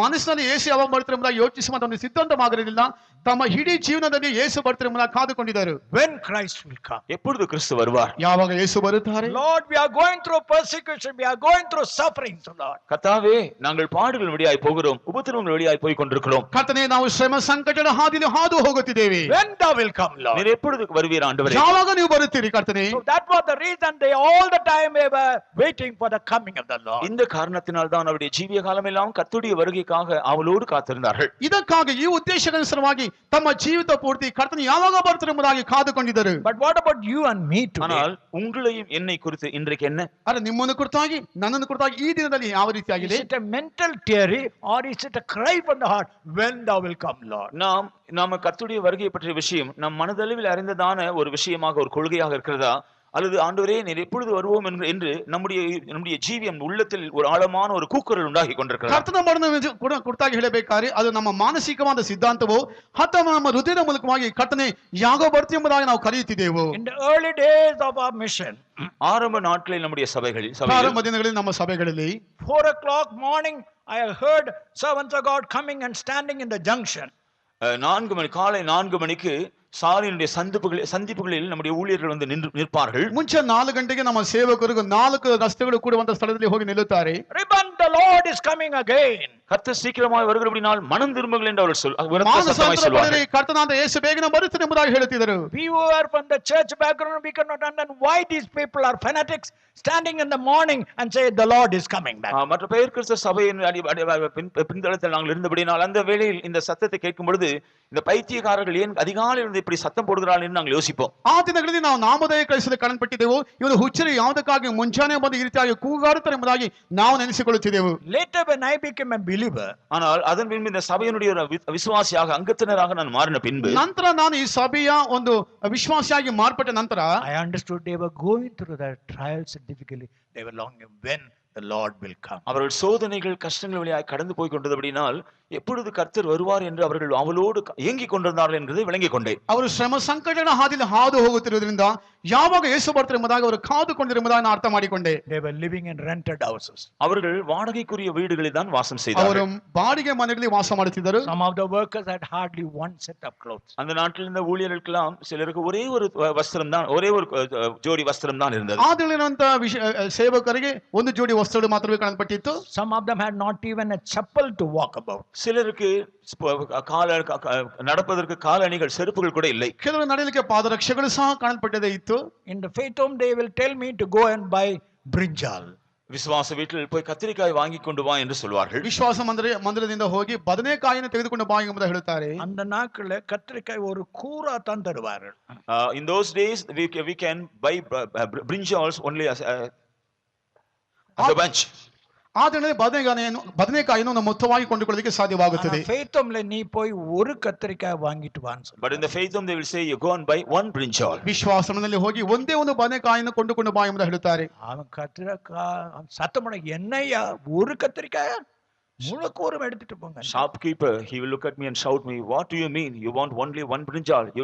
ಮನಸ್ಸಿನಲ್ಲಿ ಯೇಸು ಯಾವಾಗ ಬರ್ತಾರೆ ಎಂಬುದಾಗಿ ಯೋಚಿಸುವಂತ ಒಂದು ಸಿದ್ಧಾಂತವಾಗಿರಲಿಲ್ಲ. ತಮ್ಮ ಇಡೀ ಜೀವನದಲ್ಲಿ ಯೇಸು ಬರ್ತಾರೆ ಎಂಬುದಾಗಿ ಕಾದುಕೊಂಡಿದ್ದರು. When Christ will come. எப்பொழுது கிறிஸ்து வருவார்? ಯಾವಾಗ ಯೇಸು ಬರುತ್ತಾರೆ? Lord, we are going through persecution, we are going through suffering, Lord. கர்த்தாவே, நாங்கள் பாடுகள் வழியாய் போகிறோம், உபத்திரவங்கள் வழியாய் போய் கொண்டிருக்கிறோம். ಕರ್ತನೇ, ನಾವು ಶ್ರಮ ಸಂಕಟದ ಹಾದಿಯಲ್ಲಿ ಹಾದು ಹೋಗುತ್ತಿದ್ದೇವೆ. When thou will come, Lord. நீர் எப்பொழுது வருவீர் ஆண்டவரே? ಯಾವಾಗ ನೀವು ಬರುತ್ತೀರಿ ಕರ್ತನೇ? So that was the reason they all the time they were waiting for the coming of the Lord. இந்த காரணத்தினால் தான் அவருடைய ஜீவிய காலமெல்லாம் கர்த்தருடைய வருகைக்காக அவளோடு காத்திருந்தார்கள். ಇದಕ್ಕಾಗಿ ಈ ಉದ್ದೇಶಕ್ಕನುಸಾರವಾಗಿ ತಮ್ಮ ಜೀವಿತ ಪೂರ್ತಿ ಕರ್ತನು ಯಾವಾಗ ಬರ್ತಾರೆ ಎಂಬುದಾಗಿ ಕಾದುಕೊಂಡಿದ್ದರು. But what about you and me today? ஆனால் உங்களையும் என்னை குறித்து இன்றைக்கு என்ன? ಅರೆ, ನಿಮ್ಮನ್ನು ಕುರಿತಾಗಿ ನನ್ನನ್ನು ಕುರಿತಾಗಿ ಈ ದಿನದಲ್ಲಿ ಯಾವ ರೀತಿಯಾಗಿದೆ? Is it a mental theory or is it a cry from the heart when thou will come, Lord? நாம கர்த்தருடைய வருகையை பற்றிய விஷயம் நம் மனதளவில் அறிந்ததான ஒரு விஷயமாக, ஒரு கொள்கையாக இருக்கிறதா, அல்லது ஆண்டவரே நீர் எப்பொழுது வருவோம் என்று நம்முடைய ஜீவியம் உள்ளத்தில் ஒரு ஆழமான ஒரு கூக்குரல் உண்டாகி கொண்டிருக்கிறது. ಕರ್ತನ ಮರಣವನ್ನು ಕುರಿತಾಗಿ ಹೇಳಬೇಕಾದ್ರೆ ಅದು ನಮ್ಮ ಮಾನಸಿಕವಾದ ಸಿದ್ಧಾಂತವೋ ಅಥವಾ ನಮ್ಮ ಹೃದಯದ ಮೂಲಕವಾಗಿ ಕರ್ತನೆ ಯಾವಾಗ ಬರ್ತೀವಿ ಎಂಬುದಾಗಿ ನಾವು ಕರೆಯುತ್ತಿದ್ದೆವು. In the early days of our mission, ஆரம்ப நாட்களில் நம்முடைய சபைகளில் ಆರಂಭ ದಿನಗಳಲ್ಲಿ ನಮ್ಮ ಸಭೆಗಳಲ್ಲಿ 4 o'clock morning, I heard servants of God coming and standing in the junction. 4 மணி காலை 4 மணிக்கு சாலையினுடைய சந்திப்புகளில் நம்முடைய ஊழியர்கள் வந்து நிற்பார்கள். ಮುಂಚೆ 4 ಗಂಟೆಗೆ ನಮ್ಮ ಸೇವಕರು 4 ರಸ್ತೆಗಳು ಕೂಡುವಂತ ಸ್ಥಳದಲ್ಲಿ ಹೋಗಿ ನಿಲ್ಲುತ್ತಾರೆ. Repent, the Lord is coming again. கர்த்தர் சீக்கிரமாய் வருகிறபடினால் மனம் திரும்புங்கள் என்று அவர்கள் சொல்வார்கள். ಕರ್ತನಾದ ಯೇಸು ಬೇಗನೆ ಬರುತ್ತಾನೆ ಎಂಬುದಾಗಿ ಹೇಳುತ್ತಿದ್ದರು. We who are from the church background, we cannot understand why these people are fanatics standing in the morning and say the Lord is coming back. மற்ற பெயர் கிறிஸ்தவ சபையின் பின்தளத்தில் நாங்கள் இருந்தபடினால் அந்த வேளையில் இந்த சத்தத்தை கேட்கும் பொழுது இந்த பைத்தியக்காரர்கள் ஏன் அதிகாலையில் இப்படி சத்தம் போடுகிறார்கள் என்று நாங்கள் யோசிப்போம். ಆ ದಿನಗಳಲ್ಲಿ ನಾವು ನಾಮಧೇಯ ಕ್ರೈಸ್ತರು ಕಾಣಲ್ಪಟ್ಟಿದ್ದೆವು. ಇವರು ಹುಚ್ಚರು ಯಾವುದಕ್ಕಾಗಿ ಮುಂಜಾನೆ ಬಂದು ಈ ರೀತಿಯಾಗಿ ಕೂಗಾಡುತ್ತಾರೆ ಎಂಬುದಾಗಿ ನಾವು ನೆನೆಸಿಕೊಳ್ಳುತ್ತಿದ್ದೆವು. Later when I became a believer, ஆனால் அதன் பின்பு இந்த சபையினுடைய விசுவாசியாக அங்கத்தினராக நான் மாறின பின்பு ನಂತರ ನಾನು ಈ ಸಭೆಯ ಒಂದು ವಿಶ್ವಾಸಿಯಾಗಿ ಮಾರ್ಪಟ್ಟ ನಂತರ I understood they were going through the trials and difficulty. They were longing when the Lord will come. அவர்கள் சோதனைகள் கஷ்டங்கள் வழியாக கடந்து போய் கொண்டபடினால் எப்பொழுது கர்த்தர் வருவார் என்று அவர்கள் அவளோடு ஏங்கிக் கொண்டிருந்தார்கள் என்பதை விளங்கிக் கொண்டேன். ಅವರು ಶ್ರಮ ಸಂಕಟಗಳ ಹಾದಿಯಲ್ಲಿ ಹಾದು ಹೋಗುತ್ತಿರುವುದರಿಂದ ಯಾವಾಗ ಯೇಸು ಬರ್ತಾರೆ ಎಂಬುದಾಗಿ ಅವರು ಕಾದು ಕೊಂಡಿರುವುದಾಗಿ ನಾನು ಅರ್ಥ ಮಾಡಿಕೊಂಡೆ. They were living in rented houses. அவர்கள் வாடகைக்குரிய வீடுகளில் தான் வாசம் ಅವರು செய்தார்கள். ಬಾಡಿಗೆ ಮನೆಗಳಲ್ಲಿ ವಾಸ ಮಾಡುತ್ತಿದ್ದರು. Some of the workers had hardly one set of clothes. அந்த நாட்டில் இருந்த ஊழியர்களுக்கெல்லாம் சிலருக்கு ஒரே ஒரு வஸ்திரம் தான், ஒரே ஒரு ஜோடி வஸ்திரம் தான் இருந்தது. ಆ ದಿನದಂತ ಸೇವಕರಿಗೆ ಒಂದು ಜೋಡಿ ವಸ್ತ್ರಗಳು ಮಾತ್ರವೇ ಕಾಣಲ್ಪಟ್ಟಿತ್ತು. Some of them had not even a chapel to walk about. சிலருக்கு நடப்பதற்கு காலணிகள், செருப்புகள் கூட இல்லை. ಕೆಲವರು ನಡೆಯಲಿಕ್ಕೆ ಪಾದರಕ್ಷೆಗಳು ಸಹ ಕಾಣಲ್ಪಟ್ಟದೇ ಇತ್ತು. In the faith home they will tell me to go and buy brinjal. விசுவாச வீட்டில் போய் கத்திரிக்காய் வாங்கி கொண்டு வா என்று சொல்வார்கள். ವಿಶ್ವಾಸ ಮಂದಿರದಿಂದ ಹೋಗಿ ಬದನೆಕಾಯಿಯನ್ನು ತೆಗೆದುಕೊಂಡು ಬಾ ಎಂಬುದಾಗಿ ಹೇಳುತ್ತಾರೆ. அந்த நாட்கள கத்திரிக்காய் ஒரு கூரா தான் தருவார்கள். In those days we can buy brinjals only as a bunch. ಆ ದಿನದಲ್ಲಿ ಬದನೆಕಾಯಿಯನ್ನು ನಾವು ಮೊತ್ತವಾಗಿ ಕೊಂಡುಕೊಳ್ಳಲಿಕ್ಕೆ ಸಾಧ್ಯವಾಗುತ್ತದೆ. faith home நீ போய் ஒரு கத்திரிக்காய் வாங்கிட்டு வான்னு சொல்லுவாங்க. But in the faith home they will say you go and buy one brinjal. ವಿಶ್ವಾಸದಲ್ಲಿ ಹೋಗಿ ಒಂದೇ ಒಂದು ಬದನೆಕಾಯಿಯನ್ನು ಕೊಂಡುಕೊಂಡು ಬಾ ಎಂಬುದಾಗಿ ಹೇಳುತ್ತಾರೆ. அவன் கத்திரிக்காய் சத்தமட என்னையா ஒரு கத்திரிக்காய் முழுக்கூறும் எடுத்துட்டு போங்க. Shopkeeper, he will look at me and shout me, what do you mean you want only one brinjal? You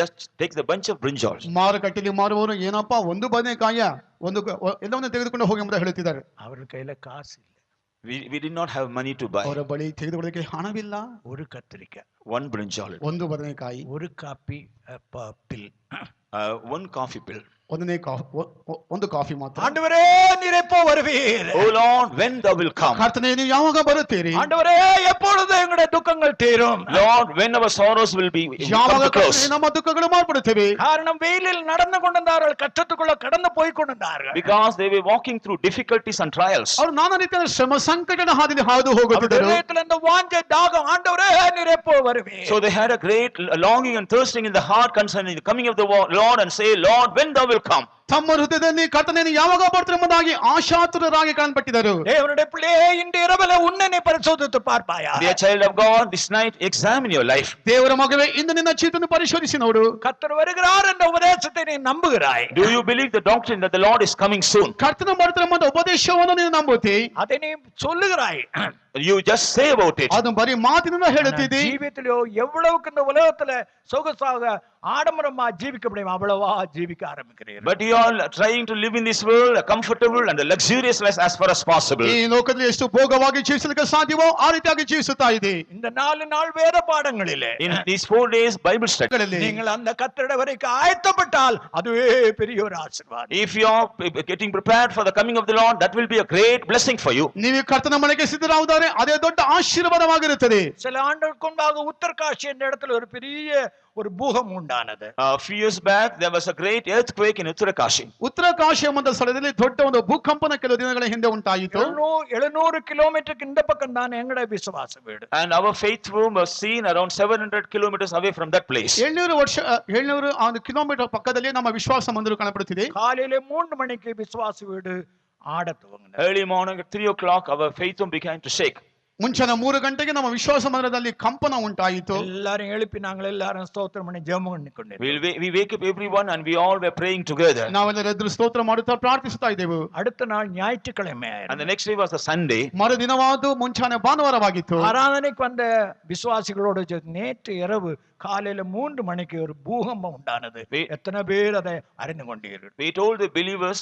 just take the bunch of brinjals. ಮಾರುಕಟ್ಟೆಯಲ್ಲಿ ಮಾರುವವರು ಏನಪ್ಪಾ ಒಂದು ಬದನೆಕಾಯ ಒಂದು ಎಲ್ಲವನ್ನು ತೆಗೆದುಕೊಂಡು ಹೋಗಿ ಎಂಬುದಾಗಿ ಹೇಳುತ್ತಿದ್ದಾರೆ. ಅವರ ಕೈಲ ಕಾಸು ಇಲ್ಲ. We did not have money to buy. ಅವರ ಬಳಿ ತೆಗೆದುಕೊಳ್ಳಕ್ಕೆ ಹಣವಿಲ್ಲ. ஒரு கத்திரிக்காய், one brinjal, ಒಂದು ಬದನೆಕಾಯಿ, ஒரு ಕಾಪಿ ಪಿಲ್, one coffee pill. ಒಂದು ಕಾಫಿ ಮಾತ್ರ. ஆண்டவரே நீர் எப்போ வருவீர்? Oh Lord, when thou will come? ಕರ್ತನೇ ನೀವು ಯಾವಾಗ ಬರುತ್ತೀರಿ? ஆண்டவரே எப்பொழுது எங்களுடைய துக்கங்கள் தீரும்? Lord, when our sorrows will be ಯಾವಾಗ close? ನಮ್ಮ ದುಃಖಗಳು ಮಾರ್ಪಡುತ್ತವೆ? காரணம் வெயிலில் நடந்து கொண்டிருந்தார்கள், கஷ்டத்துக்குள்ள கடந்து போய் கொண்டிருந்தார்கள். Because they were walking through difficulties and trials. ಅವರು ನಾನಾ ರೀತಿಯ ಶ್ರಮ ಸಂಕಟದ ಹಾದಿಯಲ್ಲಿ ಹಾದು ಹೋಗುತ್ತಿದ್ದರು. ಹೃದಯದಲ್ಲಿ அந்த வாஞ்சை தாகம், ஆண்டவரே நீர் எப்போ வருவீர்? So they had a great longing and thirsting in the heart concerning the coming of the Lord, and say, Lord, when thou will come? ತಮ್ಮ ಹೃದಯದಲ್ಲಿ ಕರ್ತನೇ ಯಾವಾಗ ಬರ್ತಾರೆ ಎಂಬುದಾಗಿ ಆಶಾತುರರಾಗಿ ಕಾಣಲ್ಪಟ್ಟಿದ್ದರು. தேவனுடைய பிள்ளையே, இன்று இரவிலே உன்னை நீ பரிசோதித்து பார்ப்பாயா? Dear child of God, this night examine your life. ದೇವರ ಮಗವೇ, ಇಂದು ನಿನ್ನ ಜೀವಿತವನ್ನು ಪರಿಶೋಧಿಸಿ ನೋಡು. கர்த்தர் வருகிறார் என்ற உபதேசத்தை நீ நம்புகிறாய்? Do you believe the doctrine that the Lord is coming soon? ಕರ್ತನ ಬರ್ತಾರೆ ಎಂಬ ಉಪದೇಶವನ್ನು ನೀನು ನಂಬುತ್ತಿ? அதை நீ சொல்லுகிறாய். You just say about it. ಅದು ಬರೀ ಮಾತಿನಿಂದ ಹೇಳುತ್ತಿದ್ದಿ. ஜீவிதத்திலோ எவ்வளவுக்கு இந்த உலகத்துல சொகுசாக ஆடம்பரமா ஜீவிக்க முடியும் அவ்வளவா ஜீவிக்க ஆரம்பிக்கிறீர்கள். But you are trying to live in this world a comfortable and a luxurious life as far as possible. ಈ ಲೋಕದಲ್ಲಿ ಎಷ್ಟು ಭೋಗವಾಗಿ ಜೀವಿಸಲಿಕ್ಕೆ ಸಾಧ್ಯವೋ ಆ ರೀತಿಯಾಗಿ ಜೀವಿಸುತ್ತಾ ಇದೆ. இந்த 4 நாள் வேத பாடங்களிலே, In these 4 days Bible study, நீங்கள் அந்த கர்த்தருடைய வரைக்கு ஆயத்தப்பட்டால் அதுவே பெரிய ஒரு ஆசீர்வாதம். if you are getting prepared for the coming of the Lord, that will be a great blessing for you. ನೀವು ಕರ್ತನ ಮನೆಗೆ ಸಿದ್ಧರಾಗುತ್ತಾರೆ, ಅದೇ ದೊಡ್ಡ ಆಶೀರ್ವಾದವಾಗಿರುತ್ತದೆ. சில ஆண்டுகளுக்கு முன்பாக உத்தரகாஷி என்ற இடத்துல ஒரு பெரிய ஒரு பூகம்பம் உண்டானது. A few years back there was a great earthquake in Uttarakashi. Uttarkashi ಎಂಬ ಸ್ಥಳದಲ್ಲಿ ದೊಡ್ಡ ಒಂದು ಭೂಕಂಪನ ಕೆಲವು ದಿನಗಳ ಹಿಂದೆ ಉಂಟಾಯಿತು. 700 ಕಿಲೋಮೀಟರ್ இந்த பக்கம் தான் எங்களுடைய விசுவாச வீடு. And our faith room was seen around 700 kilometers away from that place. 700 kilometre ಪಕ್ಕದಲ್ಲಿ ನಮ್ಮ ವಿಶ್ವಾಸ ಮಂದಿರ ಕಾಣப்படுತ್ತಿದೆ. காலையில 3 மணிக்கு விசுவாச வீடு ஆட துவங்கினது. Early morning at 3 o'clock our faith room began to shake. ಮುಂಚಾನೆ 3 ಗಂಟೆಗೆ ನಮ್ಮ ವಿಶ್ವಾಸ ಮಂದಿರದಲ್ಲಿ ಕಂಪನ ಉಂಟಾಯಿತು. எல்லாரும் எழுப்பி நாங்கள் எல்லாரும் ஸ்தோத்திரம் பண்ணி ஜெபம் பண்ணிக்கொண்டிருந்தோம். We wake up everyone and we all were praying together. ನಾವೆಲ್ಲರೂ ಎದ್ದು ಸ್ತೋತ್ರ ಮಾಡುತ್ತಾ ಪ್ರಾರ್ಥಿಸುತ್ತಾ ಇದ್ದೆವು. அடுத்த நாள் ஞாயிற்றுக்கிழமை. And the next day was a Sunday. ಮರುದಿನವಾದ ಮುಂಚಾನೆ ಭಾನುವಾರವಾಗಿತ್ತು. ஆராதனைக்கு வந்த விசுவாசிகளோடு நேற்று இரவு காலையில 3 மணிக்கு ஒரு பூகம்பம் உண்டானது. எத்தனை பேர் அதை அறிந்து கொண்டீர்கள்? We told the believers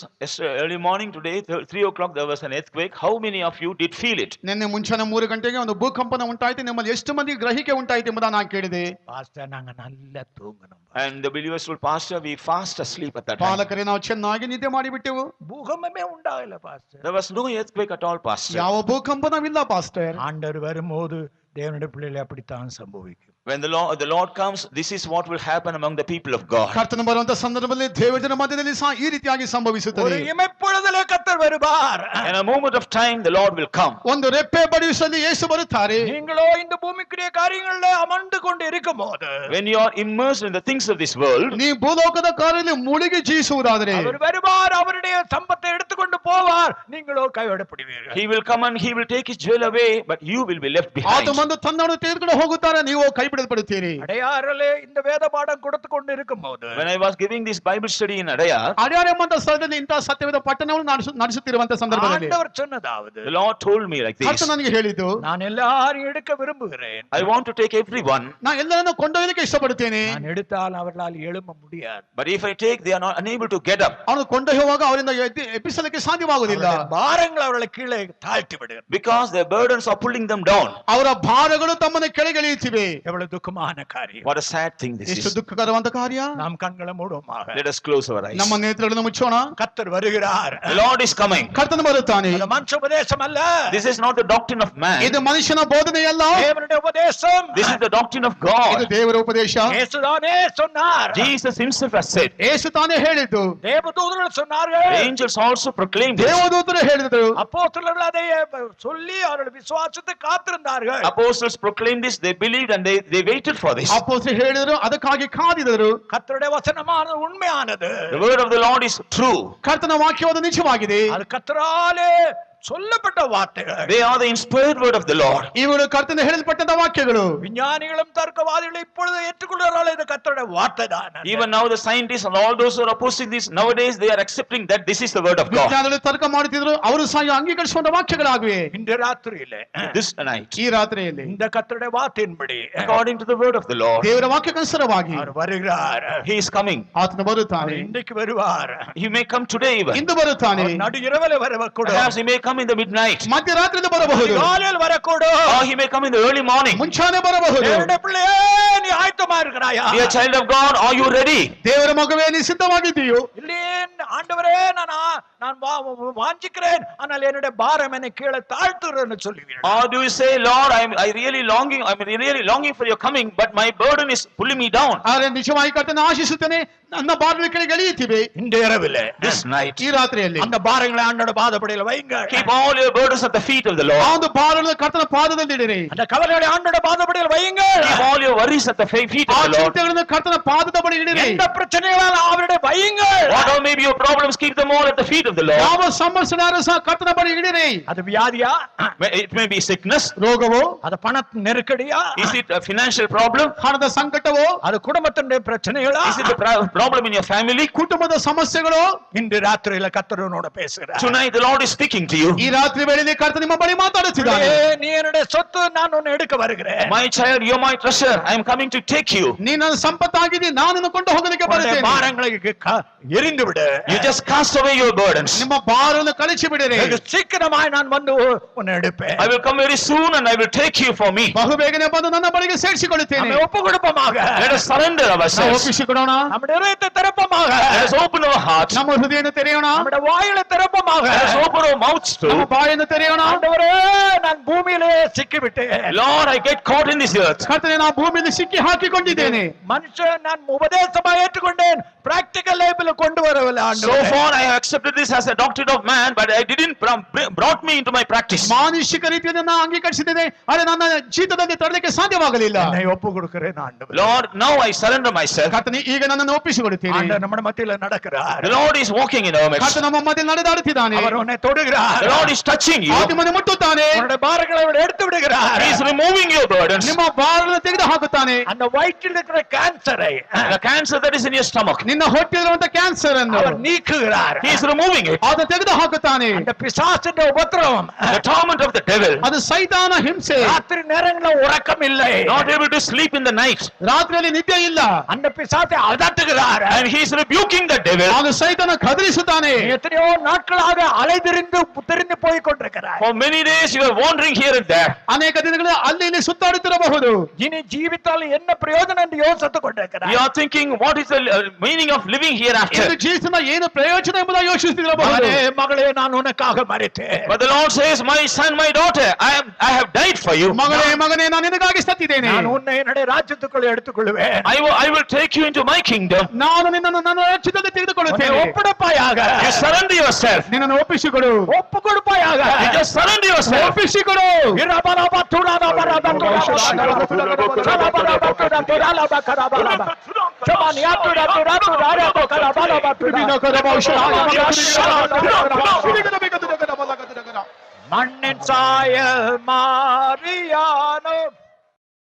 early morning today 3 o'clock there was an earthquake. How many of you did feel it? ನಿನ್ನೆ ಮುಂಚಾನೆ 3 ಗಂಟೆಗೆ ಒಂದು ಭೂಕಂಪನ ಉಂಟಾಯಿತು. ನಿಮ್ಮಲ್ಲಿ ಎಷ್ಟು ಮಂದಿ ಗ್ರಹಿಕೆ ಉಂಟಾಯಿತು ಎಂಬುದನ್ನು ನಾನು ಕೇಳಿದೆ. ಪಾಸ್ಟರ್ ನಾங்க நல்லா தூங்கணும். And the believers told pastor we fast asleep at that time. ಪಾಲಕರೇ ನಾವು ಚೆನ್ನಾಗಿ ನಿದ್ದೆ ಮಾಡಿಬಿಟ್ಟೆವು. பூகம்பமே உண்டாகல pastor. There was no earthquake at all pastor. ಯಾವ ಭೂಕಂಪನವಿಲ್ಲ ಪಾಸ್ಟರ್. ஆண்டவர் வரும்போது தேவனுடைய பிள்ளைகளை அப்படித்தான் சம்பவிக்கும். When the Lord comes, this is what will happen among the people of God. ಕರ್ತನು ಬರುವಂತ ಸಂದರ್ಭದಲ್ಲಿ ದೇವಜನ ಮಧ್ಯದಲ್ಲಿ ಸಹ ಈ ರೀತಿಯಾಗಿ ಸಂಭವಿಸುತ್ತದೆ. ஒரு இமைப்பொழுதிலே கர்த்தர் வருவார். In a moment of time the Lord will come. ಒಂದು ರೆಪ್ಪೆ ಬಡಿಯುವಲ್ಲಿ ಯೇಸು ಬರುತ್ತಾರೆ. நீங்களோ இந்த பூமிக்குரிய காரியங்களிலே அமர்ந்து கொண்டு இருக்கும்போது, When you are immersed in the things of this world, ನೀವು ಭೂಲೋಕದ ಕಾರ್ಯದಲ್ಲಿ ಮುಳುಗಿ ಜೀವಿಸುವುದಾದರೆ அவர் வருவார், அவருடைய சம்பத்தை எடுத்துக்கொண்டு போவார், நீங்களோ கைவிடப்படுவீர்கள். he will come and he will take his jewel away, but you will be left ಆತ behind. ಬಂದು ತನ್ನನ್ನು ತೆಗೆದುಕೊಂಡು ಹೋಗುತ್ತಾರೆ, ನೀವು ಕೈ ಬಿಡುಗಡೆಪಡುತ್ತೀರಿ. அடையாறிலே இந்த வேத பாடம் கொடுத்து கொண்டு இருக்கும்போது When I was giving this Bible study in Adayar, Adyar ಎಂಬಂತ ಸ್ಥಳದಲ್ಲಿ ಇಂತಹ ಸತ್ಯವೇದ ಪಠಣವನ್ನು ನಡೆಸುತ್ತಿರುವಂತಹ ಸಂದರ್ಭದಲ್ಲಿ ஆண்டவர் சொன்னதாவது, the Lord told me like ಕರ್ತನು this: ನನಗೆ ಹೇಳಿದ್ದು, நான் எல்லாரையும் எடுக்க விரும்புகிறேன். I want to take everyone, ನಾನು ಎಲ್ಲರನ್ನು ಕೊಂಡೊಯ್ಯಲಿಕ್ಕೆ ಇಷ್ಟಪಡುತ್ತೇನೆ. நான் எடுத்தால் அவர்களால் எழும்ப முடியாது. but if I take, they are not unable to get up, ಅವನು ಕೊಂಡೊಯ್ಯುವಾಗ ಅವರಿಂದ ಎಬ್ಬಿಸಲಿಕ್ಕೆ ಸಾಧ್ಯವಾಗುವುದಿಲ್ಲ. அவருடைய பாரங்கள் அவர்களை கீழே தாழ்த்தி விடுகிறது. because their burdens are pulling them down. ಅವರ ಭಾರಗಳು ತಮ್ಮನ್ನು ಕೆಳಗೆಳೆಯುತ್ತಿವೆ. எவ்வளவு துக்கமான காரியம். What a sad thing this ಎಷ್ಟು is. ದುಃಖಕರವಾದ ಕಾರ್ಯ. நாம் கண்களை மூடுவோமாக. Let us close our eyes. ನಮ್ಮ ನೇತ್ರಗಳನ್ನು ಮುಚ್ಚೋಣ. கர்த்தர் வருகிறார். The Lord is coming. ಕರ್ತನು ಬರುತ್ತಾನೆ. அது மனுஷ உபதேசம் அல்ல. This is not the doctrine of man. ಇದು ಮನುಷ್ಯನ ಬೋಧನೆಯಲ್ಲ, தேவனுடைய உபதேசம். This is the doctrine of ಇದು God. ದೇವರ ಉಪದೇಶ. இயேசுதானே சொன்னார். Jesus himself has said. ಯೇಸು ತಾನೇ ಹೇಳಿದ್ದು. தேவதூதர்கள் சொன்னார்கள். The angels also proclaimed it. ದೇವದೂತರು ಹೇಳಿದರು. அப்போஸ்தலர்கள் அதை சொல்லி அவர்கள் விசுவாசத்தை காத்திருந்தார்கள். Apostles proclaimed this, they believed, and they waited for this. ಅಪೊಸ್ತಲರು ಹೇಳಿದರು, ಅದಕ್ಕಾಗಿ ಕಾದಿದರು. கர்த்தருடைய வசனமானது உண்மையானது. The word of the Lord is true. ಕರ್ತನ ವಾಕ್ಯವಾದ ನಿಜವಾಗಿದೆ. அது கர்த்தராலே சொல்லப்பட்ட வார்த்தைகள். They are the inspired word of the Lord. ಇವುಗಳು ಕರ್ತನ ಹೇಳಲ್ಪಟ್ಟಂತ ವಾಕ್ಯಗಳು. விஞ்ஞானிகளும் தர்க்கவாதிகளும் இப்பொழுது ஏற்றுக்கொள்கிறார்கள், இது கர்த்தருடைய வார்த்தை தான். Even now the scientists and all those who are opposing this nowadays, they are accepting that this is the word of God. ವಿಜ್ಞಾನಿಗಳು ತರ್ಕ ಮಾಡುತ್ತಿದ್ರು, ಅವರು ಸಹ ಅಂಗೀಕರಿಸುವಂತ ವಾಕ್ಯಗಳಾಗಿವೆ. இன்று ராத்திரியிலே This night, ಈ ರಾತ್ರಿಯಲ್ಲಿ இந்த கர்த்தருடைய வார்த்தையின்படி according to the word of the Lord, ದೇವರ ವಾಕ್ಯಕ್ಕನುಸಾರವಾಗಿ அவர் வருகிறார். he is coming. ಆತನು ಬರುತ್ತಾನೆ. இன்றைக்கு வருவார். He may come today even. ಇಂದು ಬರುತ್ತಾನೆ. நடு இரவிலே வரக்கூடும். Perhaps he may come in the midnight. ಮಧ್ಯರಾತ್ರಿಯಲ್ಲಿ ಬರಬಹುದು. காலையில் வரக்கூடும். Or he may come in the early morning. ಮುಂಚಾನೆ ಬರಬಹುದು. தேவனுடைய பிள்ளையே, நீ ஆயத்தமா இருக்கிறாயா? Dear child of God, are you ready? ದೇವರ ಮಗುವೇ, ನೀ ಸಿದ್ಧವಾಗಿದ್ದೀಯೋ? இல்லையே ஆண்டவரே, நான் வாஞ்சிக்கிறேன், ஆனால் என்னுடைய பாரம் என்னை கீழே தாழ்த்துறேன்னு சொல்லுவீர்கள். Or do you say, Lord, I'm really longing for your coming, but my burden is pulling me down. ಆದರೆ ನಿಜವಾಗಿ ಕರ್ತನ ಆಶಿಸುತ್ತೇನೆ, ನನ್ನ ಭಾರಗಳ ಕೆಳಗೆ ಎಳೆಯುತ್ತಿವೆ. இந்த இரவிலே This night, ಈ ರಾತ್ರಿಯಲ್ಲಿ அந்த பாரங்களை ஆண்டோட பாதப்படியில் வைங்க. keep all your burdens at the feet of the Lord. ಆ ಒಂದು ಭಾರವನ್ನು ಕರ್ತನ ಪಾದದಲ್ಲಿ ಇಡಿರಿ. அந்த கவலைகளை ஆண்டோட பாதப்படியில் வைங்க. Keep all your worries at the feet ಆ of the Lord. ಚಿಂತೆಗಳನ್ನು ಕರ್ತನ ಪಾದದ ಬಳಿ ಇಡಿರಿ. எந்த பிரச்சனைகளால் அவருடைய வைங்க. Whatever may be your problems, keep them all at the feet of the Lord. ಯಾವ ಸಮಸ್ಯೆನಾದರೂ ಸಹ ಕರ್ತನ ಬಳಿ ಇಡಿರಿ. அது வியாதியா? It may be sickness. ರೋಗವೋ, அது பண நெருக்கடியா? Is it a financial problem? ಹಣದ ಸಂಕಟವೋ, அது குடும்பத்தினுடைய பிரச்சனைகளா? Is it the problem in your family? ಕುಟುಂಬದ ಸಮಸ್ಯೆಗಳು. இன்று ராத்திரியில கர்த்தரோட பேசுகிறார். Tonight the Lord is speaking to you. ಈ ರಾತ್ರಿ ವೇಳೆಯಲ್ಲಿ ಕರ್ತನ ನಿಮ್ಮ ಬಳಿ ಮಾತಾಡುತ್ತಿದ್ದಾನೆ. நீ என்னுடைய சொத்து, நான் உன்னை எடுக்க வருகிறேன். My child, you're my treasure. I am coming to take you. ನೀ ನನ್ನ ಸಂಪತ್ತಾಗಿದ್ದೀ, ನಾನು ನಿನ್ನ ಕೊಂಡು ಹೋಗಲಿಕ್ಕೆ ಬರುತ್ತೇನೆ. பாரங்களை எரிந்து விடு. You just cast away your burdens. ನಿಮ್ಮ ಭಾರವನ್ನು ಕಳಿಸಿ ಬಿಡಿರಿ. வெகு சீக்கிரமாய் நான் வந்து உன்னை எடுப்பேன். I will come very soon and I will take you for me. ಬಹುಬೇಗನೆ ಬಂದು ನನ್ನ ಬಳಿಗೆ ಸೇರಿಸಿಕೊಳ್ಳುತ್ತೇನೆ. நம்மை ஒப்பு கொடுப்போமாக. Let us surrender ನಾವು ourselves. ಒಪ್ಪಿಸಿಕೊಡೋಣ. நம்முடைய இதயத்தை திறப்போமாக. Let us open our hearts. ನಮ್ಮ ಹೃದಯವನ್ನು ತೆರೆಯೋಣ. நம்முடைய வாயிலை திறப்போமாக. Let us open our mouths ನಮ್ಮ too. ಬಾಯನ್ನು ತೆರೆಯೋಣ. ஆண்டவரே, நான் பூமியிலே சிக்கிவிட்டேன். Lord, I get caught in this earth. ಕರ್ತನೇ, ನಾನು ಭೂಮಿಯಲ್ಲಿ ಸಿಕ್ಕಿ ಹಾಕಿಕೊಂಡಿದ್ದೇನೆ. மனுஷன் நான் உபதேசமாக ஏற்றுக்கொண்டேன், பிராக்டிಕಲ್ லைஃப்ல கொண்டு வரவில்லை. So ஆண்டவரே, far I have accepted this as a doctrine of man, but I didn't brought me into my practice. ಮಾನುಷಿಕ ರೀತಿಯಲ್ಲಿ ನಾನು ಅಂಗೀಕರಿಸಿದ್ದೇನೆ, ಆದರೆ ನನ್ನ ಜೀವಿತದಲ್ಲಿ ತರಲಿಕ್ಕೆ ಸಾಧ್ಯವಾಗಲಿಲ್ಲ. என்னை ஒப்பு கொடுக்கிறேன் ஆண்டவரே. Lord, now I surrender myself. ಕರ್ತನೇ, ಈಗ ನನ್ನನ್ನು ಒಪ್ಪಿಸಿಕೊಡುತ್ತೇನೆ. ஆண்டவர் நம்ம மத்தியில நடக்கிறார். The Lord is walking in our midst. ಕರ್ತನ ನಮ್ಮ ಮಧ್ಯೆ ನಡೆದಾಡುತ್ತಿದ್ದಾನೆ. அவர் உன்னை தொடுகிறார். The Lord is touching you. ಆತನನ್ನು ಮುಟ್ಟುತ್ತಾನೆ. உன்னுடைய பாரங்களை அவர் எடுத்து விடுகிறார். He is removing your burdens. ನಿಮ್ಮ ಭಾರವನ್ನು ತೆಗೆದು ಹಾಕುತ್ತಾನೆ. அந்த வயிற்றில் இருக்கிற கேன்சரை The cancer that is in your stomach, ನಿನ್ನ ಹೊಟ್ಟೆಯಲ್ಲಿರುವಂತ ಕ್ಯಾನ್ಸರ್ ಅನ್ನು அவர் நீக்குகிறார். He is removing it. ಆತ ತೆಗೆದು ಹಾಕುತ್ತಾನೆ. அந்த பிசாசின் உபத்திரவம், The torment of the devil, ಅದು ಸೈತಾನ ಹಿಂಸೆ. ராத்திரி நேரங்களில் உறக்கம் இல்லை, not able to sleep in the night, ರಾತ್ರಿಯಲ್ಲಿ ನಿದ್ದೆ ಇಲ್ಲ. அந்த பிசாசை அதட்டுகிறார். and he is rebuking the devil. ಆಗ ಸೈತಾನ ಕದಲಿಸುತ್ತಾನೆ. எத்தனையோ நாட்களாக அலைதிரிந்து போய் கொண்டிருக்கிறார். For many days you are wandering here and there. ಅನೇಕ ದಿನಗಳು ಅಲ್ಲಿ ಇಲ್ಲಿ ಸುತ್ತಾಡುತ್ತಿರಬಹುದು. இனி ஜீவித்தால் என்ன பிரயோஜனம் என்று யோசித்துக் கொண்டிருக்கிறார். You are thinking, what is the meaning of living hereafter? ಇದು ಜೀವಿತದ ಏನು ಪ್ರಯೋಜನ ಎಂಬುದಾಗಿ ಯೋಚಿಸುತ್ತಿರಬಹುದು. மகனே, மகளே, நான் உனக்காக மரித்தேன். But the Lord says, my son, my daughter, I have died for you. ಮಗಳೇ, ಮಗನೇ, ನಾನು ನಿನಗಾಗಿ ಸತ್ತಿದ್ದೇನೆ. நான் உன்னை என்னுடைய ராஜ்யத்துக்குள் எடுத்துக்கொள்வேன். I will take you into my kingdom. ನಾನು ನಿನ್ನನ್ನು ನನ್ನ ರಾಜ್ಯದಲ್ಲಿ உன்னை ತೆಗೆದುಕೊಳ್ಳುತ್ತೇನೆ. ஒப்புடுப்பாயாக. You surrender yourself. ನಿನ್ನನ್ನು ಒಪ್ಪಿಸಿಕೊಡು. ஒப்பு கொடுப்பாயாக. You just surrender yourself. ಒಪ್ಪಿಸಿಕೊಡು. மண்ணின் சாயல் மாறியான